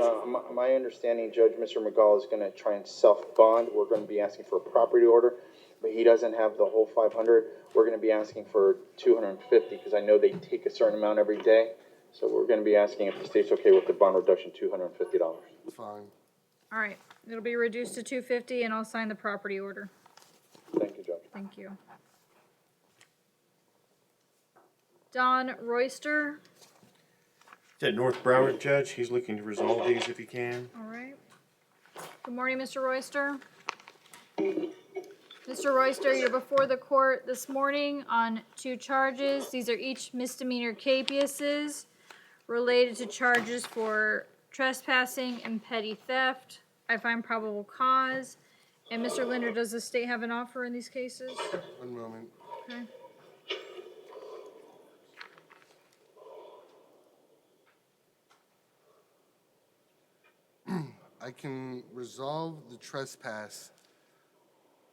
my understanding, Judge, Mr. Miguel is gonna try and self-bond. We're gonna be asking for a property order, but he doesn't have the whole 500. We're gonna be asking for 250, because I know they take a certain amount every day. So we're gonna be asking if the state's okay with the bond reduction, $250. Fine. All right, it'll be reduced to 250, and I'll sign the property order. Thank you, Judge. Thank you. Don Royster. That North Broward judge, he's looking to resolve these if he can. All right. Good morning, Mr. Royster. Mr. Royster, you're before the court this morning on 2 charges. These are each misdemeanor capiases related to charges for trespassing and petty theft. I find probable cause. And Mr. Linder, does the state have an offer in these cases? One moment. Okay. I can resolve the trespass,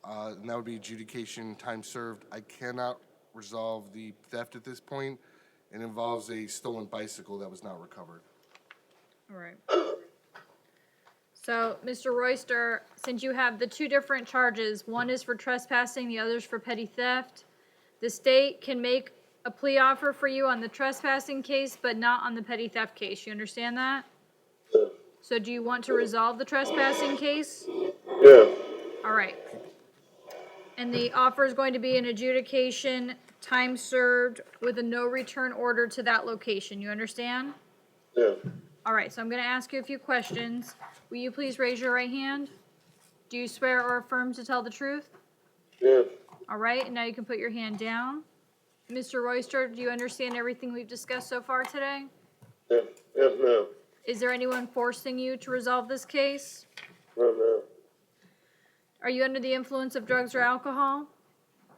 and that would be adjudication, time served. I cannot resolve the theft at this point. It involves a stolen bicycle that was not recovered. All right. So, Mr. Royster, since you have the 2 different charges, one is for trespassing, the other is for petty theft, the state can make a plea offer for you on the trespassing case, but not on the petty theft case. You understand that? Yeah. So do you want to resolve the trespassing case? Yeah. All right. And the offer is going to be an adjudication, time served, with a no return order to that location. You understand? Yeah. All right, so I'm going to ask you a few questions. Will you please raise your right hand? Do you swear or affirm to tell the truth? Yeah. All right, and now you can put your hand down. Mr. Royster, do you understand everything we've discussed so far today? Yeah. Yes, ma'am. Is there anyone forcing you to resolve this case? No, ma'am. Are you under the influence of drugs or alcohol?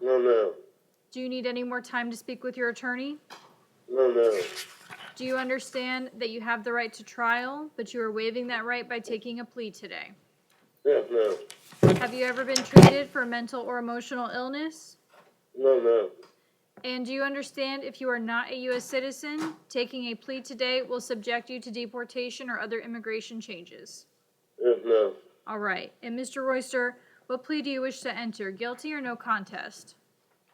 No, ma'am. Do you need any more time to speak with your attorney? No, ma'am. Do you understand that you have the right to trial, but you are waiving that right by taking a plea today? Yes, ma'am. Have you ever been treated for mental or emotional illness? No, ma'am. And do you understand if you are not a U.S. citizen, taking a plea today will subject you to deportation or other immigration changes? Yes, ma'am. All right. And Mr. Royster, what plea do you wish to enter, guilty or no contest?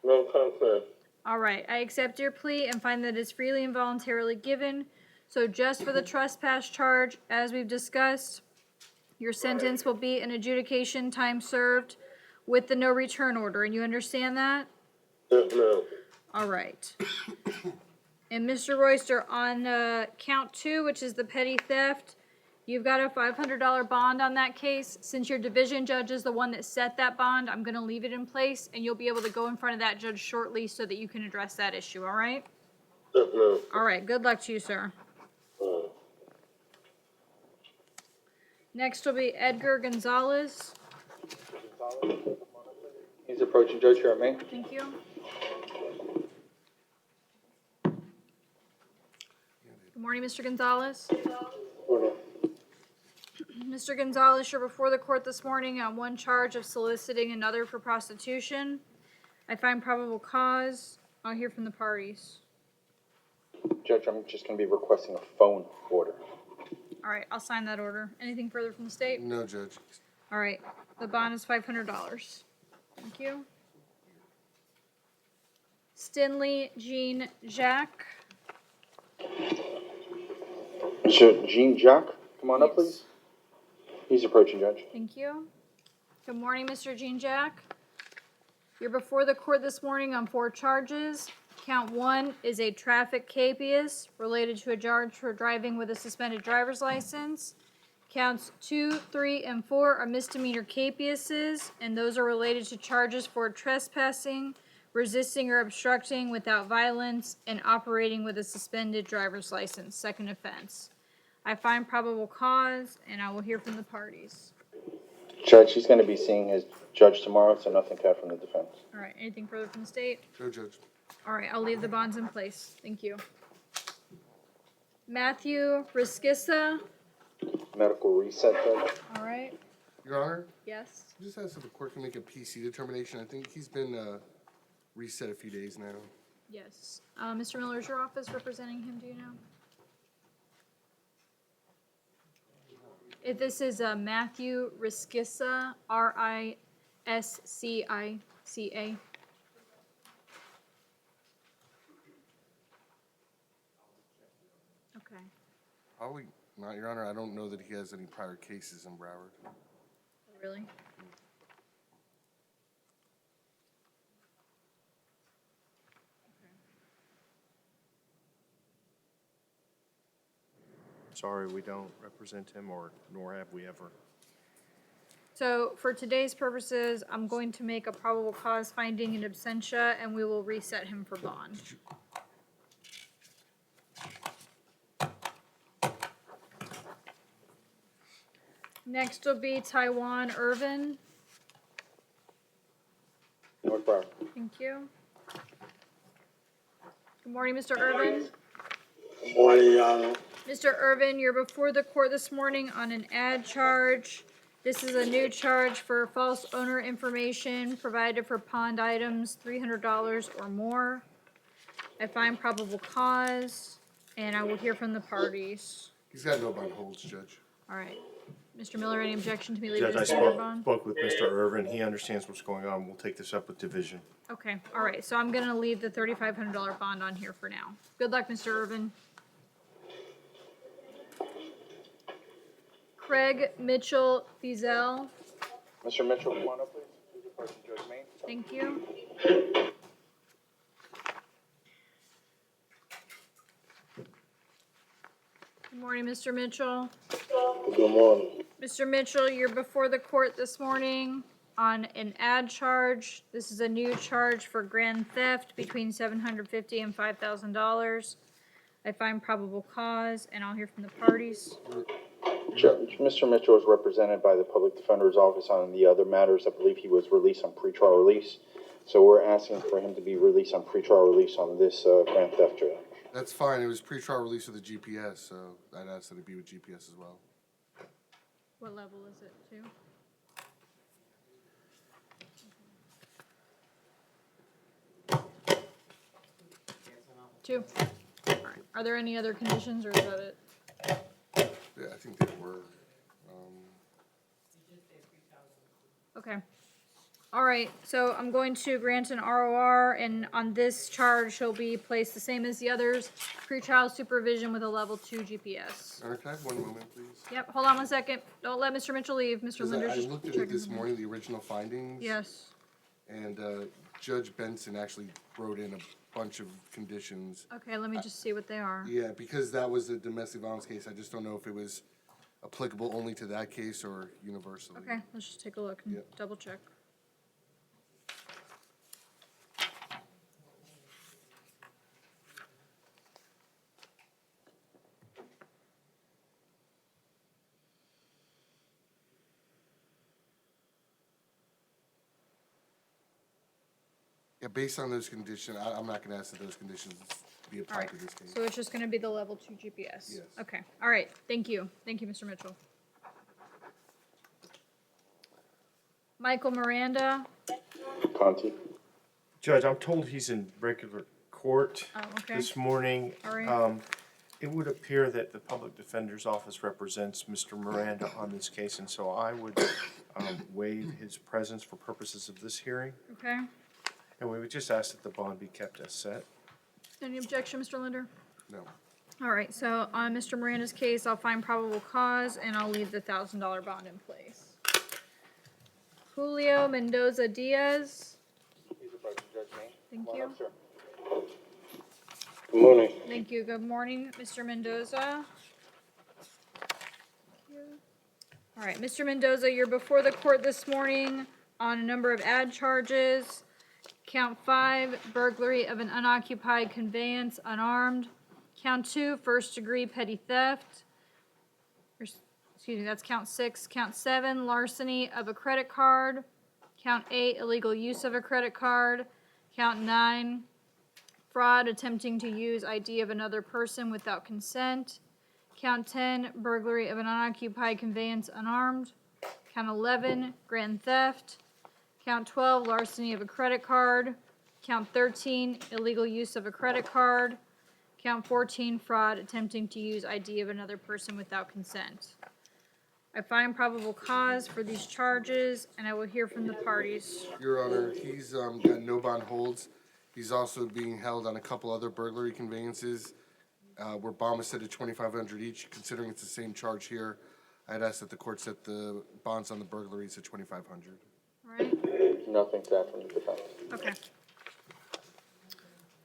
No contest. All right. I accept your plea and find that it's freely and voluntarily given. So just for the trespass charge, as we've discussed, your sentence will be an adjudication, time served, with the no return order. And you understand that? Yes, ma'am. All right. And Mr. Royster, on count 2, which is the petty theft, you've got a $500 bond on that case. Since your division judge is the one that set that bond, I'm going to leave it in place, and you'll be able to go in front of that judge shortly so that you can address that issue, all right? Yes, ma'am. All right, good luck to you, sir. Next will be Edgar Gonzalez. He's approaching Judge here, May. Thank you. Good morning, Mr. Gonzalez. Mr. Gonzalez, you're before the court this morning on one charge of soliciting another for prostitution. I find probable cause. I'll hear from the parties. Judge, I'm just going to be requesting a phone order. All right, I'll sign that order. Anything further from the state? No, Judge. All right, the bond is $500. Thank you. Stinley Jean Jacques. Mr. Jean-Jacques, come on up, Yes. please. He's approaching, Judge. Thank you. Good morning, Mr. Jean-Jacques. You're before the court this morning on 4 charges. Count 1 is a traffic capias related to a charge for driving with a suspended driver's license. Counts 2, 3, and 4 are misdemeanor capiases, and those are related to charges for trespassing, resisting or obstructing without violence, and operating with a suspended driver's license, second offense. I find probable cause, and I will hear from the parties. Judge, he's going to be seeing his judge tomorrow, so nothing to add from the defense. All right, anything further from the state? No, Judge. All right, I'll leave the bonds in place. Thank you. Matthew Riskissa. Medical reset, Judge. All right, Your Honor, yes. I just asked if the court can make a PC determination. I think he's been reset a few days now. Yes. Mr. Miller, is your office representing him, do you know? If this is Matthew Riskissa, Riscica. Okay. Probably not, Your Honor. I don't know that he has any prior cases in Broward. Really? Sorry, we don't represent him, or nor have we ever. So for today's purposes, I'm going to make a probable cause finding in absentia, and we will reset him for bond. Next will be Taiwan Irvin. North Broward. Thank you. Good morning, Mr. Irvin. Good morning, Your Honor. Mr. Irvin, you're before the court this morning on an ad charge. This is a new charge for false owner information provided for pond items, $300 or more. I find probable cause, and I will hear from the parties. He's got no bond holds, Judge. All right. Mr. Miller, any objection to me leaving Judge, I this in bond? spoke with Mr. Irvin. He understands what's going on. We'll take this up with division. Okay, all right, so I'm gonna leave the $3,500 bond on here for now. Good luck, Mr. Irvin. Craig Mitchell Fizel, Mr. Mitchell, come on up, please. Please report to Judge Main. thank you. Good morning, Mr. Mitchell. Good morning. Mr. Mitchell, you're before the court this morning on an ad charge. This is a new charge for grand theft between $750 and $5,000. I find probable cause, and I'll hear from the parties. Judge, Mr. Mitchell is represented by the Public Defender's Office on the other matters. I believe he was released on pretrial release. So we're asking for him to be released on pretrial release on this grand theft charge. That's fine. It was pre-trial release of the GPS, so I'd ask that it be with GPS as well. What level is it, 2? 2. All right. Are there any other conditions, or is that it? Yeah, I think they were. Okay. All right, so I'm going to grant an ROR, and on this charge, he'll be placed the same as the others, pretrial supervision with a level 2 GPS. Can I have one moment, please? Yep, hold on one second. Don't let Mr. Mitchell leave. Mr. 'Cause Linder's I just looked at it checking this something. morning, the original findings. Yes. And Judge Benson actually wrote in a bunch of conditions. Okay, let me just see what they are. Yeah, because that was a domestic violence case, I just don't know if it was applicable only to that case or universally. Okay, let's just take a look and Yep. double check. Yeah, based on those conditions, I'm not gonna ask that those conditions be All applied right, to this case. so it's just gonna be the level 2 GPS? Yes. Okay, all right, thank you. Thank you, Mr. Mitchell. Michael Miranda, Conti. Judge, I'm told he's in regular court Oh, okay. this morning. All right. It would appear that the Public Defender's Office represents Mr. Miranda on this case, and so I would waive his presence for purposes of this hearing. okay. And we would just ask that the bond be kept as set. Any objection, Mr. Linder? No. All right, so on Mr. Miranda's case, I'll find probable cause, and I'll leave the $1,000 bond in place. Julio Mendoza Diaz, Please report to Judge Main. thank Come on you. up, sir. Good morning. Thank you. Good morning, Mr. Mendoza. Thank you. All right, Mr. Mendoza, you're before the court this morning on a number of ad charges. Count 5, burglary of an unoccupied conveyance unarmed. Count 2, first-degree petty theft. Excuse me, that's count 6. Count 7, larceny of a credit card. Count 8, illegal use of a credit card. Count 9, fraud attempting to use ID of another person without consent. Count 10, burglary of an unoccupied conveyance unarmed. Count 11, grand theft. Count 12, larceny of a credit card. Count 13, illegal use of a credit card. Count 14, fraud attempting to use ID of another person without consent. I find probable cause for these charges, and I will hear from the parties. Your Honor, he's got no bond holds. He's also being held on a couple other burglary conveyances where bond was set at $2,500 each. Considering it's the same charge here, I'd ask that the court set the bonds on the burglaries at $2,500. All right? Nothing to add from the defense. Okay.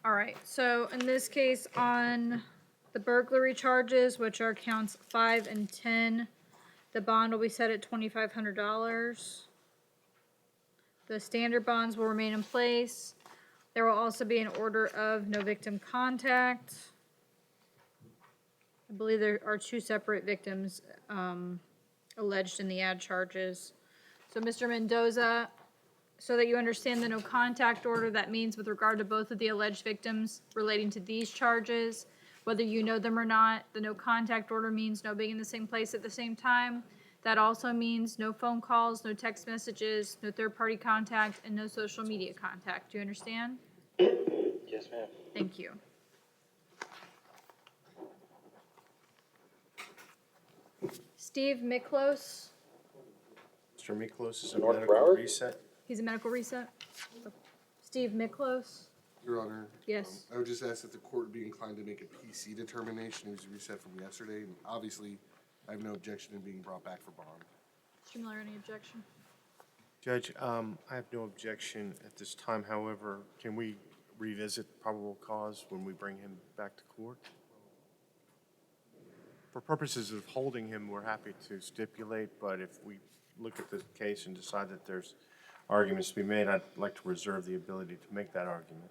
All right, so in this case, on the burglary charges, which are counts 5 and 10, the bond will be set at $2,500. The standard bonds will remain in place. There will also be an order of no victim contact. I believe there are 2 separate victims alleged in the ad charges. So Mr. Mendoza, so that you understand the no contact order, that means with regard to both of the alleged victims relating to these charges, whether you know them or not, the no contact order means no being in the same place at the same time. That also means no phone calls, no text messages, no third-party contact, and no social media contact. Do you understand? Yes, ma'am. Thank you. Steve Miklos, Mr. Miklos is a North medical Broward? reset. he's a medical reset. Steve Miklos, Your Honor. Yes. I would just ask that the court be inclined to make a PC determination. It was reset from yesterday, and obviously, I have no objection in being brought back for bond. Mr. Miller, any objection? Judge, I have no objection at this time. However, can we revisit probable cause when we bring him back to court? For purposes of holding him, we're happy to stipulate, but if we look at the case and decide that there's arguments to be made, I'd like to reserve the ability to make that argument.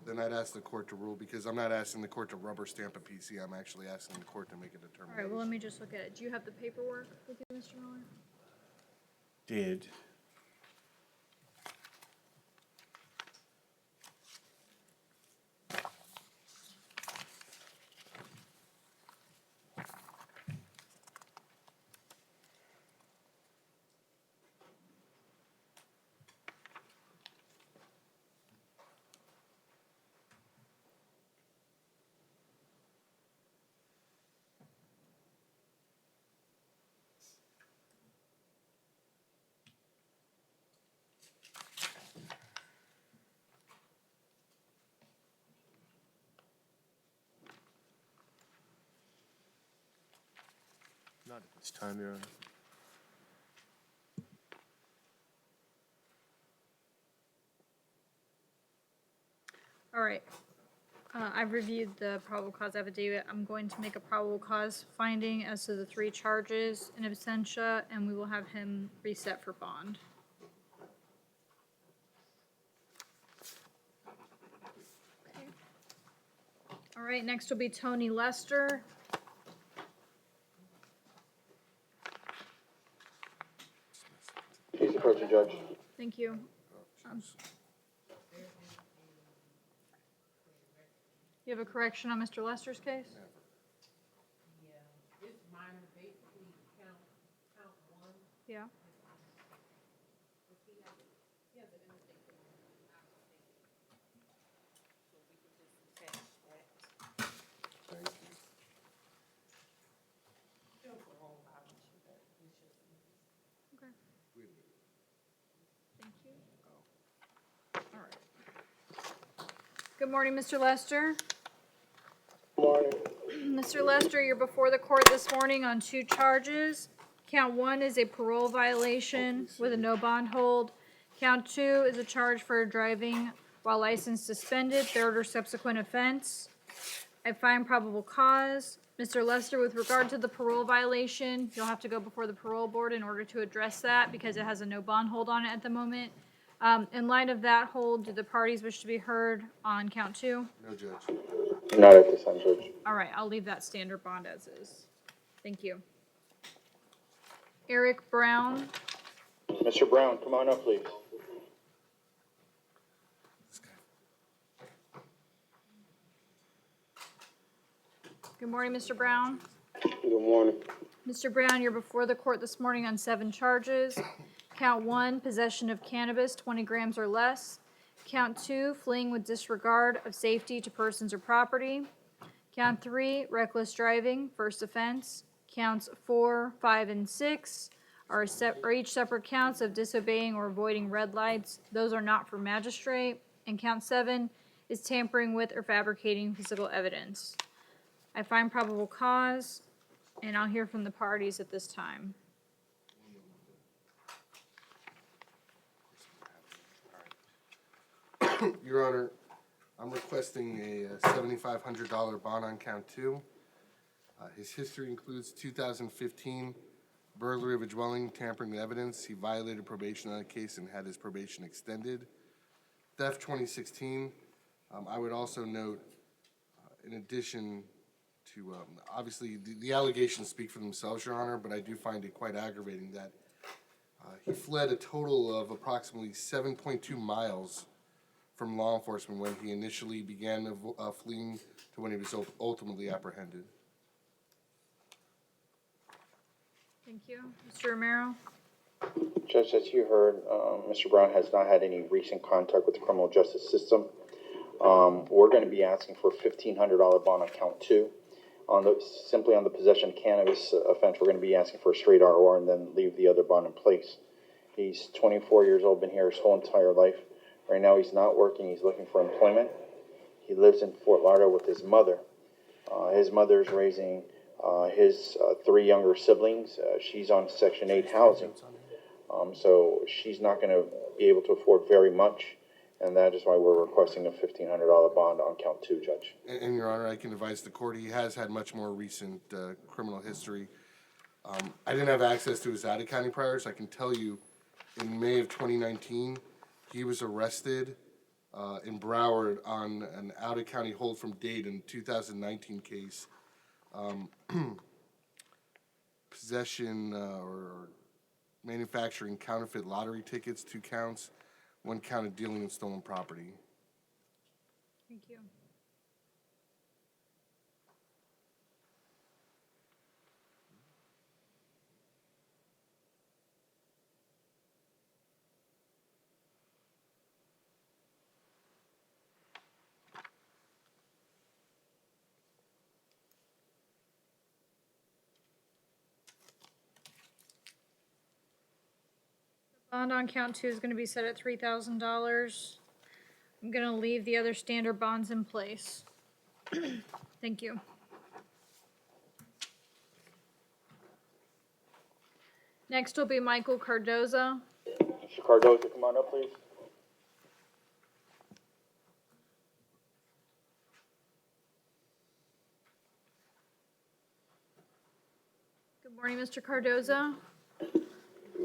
Then I'd ask the court to rule, because I'm not asking the court to rubber stamp a PC. I'm actually asking the court to make a All determination. right, well, let me just look at it. Do you have the paperwork with you, Mr. Miller? Did. Not at this time, Your Honor. All right. I've reviewed the probable cause affidavit. I'm going to make a probable cause finding as to the 3 charges in absentia, and we will have him reset for bond. Okay. All right, next will be Tony Lester. Please approach the judge. Thank you. You have a correction on Mr. Lester's case? Yeah. Thank you. Okay. Thank you. All right. Good morning, Mr. Lester. Morning. Mr. Lester, you're before the court this morning on 2 charges. Count 1 is a parole violation with a no bond hold. Count 2 is a charge for driving while license suspended, third or subsequent offense. I find probable cause. Mr. Lester, with regard to the parole violation, you'll have to go before the parole board in order to address that because it has a no bond hold on it at the moment. In light of that hold, do the parties wish to be heard on count 2? No, Judge. Not at this time, Judge. All right, I'll leave that standard bond as is. Thank you. Eric Brown. Mr. Brown, come on up, please. Good morning, Mr. Brown. Good morning. Mr. Brown, you're before the court this morning on 7 charges. Count 1, possession of cannabis, 20 grams or less. Count 2, fleeing with disregard of safety to persons or property. Count 3, reckless driving, first offense. Counts 4, 5, and 6 are each separate counts of disobeying or avoiding red lights. Those are not for magistrate. And count 7 is tampering with or fabricating physical evidence. I find probable cause, and I'll hear from the parties at this time. Your Honor, I'm requesting a $7,500 bond on count 2. His history includes 2015 burglary of a dwelling, tampering with evidence. He violated probation on a case and had his probation extended. Theft 2016. I would also note, in addition to, obviously, the allegations speak for themselves, Your Honor, but I do find it quite aggravating that he fled a total of approximately 7.2 miles from law enforcement when he initially began fleeing to when he was ultimately apprehended. Thank you. Mr. Romero? Judge, as you heard, Mr. Brown has not had any recent contact with the criminal justice system. We're going to be asking for a $1,500 bond on count 2. simply on the possession of cannabis offense, we're gonna be asking for a straight ROR and then leave the other bond in place. He's 24 years old, been here his whole entire life. Right now, he's not working, he's looking for employment. He lives in Fort Lauderdale with his mother. His mother's raising his 3 younger siblings. She's on Section 8 housing. So she's not going to be able to afford very much, and that is why we're requesting a $1,500 bond on count 2, Judge. And Your Honor, I can advise the court, he has had much more recent criminal history. I didn't have access to his out-of-county priors. I can tell you, in May of 2019, he was arrested in Broward on an out-of-county hold from Dade in 2019 case. Possession or manufacturing counterfeit lottery tickets, 2 counts, 1 count of dealing in stolen property. Thank you. Bond on count 2 is going to be set at $3,000. I'm going to leave the other standard bonds in place. Thank you. Next will be Michael Cardoza. Mr. Cardoza, come on up, please. Good morning, Mr. Cardoza. Good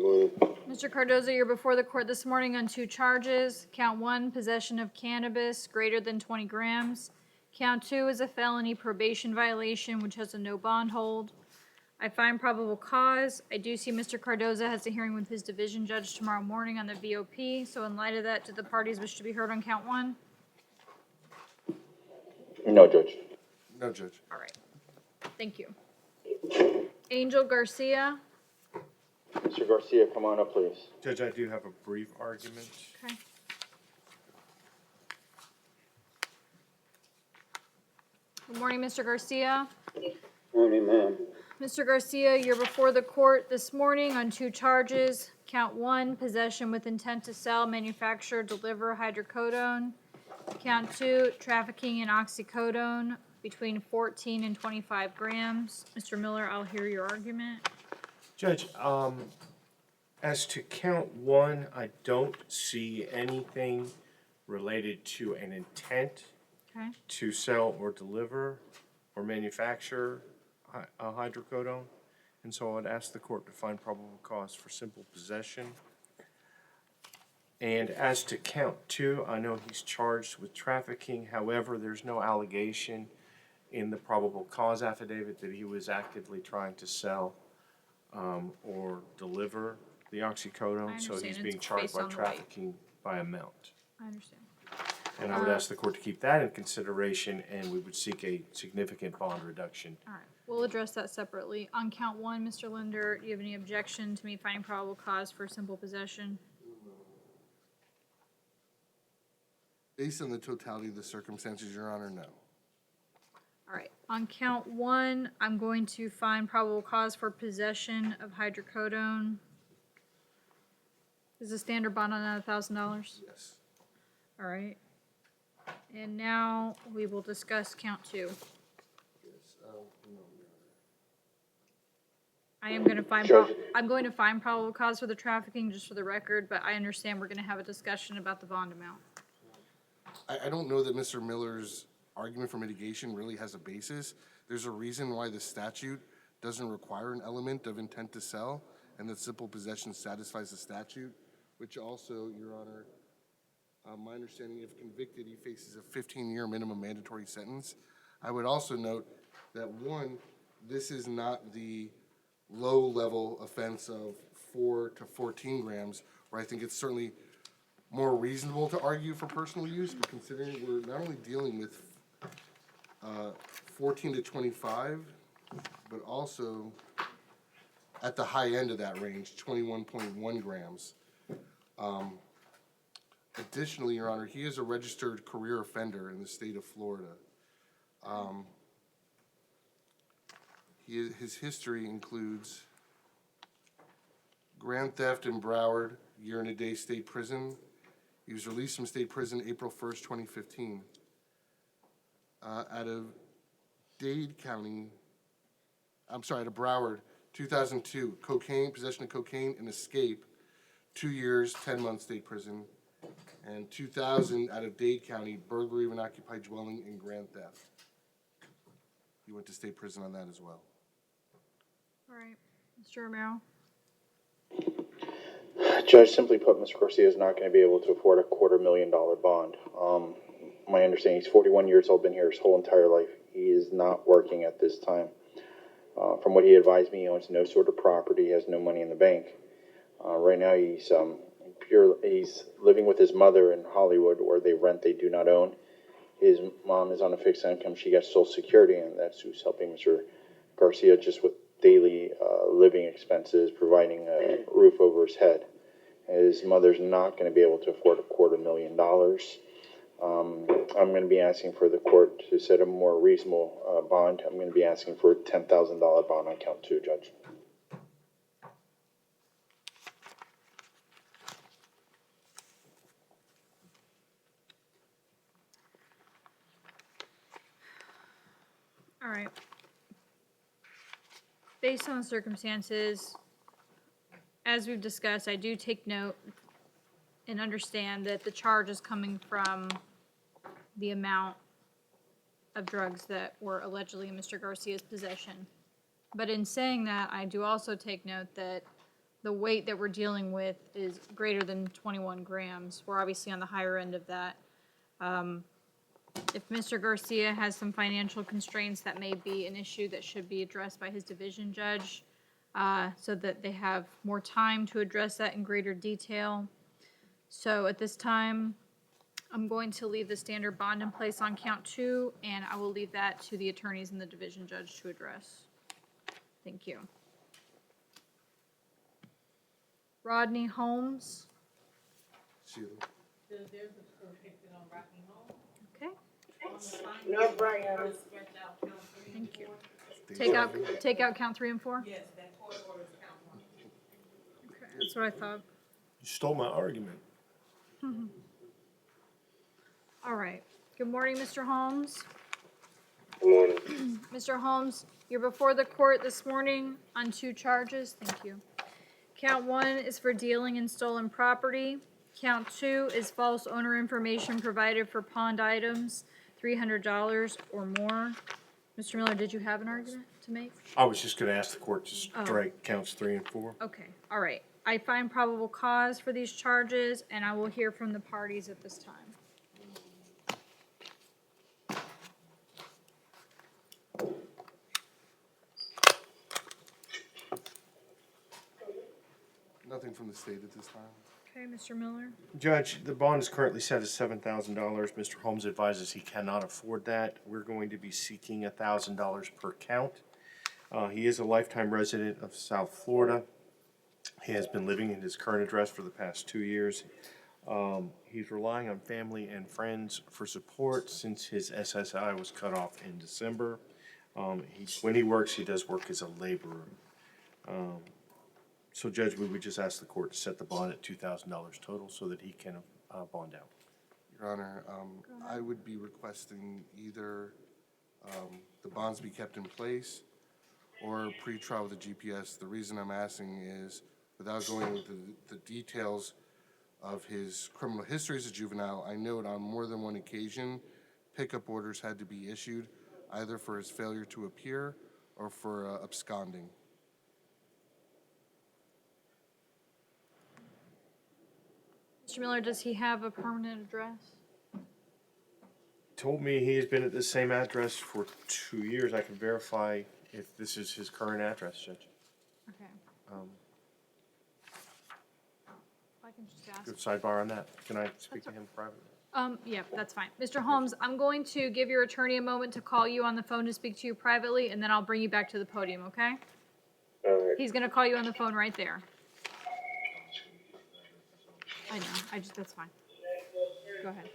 morning. Mr. Cardoza, you're before the court this morning on 2 charges. Count 1, possession of cannabis greater than 20 grams. Count 2 is a felony probation violation, which has a no bond hold. I find probable cause. I do see Mr. Cardoza has a hearing with his division judge tomorrow morning on the VOP. So in light of that, do the parties wish to be heard on count 1? No, Judge. No, Judge. All right. Thank you. Angel Garcia. Mr. Garcia, come on up, please. Judge, I do have a brief argument. Okay. Good morning, Mr. Garcia. Morning, ma'am. Mr. Garcia, you're before the court this morning on 2 charges. Count 1, possession with intent to sell, manufacture, deliver hydrocodone. Count 2, trafficking in oxycodone between 14 and 25 grams. Mr. Miller, I'll hear your argument. Judge, as to count 1, I don't see anything related to an intent Okay. to sell or deliver or manufacture hydrocodone. And so I'd ask the court to find probable cause for simple possession. And as to count 2, I know he's charged with trafficking. However, there's no allegation in the probable cause affidavit that he was actively trying to sell or deliver the oxycodone. So he's understand. being It's charged based by on the weight. trafficking by amount. I understand. And I would ask the court to keep that in consideration, and we would seek a significant bond reduction. All right. We'll address that separately. On count 1, Mr. Linder, do you have any objection to me finding probable cause for simple possession? Based on the totality of the circumstances, Your Honor, no. All right. On count 1, I'm going to find probable cause for possession of hydrocodone. Is the standard bond on that $1,000? Yes. All right. And now we will discuss count 2. Yes. No, Your I am going to find Judge. I'm going to find probable cause for the trafficking, just for the record, but I understand we're going to have a discussion about the bond amount. I don't know that Mr. Miller's argument for mitigation really has a basis. There's a reason why the statute doesn't require an element of intent to sell, and that simple possession satisfies the statute, which also, Your Honor, my understanding, if convicted, he faces a 15-year minimum mandatory sentence. I would also note that, 1, this is not the low-level offense of 4 to 14 grams, where I think it's certainly more reasonable to argue for personal use, but considering we're not only dealing with 14 to 25, but also at the high end of that range, 21.1 grams. Additionally, Your Honor, he is a registered career offender in the state of Florida. His history includes grand theft in Broward, year and a day state prison. He was released from state prison April 1st, 2015. Out of Dade County, out of Broward, 2002, possession of cocaine and escape, 2 years, 10 months state prison. And 2000, out of Dade County, burglary of an occupied dwelling and grand theft. He went to state prison on that as well. All right, Mr. Romero. Judge, simply put, Mr. Garcia is not going to be able to afford a $250,000 bond. My understanding, he's 41 years old, been here his whole entire life. He is not working at this time. From what he advised me, he owns no sort of property, he has no money in the bank. Right now, he's living with his mother in Hollywood, where they rent, they do not own. His mom is on a fixed income. She gets Social Security, and that's who's helping Mr. Garcia just with daily living expenses, providing a roof over his head. His mother's not going to be able to afford a $250,000. I'm going to be asking for the court to set a more reasonable bond. I'm going to be asking for a $10,000 bond on count 2, Judge. All right. Based on the circumstances, as we've discussed, I do take note and understand that the charge is coming from the amount of drugs that were allegedly in Mr. Garcia's possession. But in saying that, I do also take note that the weight that we're dealing with is greater than 21 grams. We're obviously on the higher end of that. If Mr. Garcia has some financial constraints, that may be an issue that should be addressed by his division judge, so that they have more time to address that in greater detail. So at this time, I'm going to leave the standard bond in place on count 2, and I will leave that to the attorneys and the division judge to address. Thank you. Rodney Holmes. Sheila. Okay. No, Brian. Thank you. Take out count 3 and 4? Yes, that court orders count 1. Okay, that's what I thought. You stole my argument. All right. Good morning, Mr. Holmes. Good morning. Mr. Holmes, you're before the court this morning on 2 charges. Thank you. Count 1 is for dealing in stolen property. Count 2 is false owner information provided for pawned items, $300 or more. Mr. Miller, did you have an argument to make? I was just going to ask the court to strike counts 3 and 4. Okay, all right. I find probable cause for these charges, and I will hear from the parties at this time. Nothing from the state at this time. Okay, Mr. Miller. Judge, the bond is currently set at $7,000. Mr. Holmes advises he cannot afford that. We're going to be seeking $1,000 per count. He is a lifetime resident of South Florida. He has been living in his current address for the past 2 years. He's relying on family and friends for support since his SSI was cut off in December. When he works, he does work as a laborer. So, Judge, we would just ask the court to set the bond at $2,000 total so that he can bond out. Your Honor, I would be requesting either the bonds be kept in place or pre-trial with the GPS. The reason I'm asking is, without going into the details of his criminal history as a juvenile, I note on more than one occasion, pickup orders had to be issued either for his failure to appear or for absconding. Mr. Miller, does he have a permanent address? Told me he's been at the same address for 2 years. I can verify if this is his current address, Judge. Okay. I can just ask. Good sidebar on that. Can I speak to him privately? Yeah, that's fine. Mr. Holmes, I'm going to give your attorney a moment to call you on the phone to speak to you privately, and then I'll bring you back to the podium, okay? All right. He's gonna call you on the phone right there. I know, that's fine. Go ahead.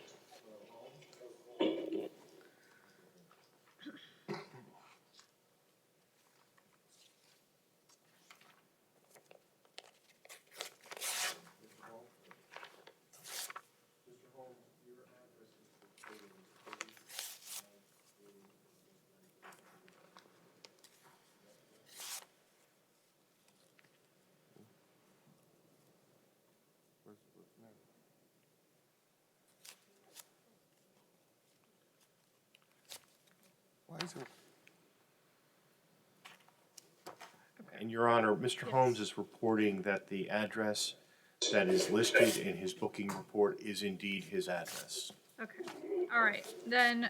Why is it? And Your Honor, Mr. Holmes is reporting that the address that is listed in his booking report is indeed his address. Okay, all right, then,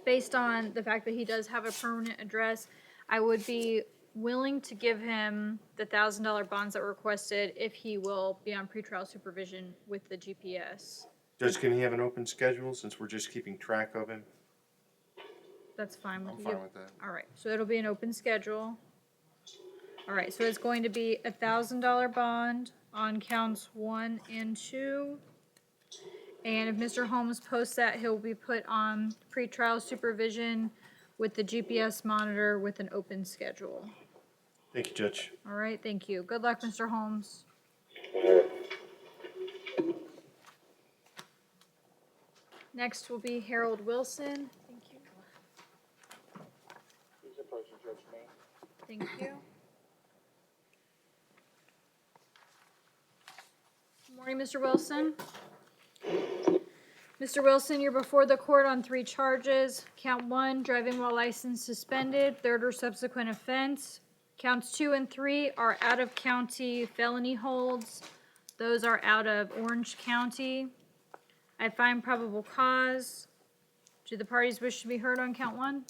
based on the fact that he does have a permanent address, I would be willing to give him the $1,000 bonds that were requested if he will be on pretrial supervision with the GPS. Judge, can he have an open schedule since we're just keeping track of him? That's fine with I'm you? fine with that. All right, so it'll be an open schedule. All right, so it's going to be a $1,000 bond on counts 1 and 2. And if Mr. Holmes posts that, he'll be put on pretrial supervision with the GPS monitor with an open schedule. Thank you, Judge. All right, thank you. Good luck, Mr. Holmes. Next will be Harold Wilson. Thank you. He's approaching Judge May. Thank you. Good morning, Mr. Wilson. Mr. Wilson, you're before the court on 3 charges. Count 1, driving while license suspended, third or subsequent offense. Counts 2 and 3 are out-of-county felony holds. Those are out of Orange County. I find probable cause. Do the parties wish to be heard on count 1?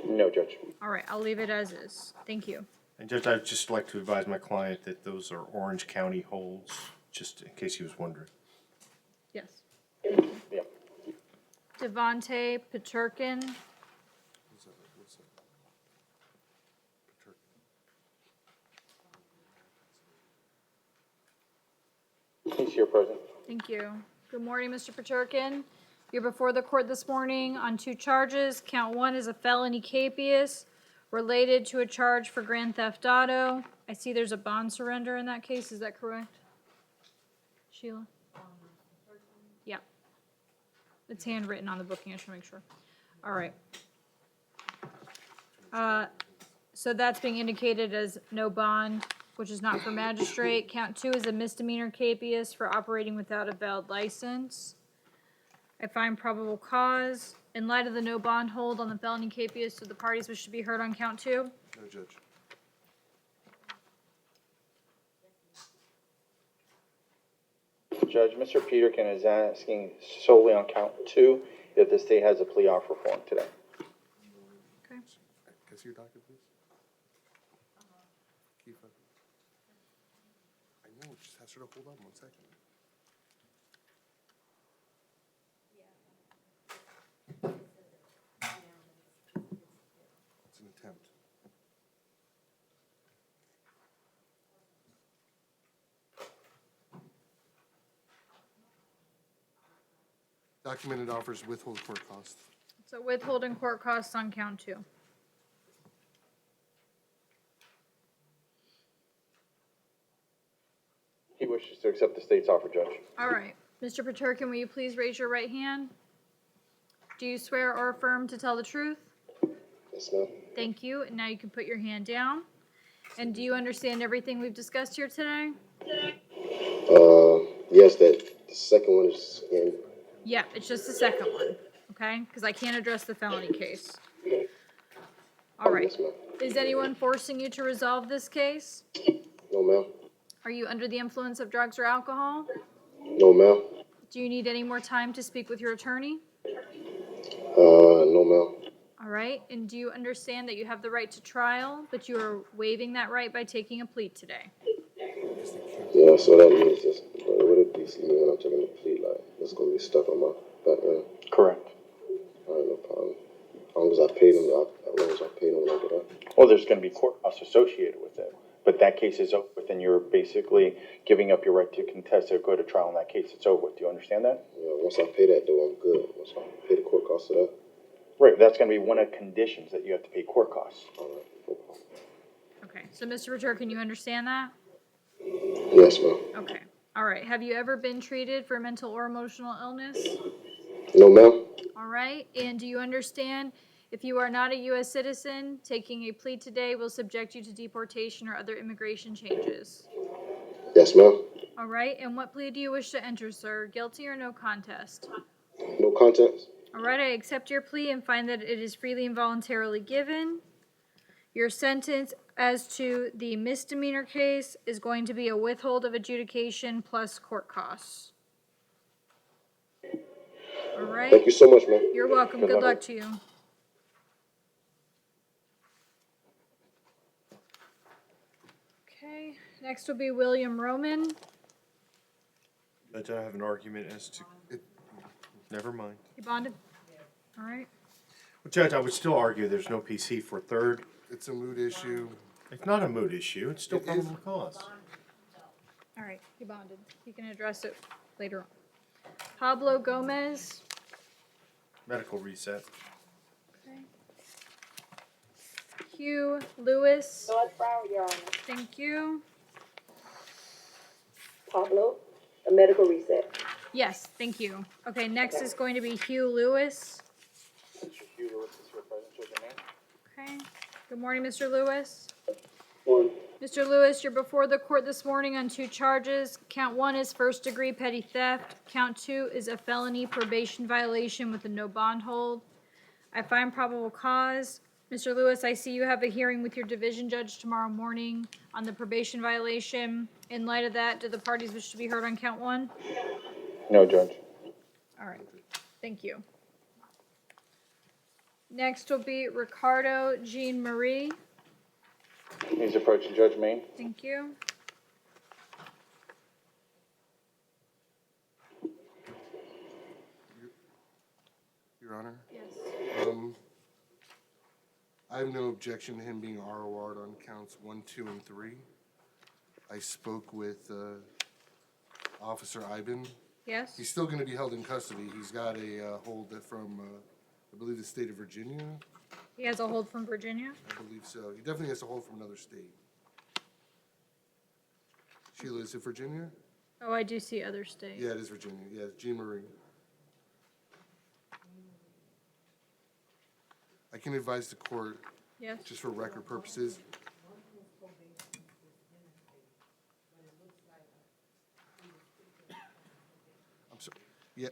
No, Judge. All right, I'll leave it as is. Thank you. And Judge, I'd just like to advise my client that those are Orange County holds, just in case he was wondering. Yes. Yeah. Devontae Paterkin. What's that? He's here present. Thank you. Good morning, Mr. Paterkin. You're before the court this morning on 2 charges. Count 1 is a felony capias related to a charge for grand theft auto. I see there's a bond surrender in that case. Is that correct? Sheila? Yeah. It's handwritten on the booking. I just want to make sure. All right. So that's being indicated as no bond, which is not for magistrate. Count 2 is a misdemeanor capias for operating without a valid license. I find probable cause. In light of the no bond hold on the felony capias, do the parties wish to be heard on count 2? No, Judge. Judge, Mr. Peterkin is asking solely on count 2 if the state has a plea offer for him today. Okay. Can I see your docket, please? Kiefer. I know, just ask her to hold on 1 second. It's an attempt. Documented offers withhold court cost. So withholding court costs on count 2. He wishes to accept the state's offer, Judge. All right. Mr. Paterkin, will you please raise your right hand? Do you swear or affirm to tell the truth? Yes, ma'am. Thank you. And now you can put your hand down. And do you understand everything we've discussed here today? Yes, that the second one is in. Yeah, it's just the second one, okay? Because I can't address the felony case. All right. Yes, ma'am. Is anyone forcing you to resolve this case? No, ma'am. Are you under the influence of drugs or alcohol? No, ma'am. Do you need any more time to speak with your attorney? No, ma'am. All right. And do you understand that you have the right to trial, but you are waiving that right by taking a plea today? Yeah, so that means just, what if they see me when I'm taking a plea, like, it's gonna be stuck on my background? Correct. All right, no problem. As long as I paid them, as long as I paid them when I get out. Well, there's going to be court costs associated with it, but that case is over with, and you're basically giving up your right to contest or go to trial in that case. It's over with. Do you understand that? Yeah, once I pay that, though, I'm good. Once I pay the court cost of that. Right, that's going to be one of the conditions that you have to pay court costs. All right, no problem. Okay. So, Mr. Retur, can you understand that? Yes, ma'am. Okay. All right. Have you ever been treated for mental or emotional illness? No, ma'am. All right. And do you understand if you are not a U.S. citizen, taking a plea today will subject you to deportation or other immigration changes? Yes, ma'am. All right, and what plea do you wish to enter, sir? Guilty or no contest? No contest. All right, I accept your plea and find that it is freely and voluntarily given. Your sentence as to the misdemeanor case is going to be a withhold of adjudication plus court costs. All right. Thank you so much, man. You're welcome. Good luck to you. Okay, next will be William Roman. Judge, I have an argument as to, never mind. You bonded? All right. Well, Judge, I would still argue there's no PC for third. It's a moot issue. It's not a moot issue, it's still It is. probable cause. All right, he bonded. He can address it later on. Pablo Gomez. Medical reset. Okay. Hugh Lewis. North Broward, Your Honor. Thank you. Pablo, a medical reset. Yes, thank you. Okay, next is going to be Hugh Lewis. Mr. Hugh Lewis is here present, Judge O'Neill. Okay. Good morning, Mr. Lewis. One. Mr. Lewis, you're before the court this morning on 2 charges. Count 1 is first-degree petty theft. Count 2 is a felony probation violation with a no bond hold. I find probable cause. Mr. Lewis, I see you have a hearing with your division judge tomorrow morning on the probation violation. In light of that, do the parties wish to be heard on count 1? No, Judge. All right, thank you. Next will be Ricardo Jean Marie. He's approaching Judge Main. Thank you. Your Honor, Yes. I have no objection to him being ROR'd on counts 1, 2, and 3. I spoke with Officer Iben. Yes? He's still going to be held in custody. He's got a hold from, I believe, the state of Virginia. He has a hold from Virginia? I believe so. He definitely has a hold from another state. Sheila, is it Virginia? Oh, I do see other states. Yeah, it is Virginia. Yeah, it's Jean Marie. I can advise the court, Yes? just for record purposes. I'm sorry. Yeah.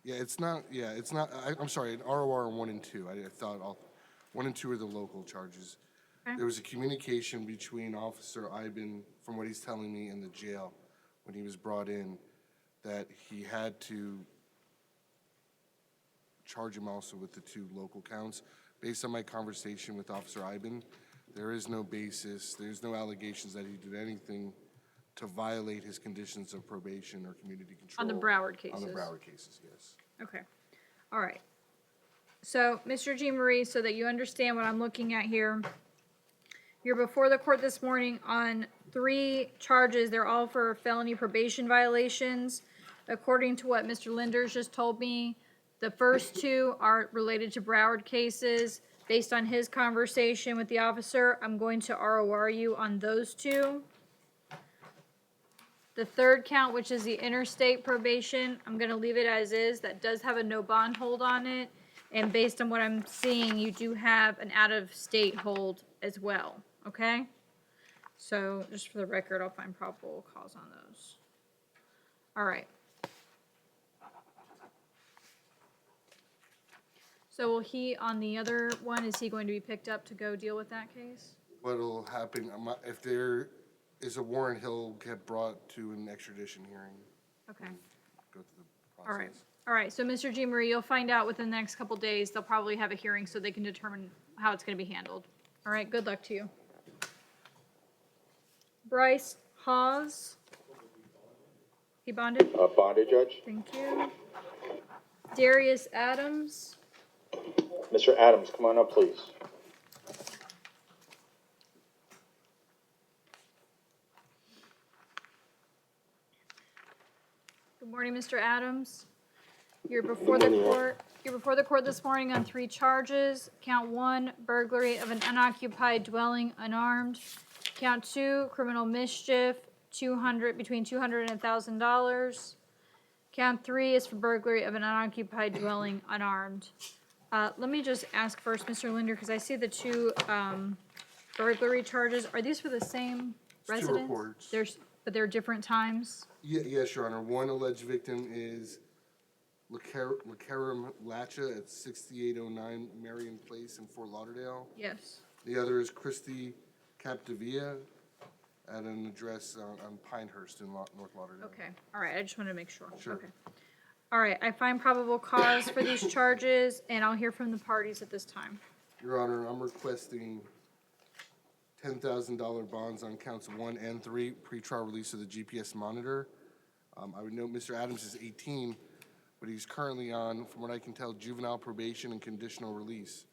Yeah, it's not, I'm sorry, an ROR on 1 and 2. I thought 1 and 2 are the local charges. Okay. There was a communication between Officer Iben, from what he's telling me, in the jail when he was brought in, that he had to charge him also with the 2 local counts. Based on my conversation with Officer Iben, there is no basis, there's no allegations that he did anything to violate his conditions of probation or community control. On the Broward cases? On the Broward cases, yes. Okay. All right. So, Mr. Jean Marie, so that you understand what I'm looking at here, you're before the court this morning on 3 charges. They're all for felony probation violations. According to what Mr. Linders just told me, the first 2 are related to Broward cases. Based on his conversation with the officer, I'm going to ROR you on those 2. The 3rd count, which is the interstate probation, I'm going to leave it as is. That does have a no bond hold on it. And based on what I'm seeing, you do have an out-of-state hold as well, okay? So, just for the record, I'll find probable cause on those. All right. So will he, on the other one, is he going to be picked up to go deal with that case? What'll happen, if there is a warrant, he'll get brought to an extradition hearing, Okay. go through the All right. process. All right, so Mr. G. Marie, you'll find out within the next couple days. They'll probably have a hearing so they can determine how it's going to be handled. All right, good luck to you. Bryce Hawes. He bonded? Bonded, Judge. Thank you. Darius Adams. Mr. Adams, come on up, please. Good morning, Mr. Adams. You're before the court. You're before the court this morning on 3 charges. Count 1, burglary of an unoccupied dwelling unarmed. Count 2, criminal mischief, between $200 and $1,000. Count 3 is for burglary of an unoccupied dwelling unarmed. Let me just ask first, Mr. Linder, because I see the 2 burglary charges. Are these for the same Two residents? reports. But they're different times? Yes, Your Honor. One alleged victim is Lakaram Lacha at 6809 Marion Place in Fort Lauderdale. Yes. The other is Christy Capdevia at an address on Pinehurst in North Lauderdale. Okay, all right, I just wanted to make sure. Sure. Okay. All right, I find probable cause for these charges, and I'll hear from the parties at this time. Your Honor, I'm requesting $10,000 bonds on counts 1 and 3, pretrial release of the GPS monitor. I would note Mr. Adams is 18, but he's currently on, from what I can tell, juvenile probation and conditional release.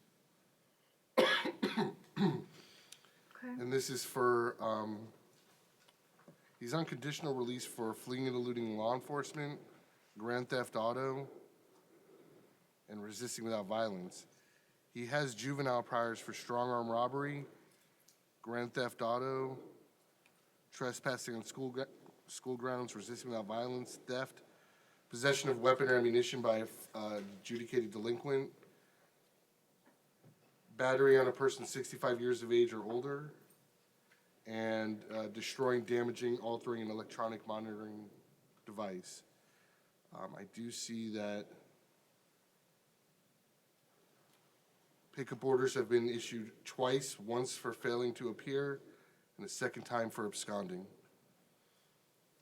Okay. And this is for, he's on conditional release for fleeing and eluding law enforcement, grand theft auto, and resisting without violence. He has juvenile priors for strong arm robbery, grand theft auto, trespassing on school grounds, resisting without violence, theft, possession of weapon or ammunition by adjudicated delinquent, battery on a person 65 years of age or older, and destroying, damaging, altering an electronic monitoring device. I do see that pickup orders have been issued twice, once for failing to appear, and a second time for absconding.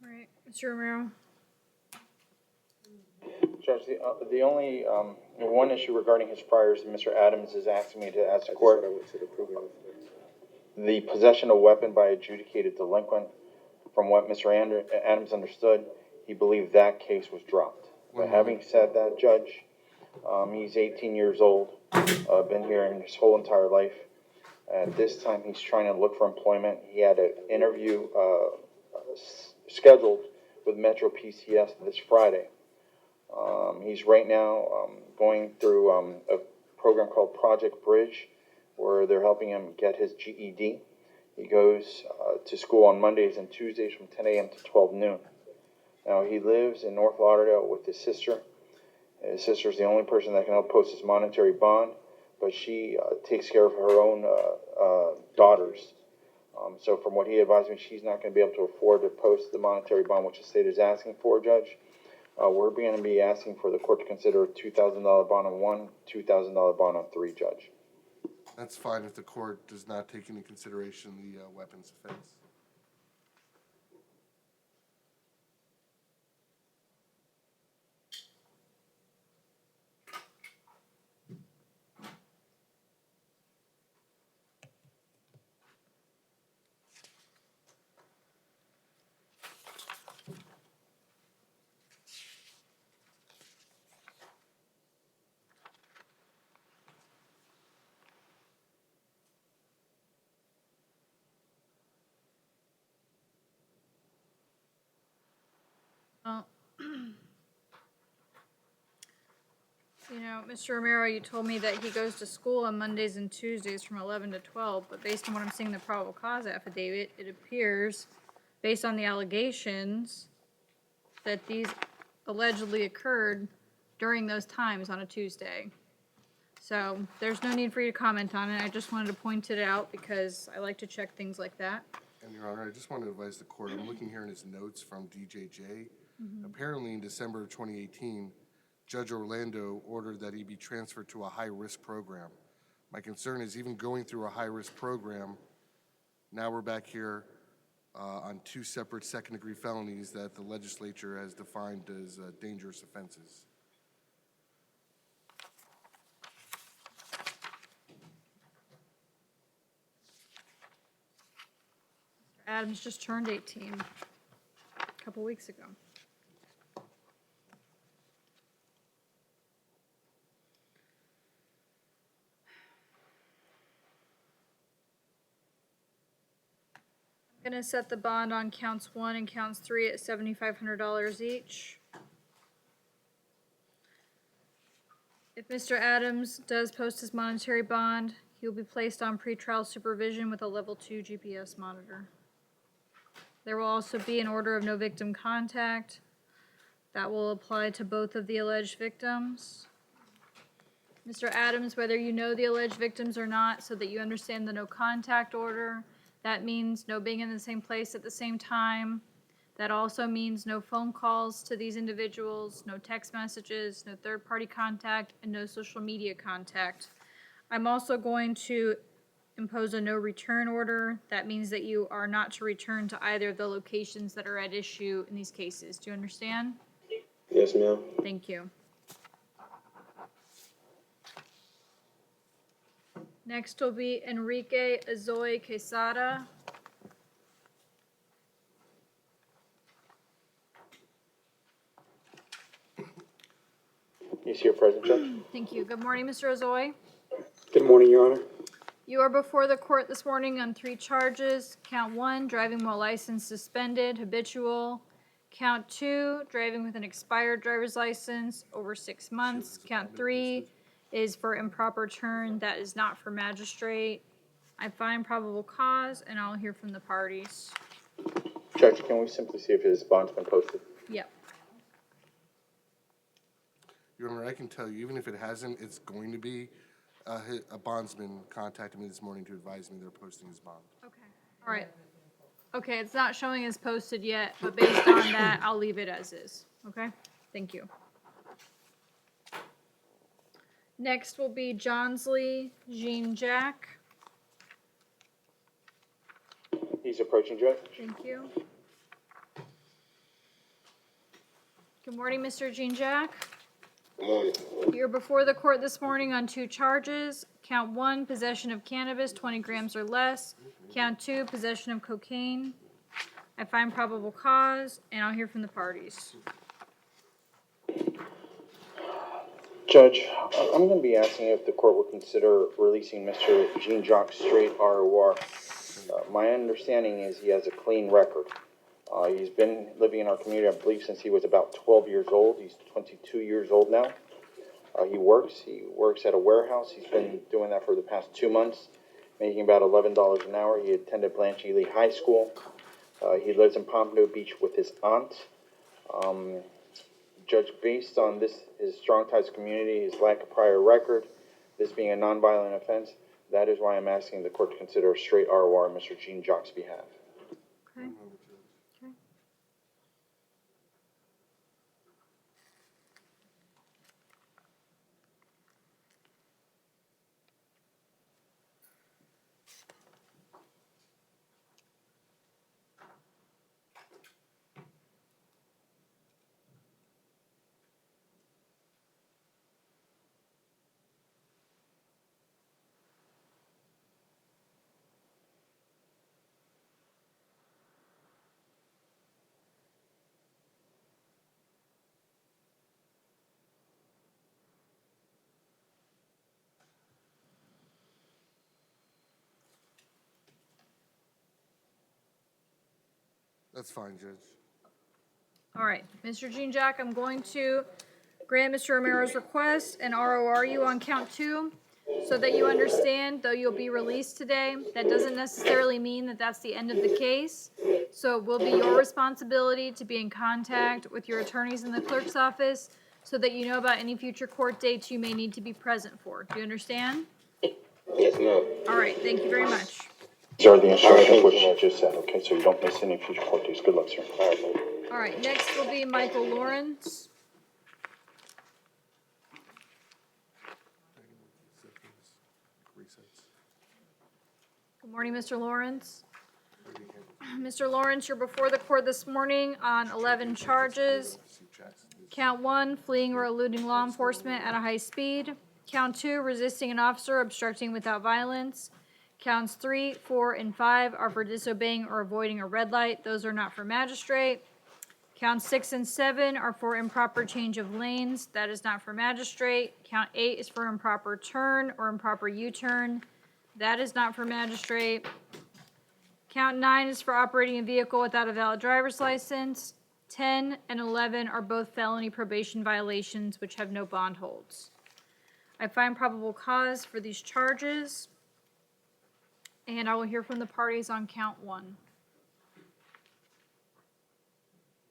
All right, Mr. Romero? Judge, the only, one issue regarding his priors, Mr. Adams is asking me to ask the court, the possession of weapon by adjudicated delinquent, from what Mr. Adams understood, he believed that case was dropped. But having said that, Judge, he's 18 years old, been here in his whole entire life. At this time, he's trying to look for employment. He had an interview scheduled with Metro PCS this Friday. He's right now going through a program called Project Bridge, where they're helping him get his GED. He goes to school on Mondays and Tuesdays from 10 a.m. to 12 noon. Now, he lives in North Lauderdale with his sister. His sister's the only person that can help post his monetary bond, but she takes care of her own daughters. So from what he advised me, she's not going to be able to afford to post the monetary bond, which the state is asking for, Judge. We're going to be asking for the court to consider a $2,000 bond on 1, $2,000 bond on 3, Judge. That's fine if the court does not take into consideration the weapons offense. Well, you know, Mr. Romero, you told me that he goes to school on Mondays and Tuesdays from 11 to 12, but based on what I'm seeing in the probable cause affidavit, it appears, based on the allegations, that these allegedly occurred during those times on a Tuesday. So there's no need for you to comment on it. I just wanted to point it out because I like to check things like that. And Your Honor, I just want to advise the court, I'm looking here in his notes from DJJ. Apparently in December of 2018, Judge Orlando ordered that he be transferred to a high-risk program. My concern is even going through a high-risk program, now we're back here on 2 separate second-degree felonies that the legislature has defined as dangerous offenses. Adams just turned 18 a couple weeks ago. I'm gonna set the bond on counts 1 and counts 3 at $7,500 each. If Mr. Adams does post his monetary bond, he will be placed on pretrial supervision with a level 2 GPS monitor. There will also be an order of no victim contact. That will apply to both of the alleged victims. Mr. Adams, whether you know the alleged victims or not, so that you understand the no contact order, That means no being in the same place at the same time. That also means no phone calls to these individuals, no text messages, no third-party contact, and no social media contact. I'm also going to impose a no return order. That means that you are not to return to either of the locations that are at issue in these cases. Do you understand? Yes, ma'am. Thank you. Next will be Enrique Azoy Quesada. He's here, present, Judge. Thank you. Good morning, Mr. Azoy. Good morning, Your Honor. You are before the court this morning on 3 charges. Count 1, driving while license suspended, habitual. Count 2, driving with an expired driver's license over 6 months. Count 3 is for improper turn. That is not for magistrate. I find probable cause, and I'll hear from the parties. Judge, can we simply see if his bond's been posted? Yep. Your Honor, I can tell you, even if it hasn't, it's going to be. A bondsman contacted me this morning to advise me they're posting his bond. Okay. All right. Okay, it's not showing as posted yet, but based on that, I'll leave it as is. Okay? Thank you. Next will be Johnsley Jean Jack. He's approaching, Judge. Thank you. Good morning, Mr. Jean Jack. Good morning. You're before the court this morning on 2 charges. Count 1, possession of cannabis, 20 grams or less. Count 2, possession of cocaine. I find probable cause, and I'll hear from the parties. Judge, I'm going to be asking if the court will consider releasing Mr. Jean-Jacques straight ROR. My understanding is he has a clean record. He's been living in our community, I believe, since he was about 12 years old. He's 22 years old now. He works at a warehouse. He's been doing that for the past 2 months, making about $11 an hour. He attended Blanche Ely High School. He lives in Pompano Beach with his aunt. Judge, based on this, his strong ties to community, his lack of prior record, this being a nonviolent offense, that is why I'm asking the court to consider a straight ROR on Mr. Jean-Jacques' behalf. Okay. Okay. That's fine, Judge. All right, Mr. Jean Jack, I'm going to grant Mr. Romero's request and ROR you on count 2 so that you understand, though you'll be released today, that doesn't necessarily mean that that's the end of the case. So it will be your responsibility to be in contact with your attorneys in the clerk's office so that you know about any future court dates you may need to be present for. Do you understand? Yes, ma'am. All right, thank you very much. These are the instructions which you just said, okay? So you don't miss any future court dates. Good luck, sir. All right, next will be Michael Lawrence. Good morning, Mr. Lawrence. Mr. Lawrence, you're before the court this morning on 11 charges. Count 1, fleeing or eluding law enforcement at a high speed. Count 2, resisting an officer, obstructing without violence. Counts 3, 4, and 5 are for disobeying or avoiding a red light. Those are not for magistrate. Counts 6 and 7 are for improper change of lanes. That is not for magistrate. Count 8 is for improper turn or improper U-turn. That is not for magistrate. Count 9 is for operating a vehicle without a valid driver's license. 10 and 11 are both felony probation violations which have no bond holds. I find probable cause for these charges, and I will hear from the parties on count 1.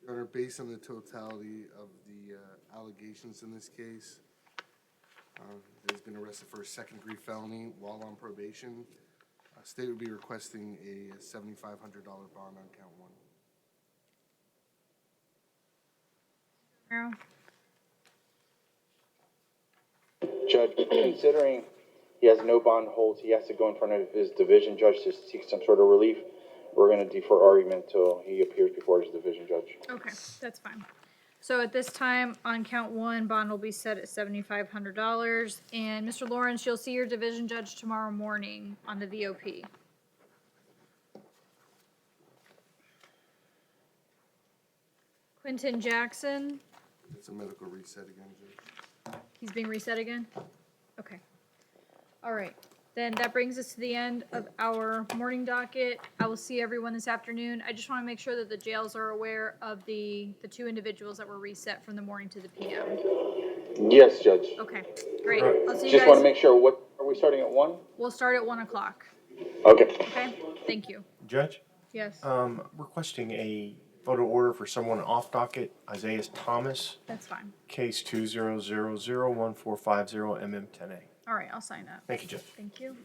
Your Honor, based on the totality of the allegations in this case, he's been arrested for a second-degree felony while on probation. State would be requesting a $7,500 bond on count one. Romero? Judge, considering he has no bond holds, he has to go in front of his division judge to seek some sort of relief. We're gonna defer argument till he appears before his division judge. Okay, that's fine. So at this time, on count one, bond will be set at $7,500. And Mr. Lawrence, you'll see your division judge tomorrow morning on the VOP. Quentin Jackson, It's a medical reset again, Judge. he's being reset again? Okay. All right, then that brings us to the end of our morning docket. I will see everyone this afternoon. I just want to make sure that the jails are aware of the two individuals that were reset from the morning to the PM. Yes, Judge. Okay, great. I'll see you Just wanna guys. make sure, what, are we starting at 1? We'll start at 1 o'clock. Okay. Okay, thank you. Judge, Yes, requesting a photo order for someone off docket, Isaiah Thomas, that's fine. case 2000145 MM10A. All right, I'll sign up. Thank you, Judge. Thank you.